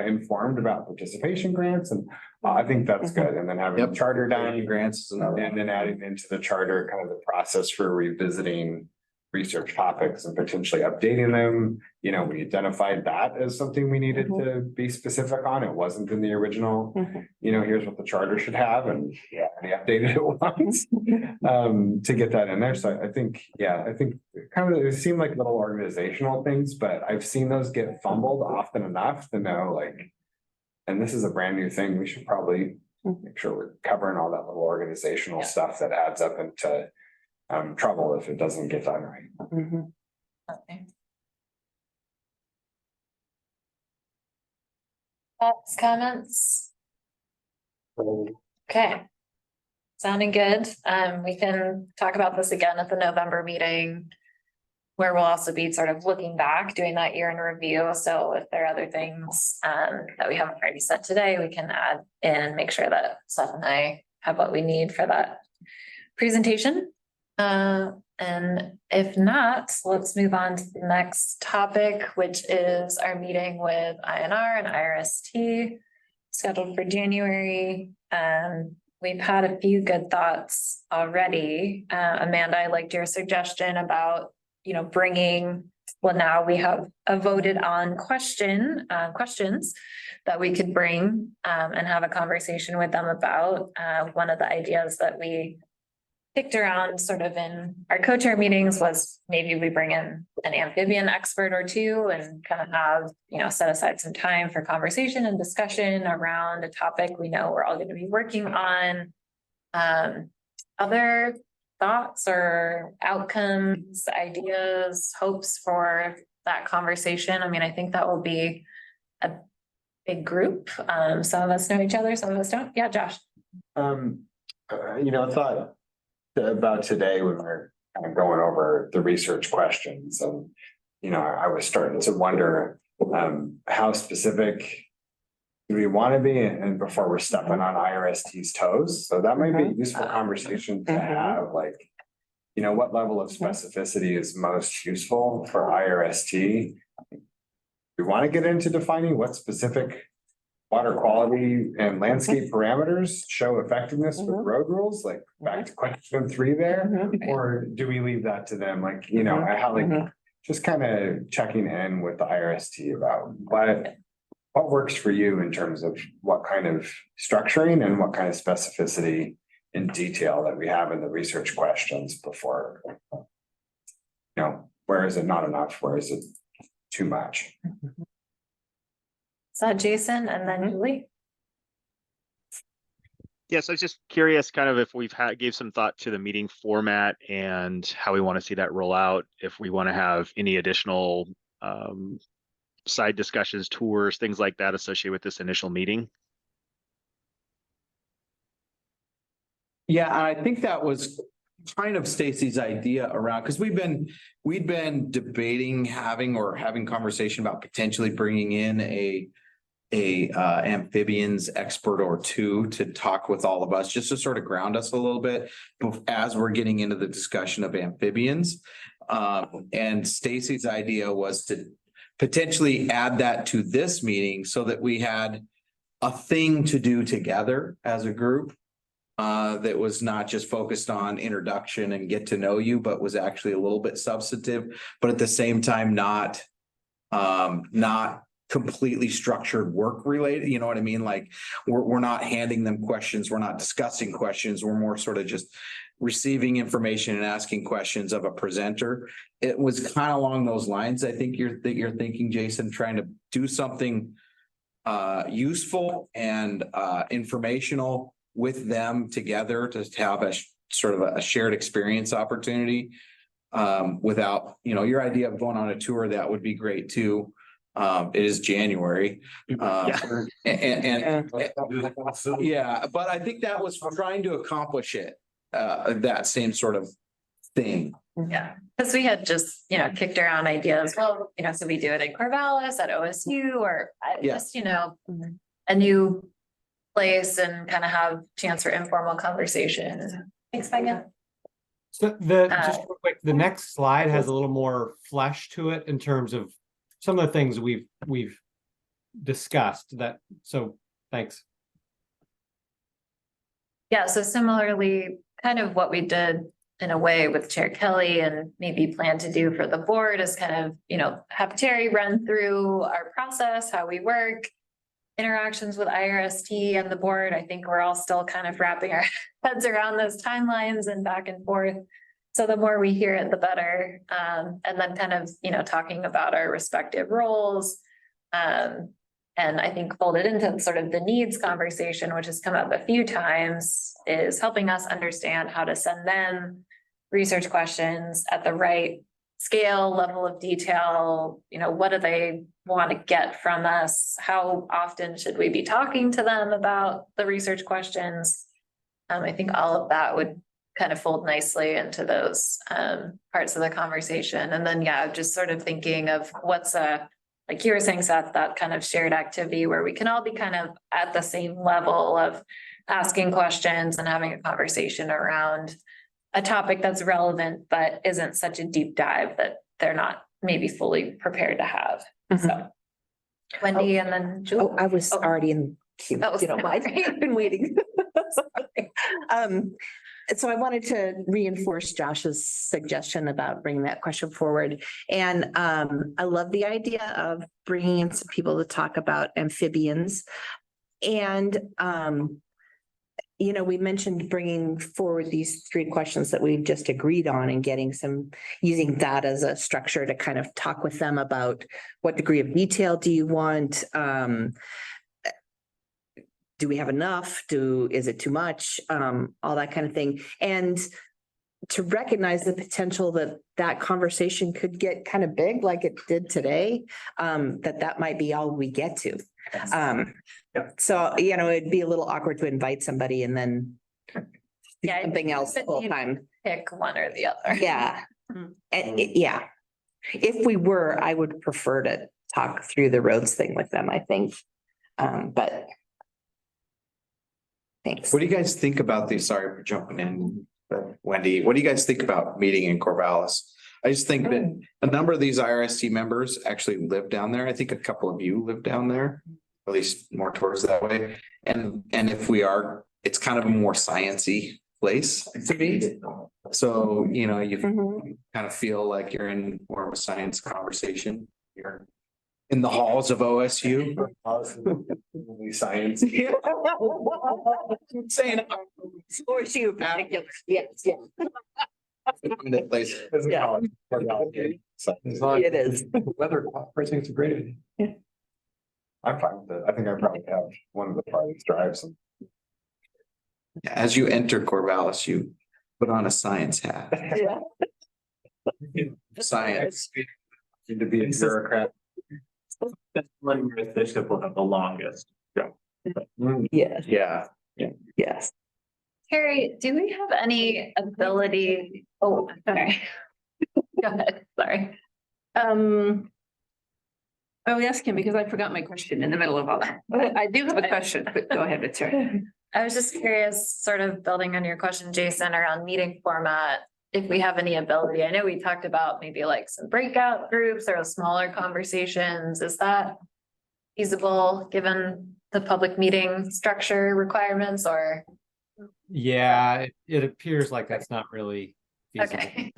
informed about participation grants, and I think that's good. And then having the charter done, Grants is another and then adding into the charter kind of the process for revisiting research topics and potentially updating them. You know, we identified that as something we needed to be specific on. It wasn't in the original, you know, here's what the charter should have, and we updated it once to get that in there. So I think kind of it seemed like little organizational things, but I've seen those get fumbled often enough to know, like, and this is a brand new thing, we should probably make sure we're covering all that little organizational Yeah. stuff that adds up into trouble if it doesn't get done right. Okay. Thoughts, comments? Okay. Sounding good. We can talk about this again at the November meeting. Where we'll also be sort of looking back, doing that year in review. So if there are other things that we haven't already said today, we can add in, make sure that Seth and I have what we need for that presentation. And if not, let's move on to the next topic, which is our meeting with INR and IRST scheduled for January. We've had a few good thoughts already. Amanda, I liked your suggestion about, you know, bringing, well, now we have a voted on questions that we could bring and have a conversation with them about. One of the ideas that we kicked around sort of in our co-chair meetings was maybe we bring in an amphibian expert or two and kind of have, you know, set aside some time for conversation and discussion around a topic we know we're all going to be working on. Other thoughts or outcomes, ideas, hopes for that conversation? I mean, I think that will be a big group. Some of us know each other, some of us don't. Yeah, Josh. I thought about today when we're kind of going over the research questions, and I was starting to wonder how specific do we want to be, and before we're stepping on IRST's toes. So that might be a useful conversation to have, like, what level of specificity is most useful for IRST? We want to get into defining what specific water quality and landscape parameters show effectiveness with road rules, like back to question 3 there, or do we leave that to them? Like, just kind of checking in with the IRST about what works for you in terms of what kind of structuring and what kind of specificity in detail that we have in the research questions before, where is it not enough? Where is it too much? So Jason and then Julie. Yes, I was just curious kind of if we've gave some thought to the meeting format and how we want to see that roll out, if we want to have any additional side discussions, tours, things like that associated with this initial meeting. Yeah, and I think that was kind of Stacy's idea around, because we'd been debating having conversation about potentially bringing in a amphibians expert or two to talk with all of us, just to sort of ground us a little bit as we're getting into the discussion of amphibians. And Stacy's idea was to potentially add that to this meeting so that we had a thing to do together as a group. That was not just focused on introduction and get to know you, but was actually a little bit substantive, but at the same time, not completely structured work related. You know what I mean? Like we're not handing them questions. We're not discussing questions. We're more sort of just receiving information and asking questions of a presenter. It was kind of along those lines. I think you're thinking, Jason, trying to do something useful and informational with them together to have a sort of a shared experience opportunity. Without, your idea of going on a tour, that would be great too. It is January. Yeah, but I think that was trying to accomplish it, that same sort of thing. Yeah, because we had just, kicked around ideas. Well, so we do it in Corvallis, at OSU, or just, a new place and kind of have chance for informal conversation. Thanks, Megan. So just real quick, the next slide has a little more flesh to it in terms of some of the things we've discussed so thanks. Yeah, so similarly, kind of what we did in a way with Chair Kelly and maybe plan to do for the board is kind of, have Terry run through our process, how we work, interactions with IRST and the board. I think we're all still kind of wrapping our heads around those timelines and back and forth. So the more we hear it, the better. And then kind of, talking about our respective roles. And I think folded into sort of the needs conversation, which has come up a few times, is helping us understand how to send them research questions at the right scale, level of detail. You know, what do they want to get from us? How often should we be talking to them about the research questions? I think all of that would kind of fold nicely into those parts of the conversation. And then, yeah, just sort of thinking of what's like you were saying, Seth, that kind of shared activity where we can all be kind of at the same level of asking questions and having a conversation around a topic that's relevant, but isn't such a deep dive that they're not maybe fully prepared to have. So Wendy and then Julie. Oh, I was already in queue. That was You know, I've been waiting. Sorry. So I wanted to reinforce Josh's suggestion about bringing that question forward. And I love the idea of bringing in some people to talk about amphibians. And you know, we mentioned bringing forward these 3 questions that we've just agreed on and getting using that as a structure to kind of talk with them about what degree of detail do you want? Do we have enough? Is it too much? All that kind of thing. And to recognize the potential that conversation could get kind of big like it did today, that might be all we get to. So, you know, it'd be a little awkward to invite somebody and then do something else the whole time. Pick one or the other. Yeah. And yeah. If we were, I would prefer to talk through the roads thing with them, I think. But thanks. What do you guys think about these? Sorry for jumping in, Wendy. What do you guys think about meeting in Corvallis? I just think that a number of these IRST members actually live down there. I think a couple of you live down there, at least more towards that way. And if we are, it's kind of a more sciencey place to be. So, you know, you kind of feel like you're in more of a science conversation. You're in the halls of OSU. Science. Saying OSU. Yes, yes. Yeah. It is. Weather, I think it's a great idea. I'm fine with it. I think I probably have one of the parties drive some. As you enter Corvallis, you put on a science hat. Yeah. Science. Need to be a bureaucrat. That's one where the bishop will have the longest. Yes, Yeah. yes. Terry, do we have any ability? Oh, sorry. Go ahead, sorry. I was asking because I forgot my question in the middle of all that. I do have a question, but go ahead, Terry. I was just curious, sort of building on your question, Jason, around meeting format. If we have any ability, I know we talked about maybe like some breakout groups or smaller conversations. Is that feasible given the public meeting structure requirements or? Yeah, it appears like that's not really feasible. Okay.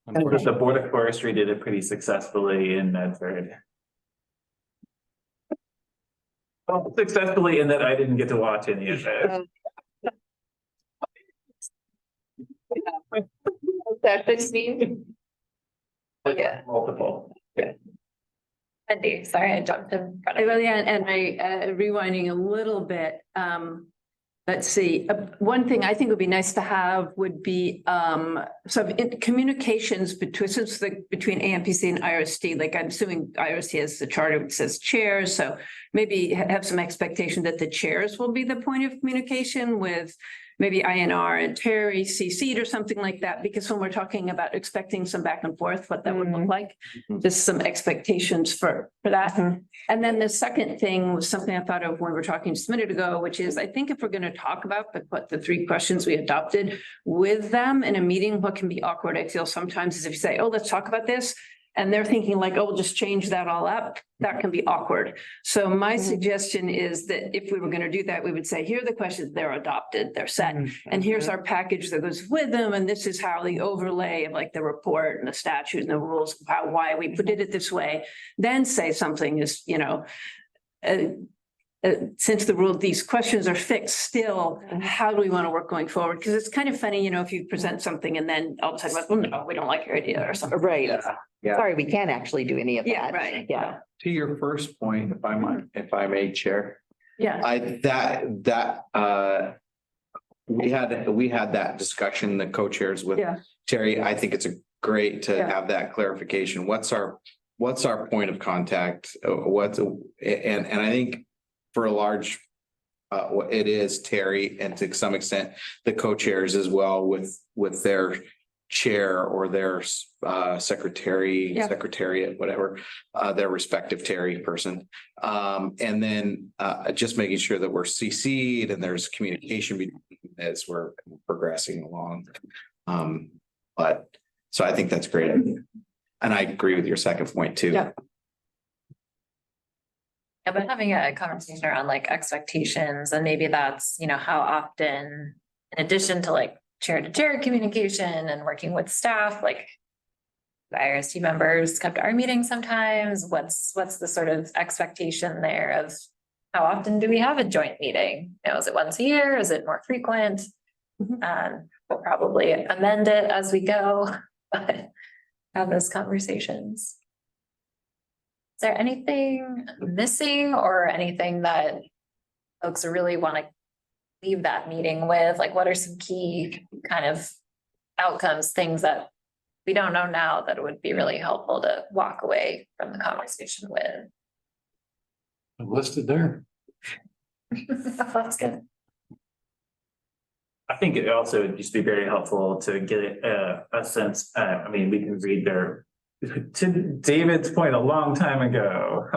The Board of Forestry did it pretty successfully in Medford. Well, successfully in that I didn't get to watch any of it. Yeah. Multiple. Wendy, sorry, I jumped in front of you. Well, yeah, and rewinding a little bit, let's see, one thing I think would be nice to have would be communications between AMPC and IRST. Like I'm assuming IRST has the charter which says chairs, so maybe have some expectation that the chairs will be the point of communication with maybe INR and Terry CC'd or something like that, because when we're talking about expecting some back and forth, what that would look like, just some expectations for that. And then the second thing was something I thought of when we were talking just a minute ago, which is I think if we're going to talk about the 3 questions we adopted with them in a meeting, what can be awkward, I feel sometimes is if you say, oh, let's talk about this. And they're thinking like, oh, we'll just change that all up. That can be awkward. So my suggestion is that if we were going to do that, we would say, here are the questions, they're adopted, they're set. And here's our package that goes with them. And this is how the overlay of like the report and the statute and the rules, why we put it this way, then say something is, you know, since these questions are fixed still, how do we want to work going forward? Because it's kind of funny, you know, if you present something and then all of a sudden, well, no, we don't like your idea or something. Right. Yeah. Sorry, we can't actually do any of that. Yeah, right. Yeah. To your first point, if I may, Chair, Yeah. we had that discussion, the co-chairs with Yeah. Terry. I think it's great to Yeah. have that clarification. What's our point of contact? And I think for a large, it is Terry, and to some extent, the co-chairs as well with their chair or their secretariat, whatever, their respective Terry person. And then just making sure that we're CC'd and there's communication between as we're progressing along. But so I think that's great. And I agree with your second point too. Yeah. Yeah, but having a conversation around like expectations, and maybe that's, you know, how often, in addition to like chair to chair communication and working with staff, like the IRST members come to our meetings sometimes. What's the sort of expectation there of how often do we have a joint meeting? You know, is it once a year? Is it more frequent? We'll probably amend it as we go, but have those conversations. Is there anything missing or anything that folks really want to leave that meeting with? Like, what are some key kind of outcomes, things that we don't know now that would be really helpful to walk away from the conversation with? I'm listed there. That's good. I think it also would just be very helpful to get a sense, I mean, we can read to David's point a long time ago.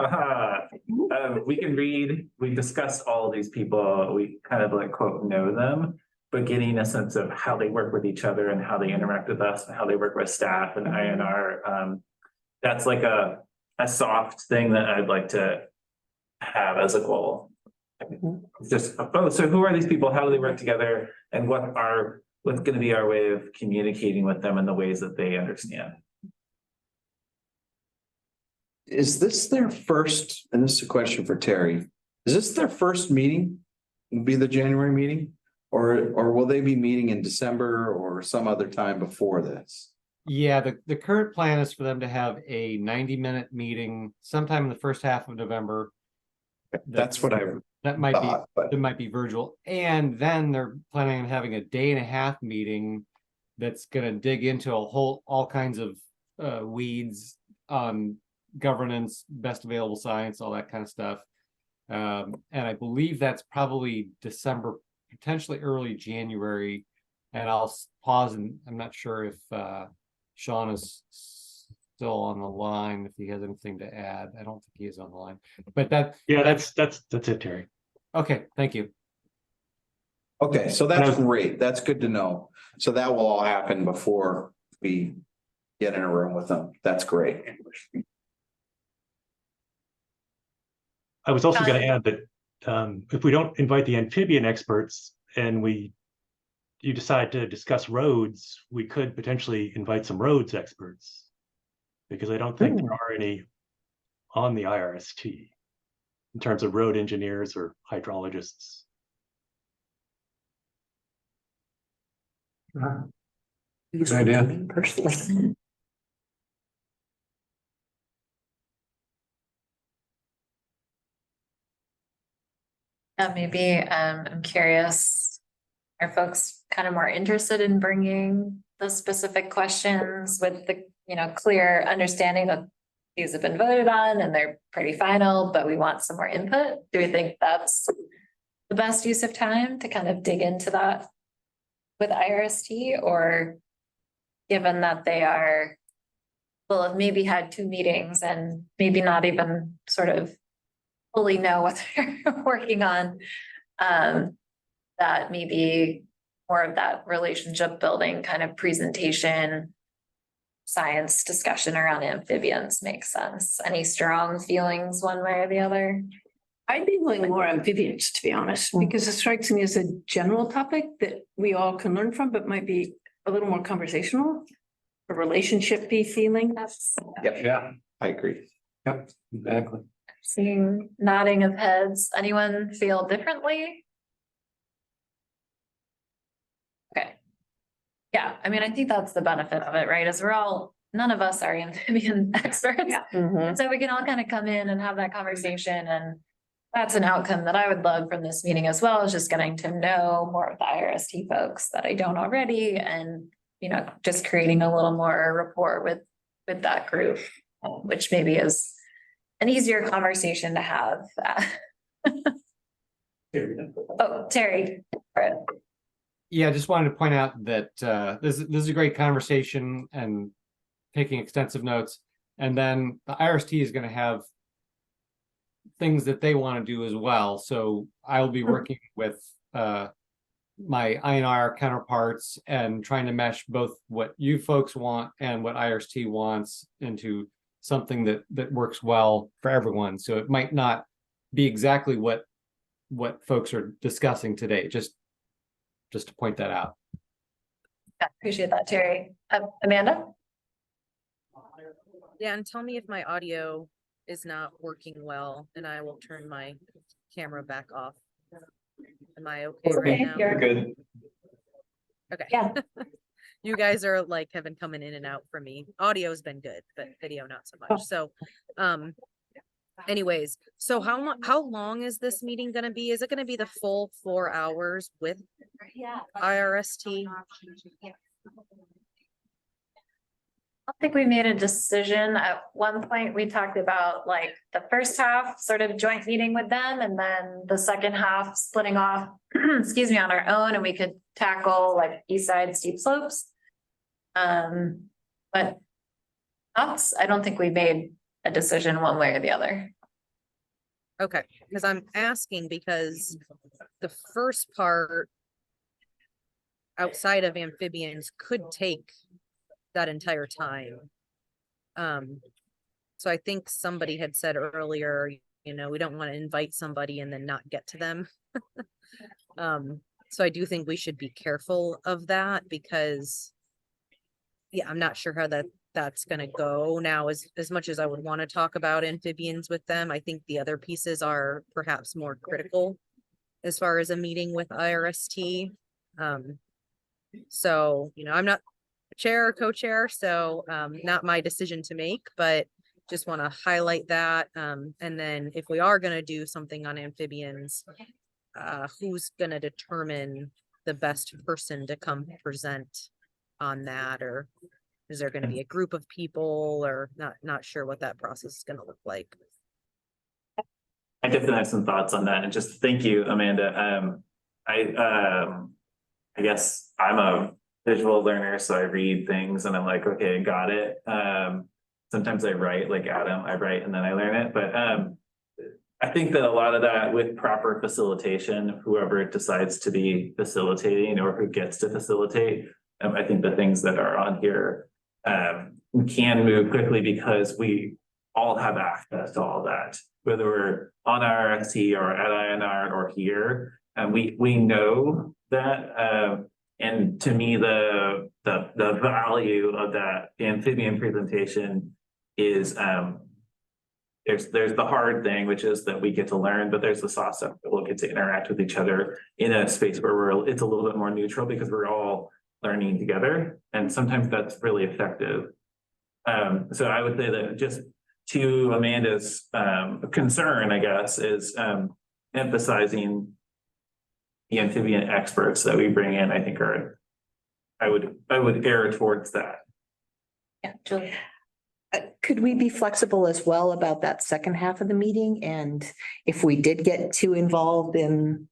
We discussed all these people, we kind of like quote know them, but getting a sense of how they work with each other and how they interact with us and how they work with staff and INR. That's like a soft thing that I'd like to have as a goal. Just, so who are these people? How do they work together? And what's going to be our way of communicating with them in the ways that they understand? Is this their first, and this is a question for Terry, is this their first meeting? Will be the January meeting? Or will they be meeting in December or some other time before this? Yeah, the current plan is for them to have a 90-minute meeting sometime in the first half of November. That's what I That might thought, but be, it might be virtual. And then they're planning on having a day-and-a-half meeting that's gonna dig into all kinds of weeds on governance, best available science, all that kind of stuff. And I believe that's probably December, potentially early January. And I'll pause, and I'm not sure if Sean is still on the line, if he has anything to add. I don't think he is on the line, but that's it, Terry. Okay, thank you. Okay, so that's great. That's good to know. So that will all happen before we get in a room with them. That's great. I was also going to add that if we don't invite the amphibian experts and you decide to discuss roads, we could potentially invite some roads experts, because I don't think there are any on the IRST in terms of road engineers or hydrologists. Good idea. Personally. Maybe I'm curious, are folks kind of more interested in bringing the specific questions with the, you know, clear understanding that these have been voted on and they're pretty final, but we want some more input? Do we think that's the best use of time to kind of dig into that with IRST? Or given that they will have maybe had 2 meetings and maybe not even sort of fully know what they're working on, that maybe more of that relationship building kind of presentation, science discussion around amphibians makes sense. Any strong feelings one way or the other? I'd be willing more amphibians, to be honest, because it strikes me as a general topic that we all can learn from, but might be a little more conversational, a relationship-y feeling. Yep. Yeah, I agree. Yep, exactly. seeing nodding of heads. Anyone feel differently? Okay. Yeah, I mean, I think that's the benefit of it, right? Is none of us are amphibian experts. Mhm. So we can all kind of come in and have that conversation, and that's an outcome that I would love from this meeting as well, is just getting to know more of the IRST folks that I don't already, and, you know, just creating a little more rapport with that group, which maybe is an easier conversation to have. Oh, Terry. Yeah, I just wanted to point out that this is a great conversation and taking extensive notes. And then the IRST is going to have things that they want to do as well. So I'll be working with my INR counterparts and trying to mesh both what you folks want and what IRST wants into something that works well for everyone. So it might not be exactly what folks are discussing today, just to point that out. Yeah, appreciate that, Terry. Amanda? Yeah, and tell me if my audio is not working well, and I will turn my camera back off. Am I okay right now? You're good. Okay. Yeah. You guys are like have been coming in and out for me. Audio's been good, but video not so much. So, anyways, so how long is this meeting gonna be? Is it gonna be the full 4 hours with IRST? I don't think we made a decision. At one point, we talked about like the first half sort of joint meeting with them, and then the second half splitting off, excuse me, on our own, and we could tackle like east side steep slopes. But I don't think we made a decision one way or the other. Okay, because I'm asking because the first part outside of amphibians could take that entire time. So I think somebody had said earlier, you know, we don't want to invite somebody and then not get to them. So I do think we should be careful of that because, yeah, I'm not sure how that's going to go now. As much as I would want to talk about amphibians with them, I think the other pieces are perhaps more critical as far as a meeting with IRST. So, you know, I'm not chair or co-chair, so not my decision to make, but just want to highlight that. And then if we are going to do something on amphibians, who's going to determine the best person to come present on that? Or is there going to be a group of people, or not sure what that process is going to look like? I definitely have some thoughts on that, and just thank you, Amanda. I guess I'm a visual learner, so I read things and I'm like, okay, got it. Sometimes I write like Adam, I write and then I learn it. But I think that a lot of that with proper facilitation, whoever decides to be facilitating or who gets to facilitate, I think the things that are on here we can move quickly because we all have access to all that, whether we're on IRST or at INR or here, and we know that. And to me, the value of that amphibian presentation is there's the hard thing, which is that we get to learn, but there's the soft stuff that we'll get to interact with each other in a space where it's a little bit more neutral because we're all learning together, and sometimes that's really effective. So I would say that just to Amanda's concern, I guess, is emphasizing the amphibian experts that we bring in. I think I would err towards that. Yeah, Julie. Could we be flexible as well about that second half of the meeting? And if we did get too involved in,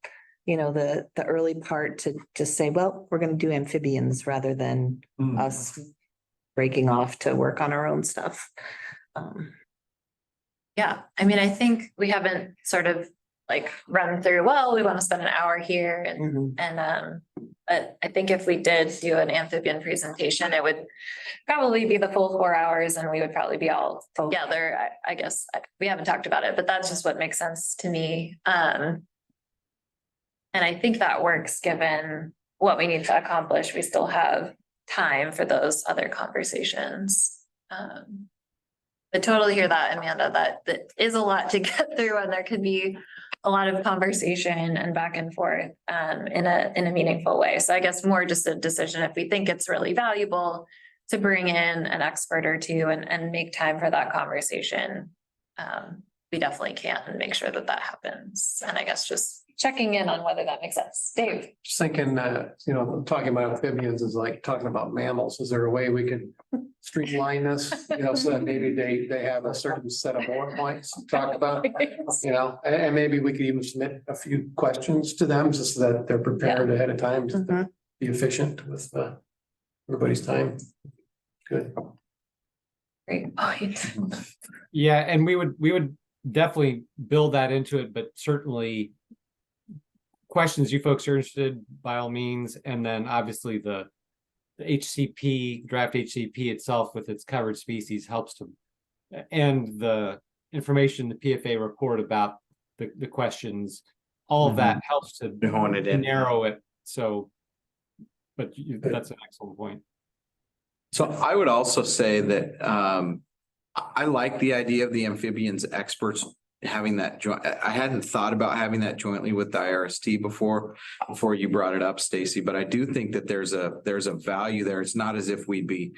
you know, the early part, to just say, well, we're going to do amphibians rather than us breaking off to work on our own stuff. Yeah, I mean, I think we haven't sort of like run through, well, we want to spend an hour here and but I think if we did do an amphibian presentation, it would probably be the full 4 hours and we would probably be all together. I guess we haven't talked about it, but that's just what makes sense to me. And I think that works given what we need to accomplish. We still have time for those other conversations. I totally hear that, Amanda, that is a lot to get through and there could be a lot of conversation and back and forth in a meaningful way. So I guess more just a decision if we think it's really valuable to bring in an expert or two and make time for that conversation. We definitely can and make sure that happens. And I guess just checking in on whether that makes sense. Dave? Just thinking that, you know, talking about amphibians is like talking about mammals. Is there a way we could streamline this? You know, so that maybe they have a certain set of bullet points to talk about, you know, and maybe we could even submit a few questions to them just so that they're prepared ahead of time to be efficient with everybody's time. Good. Great point. Yeah, and we would definitely build that into it, but certainly questions you folks are interested, by all means, and then obviously the HCP, draft HCP itself with its covered species helps to, and the information, the PFA report about the questions, all of that helps to Hone it in. narrow it. So, but that's an excellent point. So I would also say that I like the idea of the amphibians experts having that joint. I hadn't thought about having that jointly with the IRST before you brought it up, Stacy, but I do think that there's a value there. It's not as if we'd be,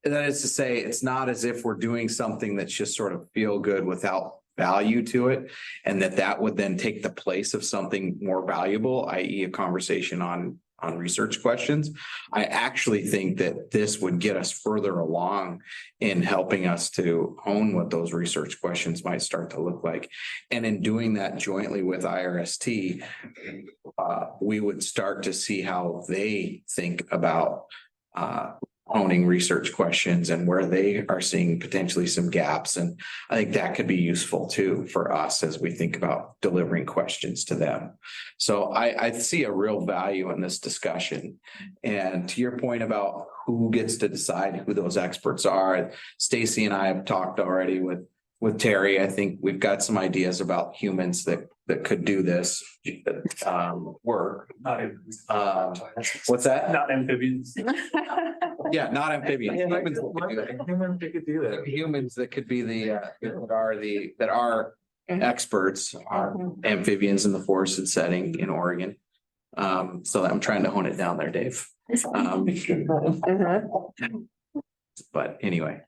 that is to say, it's not as if we're doing something that's just sort of feel good without value to it, and that would then take the place of something more valuable, i.e. a conversation on research questions. I actually think that this would get us further along in helping us to hone what those research questions might start to look like. And in doing that jointly with IRST, we would start to see how they think about honing research questions and where they are seeing potentially some gaps. And I think that could be useful too for us as we think about delivering questions to them. So I see a real value in this discussion. And to your point about who gets to decide who those experts are, Stacy and I have talked already with Terry. I think we've got some ideas about humans that could do this work. What's that? Not amphibians. Yeah, not amphibians. Humans They could do that. humans that could be that are experts on amphibians in the forested setting in Oregon. So I'm trying to hone it down there, Dave. But anyway.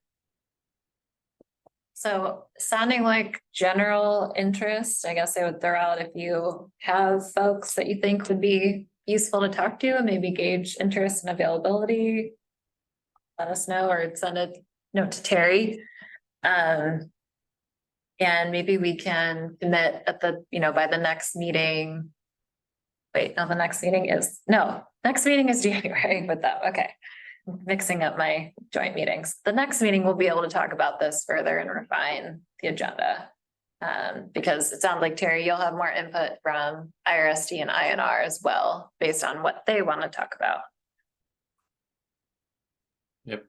So sounding like general interest, I guess I would throw out if you have folks that you think would be useful to talk to and maybe gauge interest and availability. Let us know or send a note to Terry. And maybe we can commit at by the next meeting. Wait, no, next meeting is January with them. Okay. Mixing up my joint meetings. The next meeting we'll be able to talk about this further and refine the agenda. Because it sounds like, Terry, you'll have more input from IRST and INR as well, based on what they want to talk about. Yep.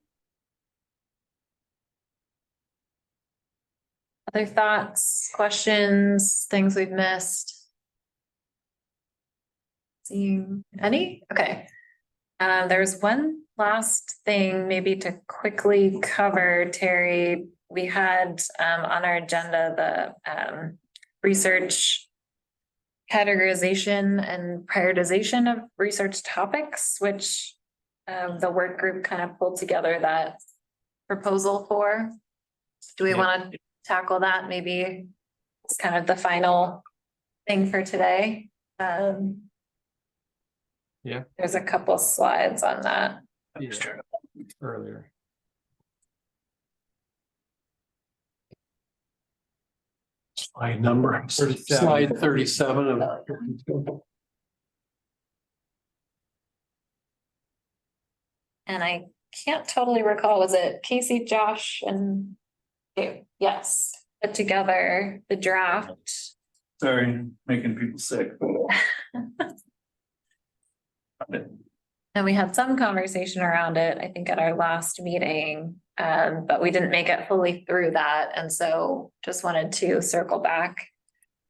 Other thoughts, questions, things we've missed? Seeing any? Okay. There's one last thing maybe to quickly cover, Terry. We had on our agenda the research categorization and prioritization of research topics, which the work group kind of pulled together that proposal for. Do we want to tackle that? Maybe it's kind of the final thing for today. Yeah. There's a couple slides on that. Yeah. Earlier. Slide number, slide 37 of. And I can't totally recall, was it Casey, Josh, and Dave? Yes, put together the draft. Sorry, making people sick. And we had some conversation around it, I think, at our last meeting, but we didn't make it fully through that. And so just wanted to circle back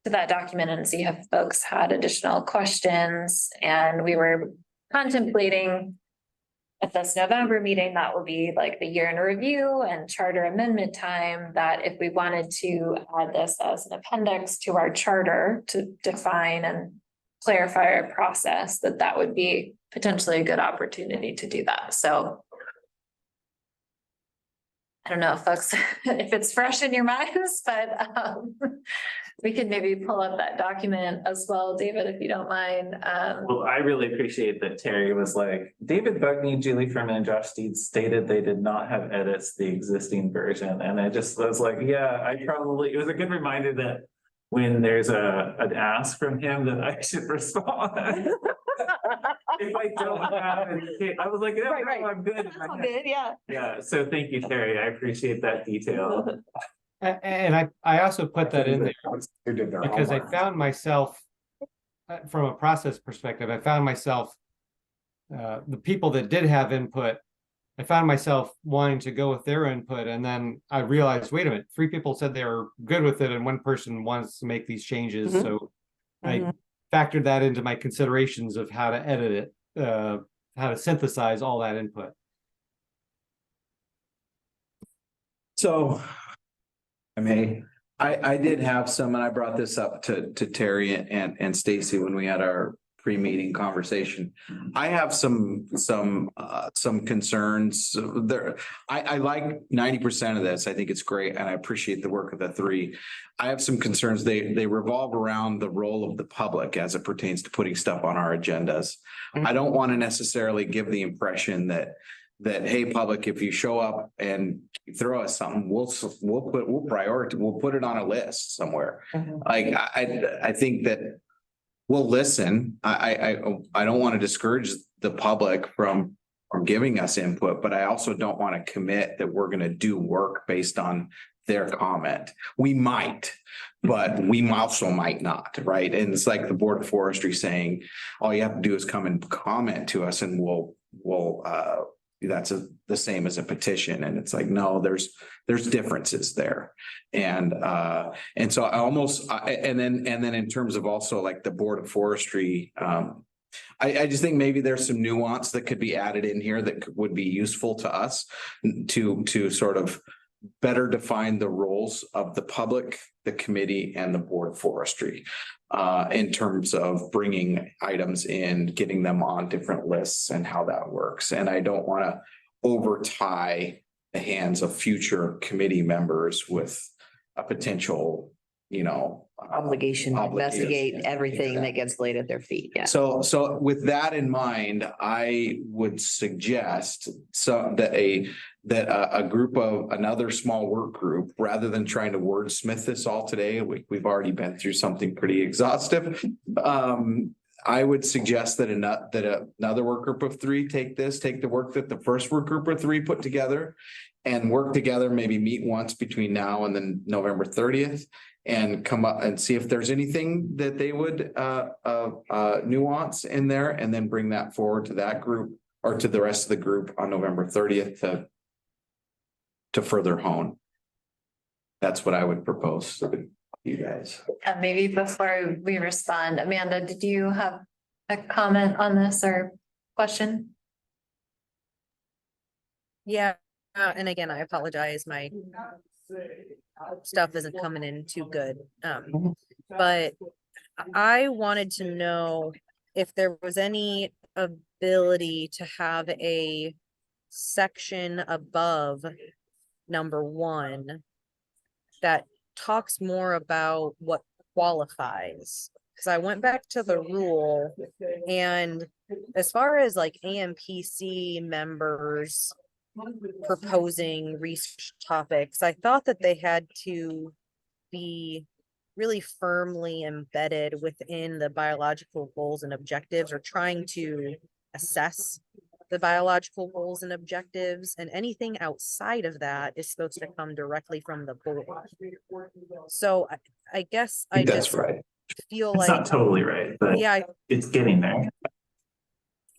to that document and see if folks had additional questions. And we were contemplating at this November meeting, that will be like the year in review and charter amendment time, that if we wanted to add this as an appendix to our charter to define and clarify our process, that would be potentially a good opportunity to do that. So I don't know, folks, if it's fresh in your minds, but we can maybe pull up that document as well, David, if you don't mind. Well, I really appreciate that Terry was like, David Buckney, Julie Furman, and Josh Steed stated they did not have edits to the existing version. And I just was like, yeah, it was a good reminder that when there's an ask from him that I should respond. If I don't have it, I was like, no, I'm good. That's all good, yeah. Yeah, so thank you, Terry. I appreciate that detail. And I also put that in there because I found myself, from a process perspective, I found myself, the people that did have input, I found myself wanting to go with their input, and then I realized, wait a minute, 3 people said they were good with it, and 1 person wants to make these changes. So I factored that into my considerations of how to edit it, how to synthesize all that input. So, I did have some, and I brought this up to Terry and Stacy when we had our pre-meeting conversation. I have some concerns there. I like 90% of this. I think it's great, and I appreciate the work of the 3. I have some concerns. They revolve around the role of the public as it pertains to putting stuff on our agendas. I don't want to necessarily give the impression that, hey, public, if you show up and throw us something, we'll prioritize, we'll put it on a list somewhere. Like, I think that we'll listen. I don't want to discourage the public from giving us input, but I also don't want to commit that we're going to do work based on their comment. We might, but we also might not, right? And it's like the Board of Forestry saying, all you have to do is come and comment to us and we'll that's the same as a petition. And it's like, no, there's differences there. And so I almost, and then in terms of also like the Board of Forestry, I just think maybe there's some nuance that could be added in here that would be useful to us to sort of better define the roles of the public, the committee, and the Board of Forestry in terms of bringing items in, getting them on different lists and how that works. And I don't want to over tie the hands of future committee members with a potential, Obligation to investigate everything that gets laid at their feet, yeah. So with that in mind, I would suggest that a group of another small work group, rather than trying to wordsmith this all today, we've already been through something pretty exhaustive. I would suggest that another work group of 3 take the work that the first work group of 3 put together and work together, maybe meet once between now and then November 30th and come up and see if there's anything that they would nuance in there, and then bring that forward to that group or to the rest of the group on November 30th to further hone. That's what I would propose to you guys. Maybe before we respond, Amanda, did you have a comment on this or question? Yeah, and again, I apologize, my stuff isn't coming in too good. But I wanted to know if there was any ability to have a section above number 1 that talks more about what qualifies. Because I went back to the rule, and as far as like AMPC members proposing research topics, I thought that they had to be really firmly embedded within the biological goals and objectives, or trying to assess the biological goals and objectives, and anything outside of that is supposed to come directly from the board. So I guess I that's just right. feel It's like, not totally right, but yeah, it's getting there.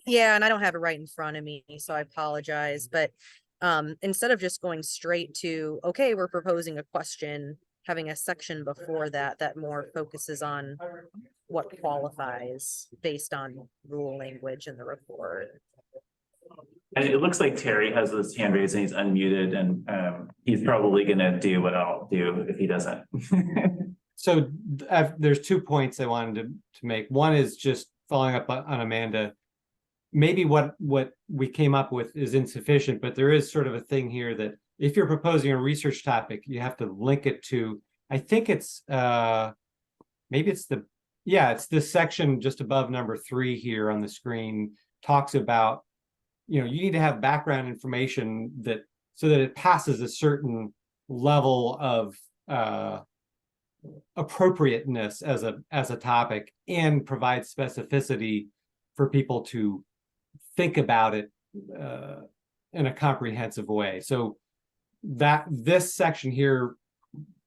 yeah, and I don't have it right in front of me, so I apologize. But instead of just going straight to, okay, we're proposing a question, having a section before that more focuses on what qualifies based on rule language in the report. And it looks like Terry has his hand raised and he's unmuted and he's probably gonna do what I'll do if he doesn't. So there's 2 points I wanted to make. One is just following up on Amanda. Maybe what we came up with is insufficient, but there is sort of a thing here that if you're proposing a research topic, you have to link it to, I think it's maybe it's it's this section just above number 3 here on the screen, talks about, you need to have background information that so that it passes a certain level of appropriateness as a topic and provides specificity for people to think about it in a comprehensive way. So that this section here,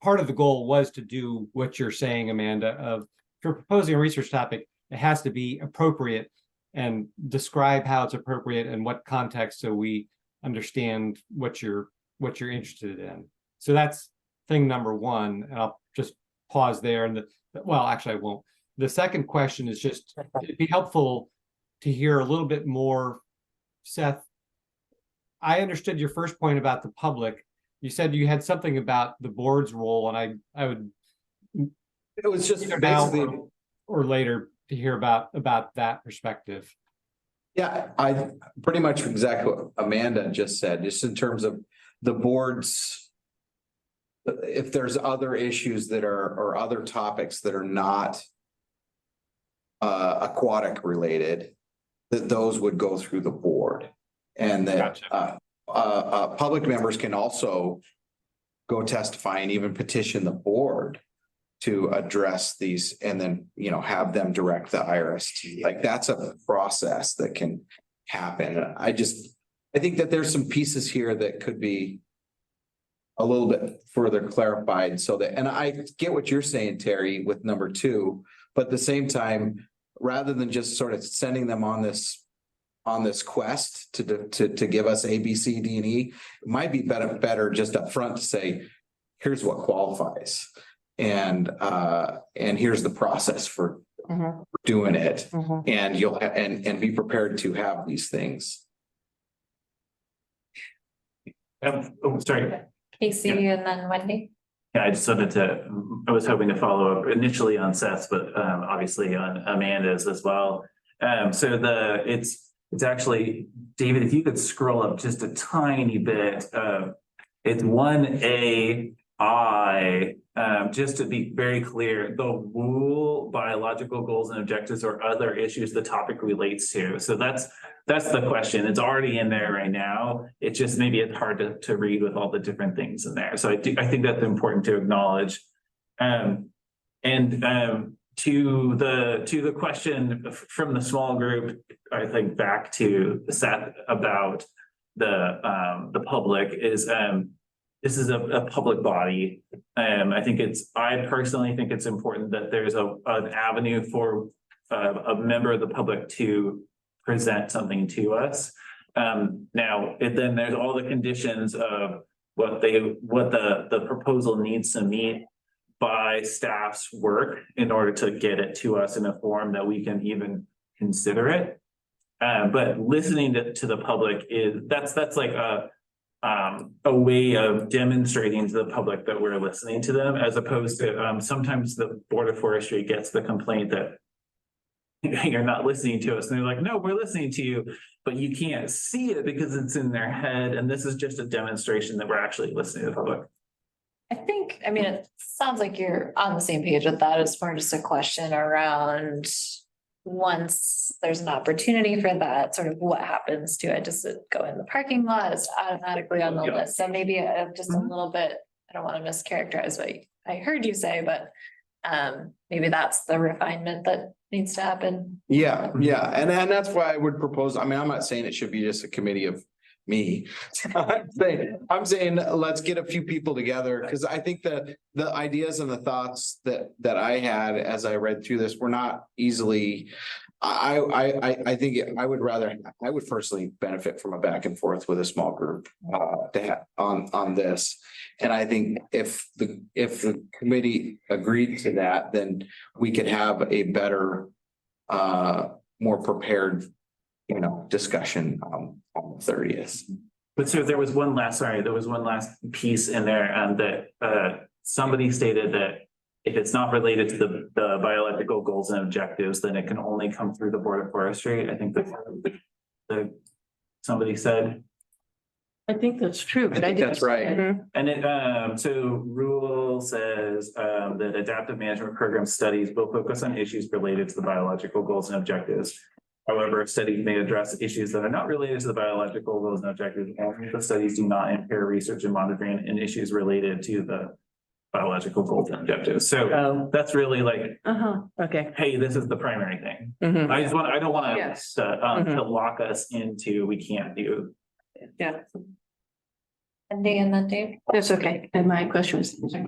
part of the goal was to do what you're saying, Amanda, of if you're proposing a research topic, it has to be appropriate and describe how it's appropriate and what context, so we understand what you're interested in. So that's thing number 1, and I'll just pause there. And well, actually I won't. The second question is just, it'd be helpful to hear a little bit more, Seth. I understood your first point about the public. You said you had something about the board's role, and I would. It was just basically or later to hear about that perspective. Yeah, I pretty much exactly what Amanda just said, just in terms of the board's. If there's other issues that are, or other topics that are not aquatic related, that those would go through the board. And that public members can also go testify and even petition the board to address these, and then, have them direct the IRST. Like, that's a process that can happen. I think that there's some pieces here that could be a little bit further clarified, so that, and I get what you're saying, Terry, with number 2, but at the same time, rather than just sort of sending them on this quest to give us A, B, C, D, and E, it might be better just up front to say, here's what qualifies, and here's the process for doing it, and you'll and be prepared to have these things. Sorry. Casey and then Wendy. Yeah, I just wanted I was hoping to follow up initially on Seth's, but obviously on Amanda's as well. So it's actually, David, if you could scroll up just a tiny bit, it's 1AI, just to be very clear, the rule, biological goals and objectives or other issues the topic relates to. So that's the question. It's already in there right now. It's just maybe it's hard to read with all the different things in there. So I think that's important to acknowledge. To the question from the small group, I think back to Seth about the public is this is a public body. I personally think it's important that there's an avenue for a member of the public to present something to us. Now, then there's all the conditions of what the proposal needs to meet by staff's work in order to get it to us in a form that we can even consider it. But listening to the public that's like a way of demonstrating to the public that we're listening to them, as opposed to sometimes the Board of Forestry gets the complaint that you're not listening to us, and they're like, no, we're listening to you, but you can't see it because it's in their head, and this is just a demonstration that we're actually listening to the public. It sounds like you're on the same page with that. It's more just a question around, once there's an opportunity for that, sort of what happens to it. Does it go in the parking lot? Is it automatically on the list? So maybe just a little bit, I don't want to mischaracterize what I heard you say, but maybe that's the refinement that needs to happen. Yeah. And that's why I would propose, I'm not saying it should be just a committee of me. I'm saying let's get a few people together, because I think that the ideas and the thoughts that I had as I read through this were not easily. I think I would personally benefit from a back and forth with a small group on this. And I think if the committee agreed to that, then we could have a better, more prepared, discussion on 30th. But so there was one last, sorry, there was one last piece in there that somebody stated that if it's not related to the biological goals and objectives, then it can only come through the Board of Forestry. I think that somebody said. I think that's true, but I think didn't. that's right. Mhm. And it, so rule says, that adaptive management program studies will focus on issues related to the biological goals and objectives. However, studies may address issues that are not related to the biological goals and objectives. Only the studies do not impair research and monitoring and issues related to the biological goals and objectives. So that's really like, Okay. hey, this is the primary thing. Mhm. I don't want Yes. to lock us into, we can't do. Yeah, Andy and then Dave. that's okay. And my question was. I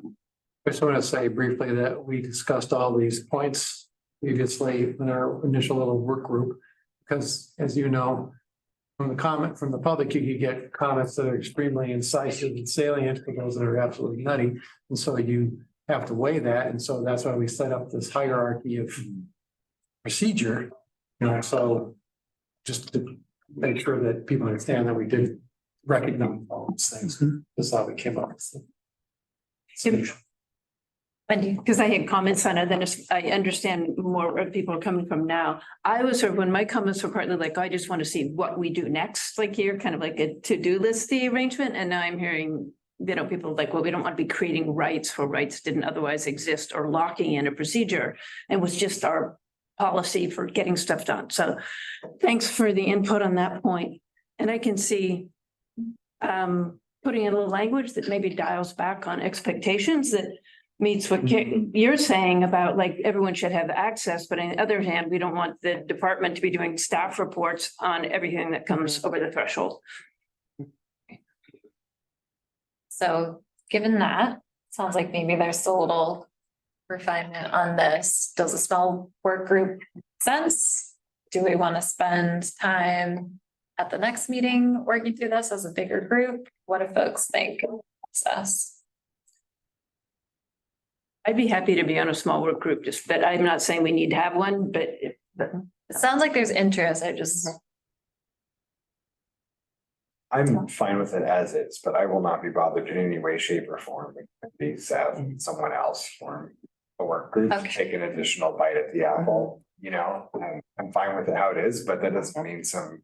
just want to say briefly that we discussed all these points previously in our initial little work group. Because as you know, from the comment from the public, you could get comments that are extremely incisive and salient for those that are absolutely nutty. And so you have to weigh that. And so that's why we set up this hierarchy of procedure. You know, so just to make sure that people understand that we did recognize all these things. That's how we came up with the solution. Wendy. Because I had comments on it, then I understand more where people are coming from now. I was sort of, when my comments were partly like, I just want to see what we do next, like here, kind of like a to-do listy arrangement. And now I'm hearing, you know, people like, well, we don't want to be creating rights for rights didn't otherwise exist or locking in a procedure. And was just our policy for getting stuff done. So thanks for the input on that point. And I can see putting in a little language that maybe dials back on expectations that meets what you're saying about like everyone should have access, but on the other hand, we don't want the department to be doing staff reports on everything that comes over the threshold. So given that, sounds like maybe there's still a little refinement on this. Does a small work group make sense? Do we want to spend time at the next meeting working through this as a bigger group? What do folks think? Process. I'd be happy to be on a small work group, just, but I'm not saying we need to have one, but It sounds like there's interest. I just. I'm fine with it as is, but I will not be bothered in any way, shape or form. It could be someone else form a work group, to Okay. take an additional bite at the apple, you know, I'm fine with it how it is, but that doesn't mean some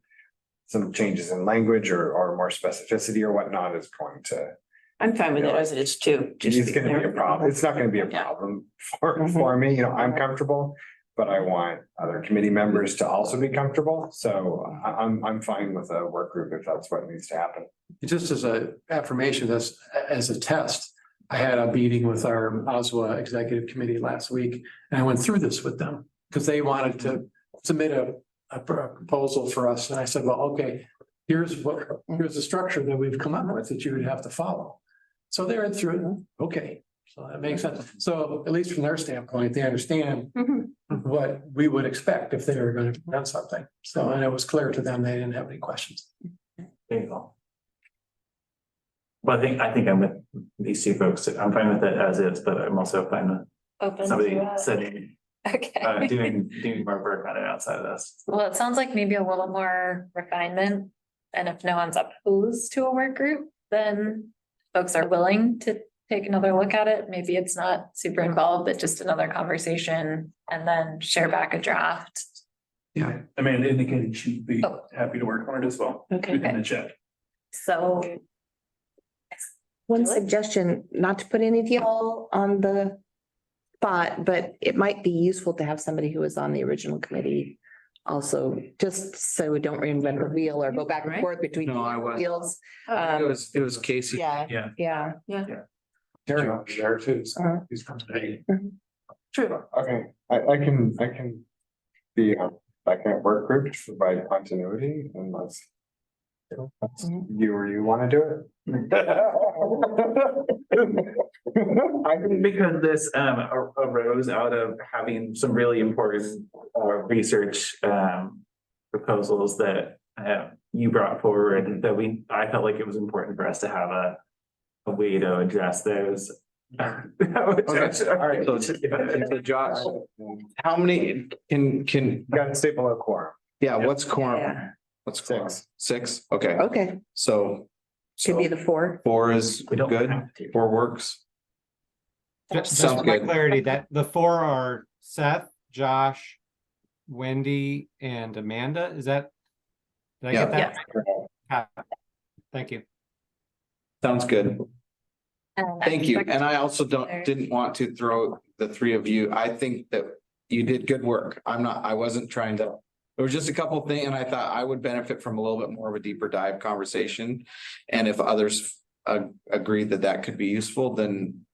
changes in language or more specificity or whatnot is going to. I'm fine with it as it is too. Just It's gonna be a problem. It's not gonna be a problem for me, you know, I'm comfortable. But I want other committee members to also be comfortable, so I'm fine with a work group if that's what needs to happen. Just as a affirmation, as a test, I had a meeting with our OSWA executive committee last week, and I went through this with them. Because they wanted to submit a proposal for us, and I said, well, okay, here's the structure that we've come up with that you would have to follow. So they went through it, okay, so that makes sense. So at least from their standpoint, they understand what we would expect if they were going to present something. So, and it was clear to them, they didn't have any questions. There you go. Well, I think I'm with these two folks. I'm fine with it as is, but I'm also fine with Open somebody to, setting, okay. doing more work on it outside of this. Well, it sounds like maybe a little more refinement. And if no one's opposed to a work group, then folks are willing to take another look at it. Maybe it's not super involved, but just another conversation and then share back a draft. Yeah, I mean, indicated she'd be happy to work on it as well. Okay. In the chat. So. One suggestion, not to put any people on the spot, but it might be useful to have somebody who was on the original committee. Also, just so we don't reinvent the wheel or go back and forth between No, I was. wheels. It was Casey. Yeah, Yeah. yeah. Terry was there too, so he's coming today. True. Okay, I can be I can't work group to provide continuity unless. You wanna do it? I think because this arose out of having some really important research proposals that you brought forward that I felt like it was important for us to have a way to address those. Okay, all right, so Josh, how many can, Got to stay below quorum. yeah, what's quorum? What's six? 6? Okay, Okay, so. should be the 4. 4 is We don't good, have to. 4 works. Just Sounds for my good. clarity, that the 4 are Seth, Josh, Wendy, and Amanda. Is that? Did I get that? Ah, thank you. Sounds good. Thank you. And I also There. didn't want to throw the 3 of you. I think that you did good work. I wasn't trying to. There was just a couple of things, and I thought I would benefit from a little bit more of a deeper dive conversation. And if others agreed that that could be useful, then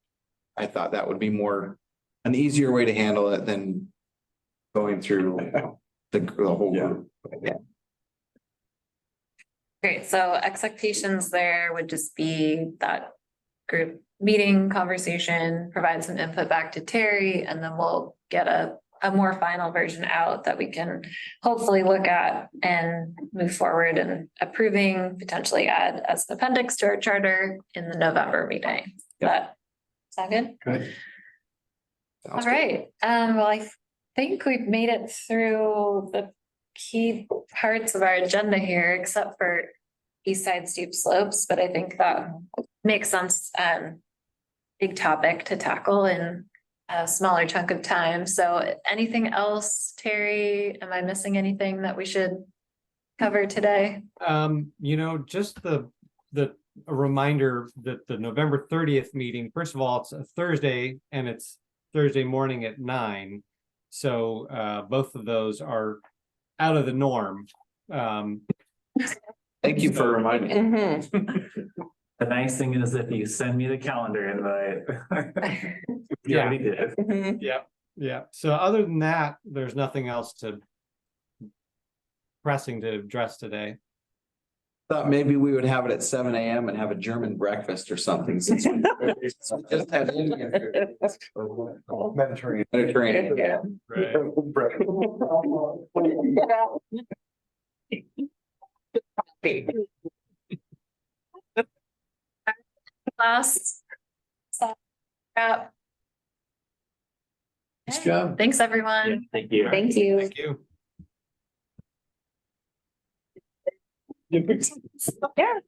I thought that would be an easier way to handle it than going through the whole group. Yeah. Great, so expectations there would just be that group meeting conversation, provide some input back to Terry, and then we'll get a more final version out that we can hopefully look at and move forward and approving, potentially add as an appendix to our charter in the November meeting. Is that good? Good. All right, well, I think we've made it through the key parts of our agenda here, except for East Side Steep Slopes, but I think that makes sense. Big topic to tackle in a smaller chunk of time. So anything else, Terry? Am I missing anything that we should cover today? Just a reminder that the November 30th meeting, first of all, it's a Thursday and it's Thursday morning at 9. So both of those are out of the norm. Thank you for reminding me. The nice thing is if you send me the calendar invite. You Yeah. already did. Yeah. So other than that, there's nothing else pressing to address today. Thought maybe we would have it at 7 a.m. and have a German breakfast or something since we just had Indian food. Mediterranean. Yeah. Right. Last. Wrap. Nice Okay, job. thanks, everyone. Thank you. Thank you. Thank you. Yeah.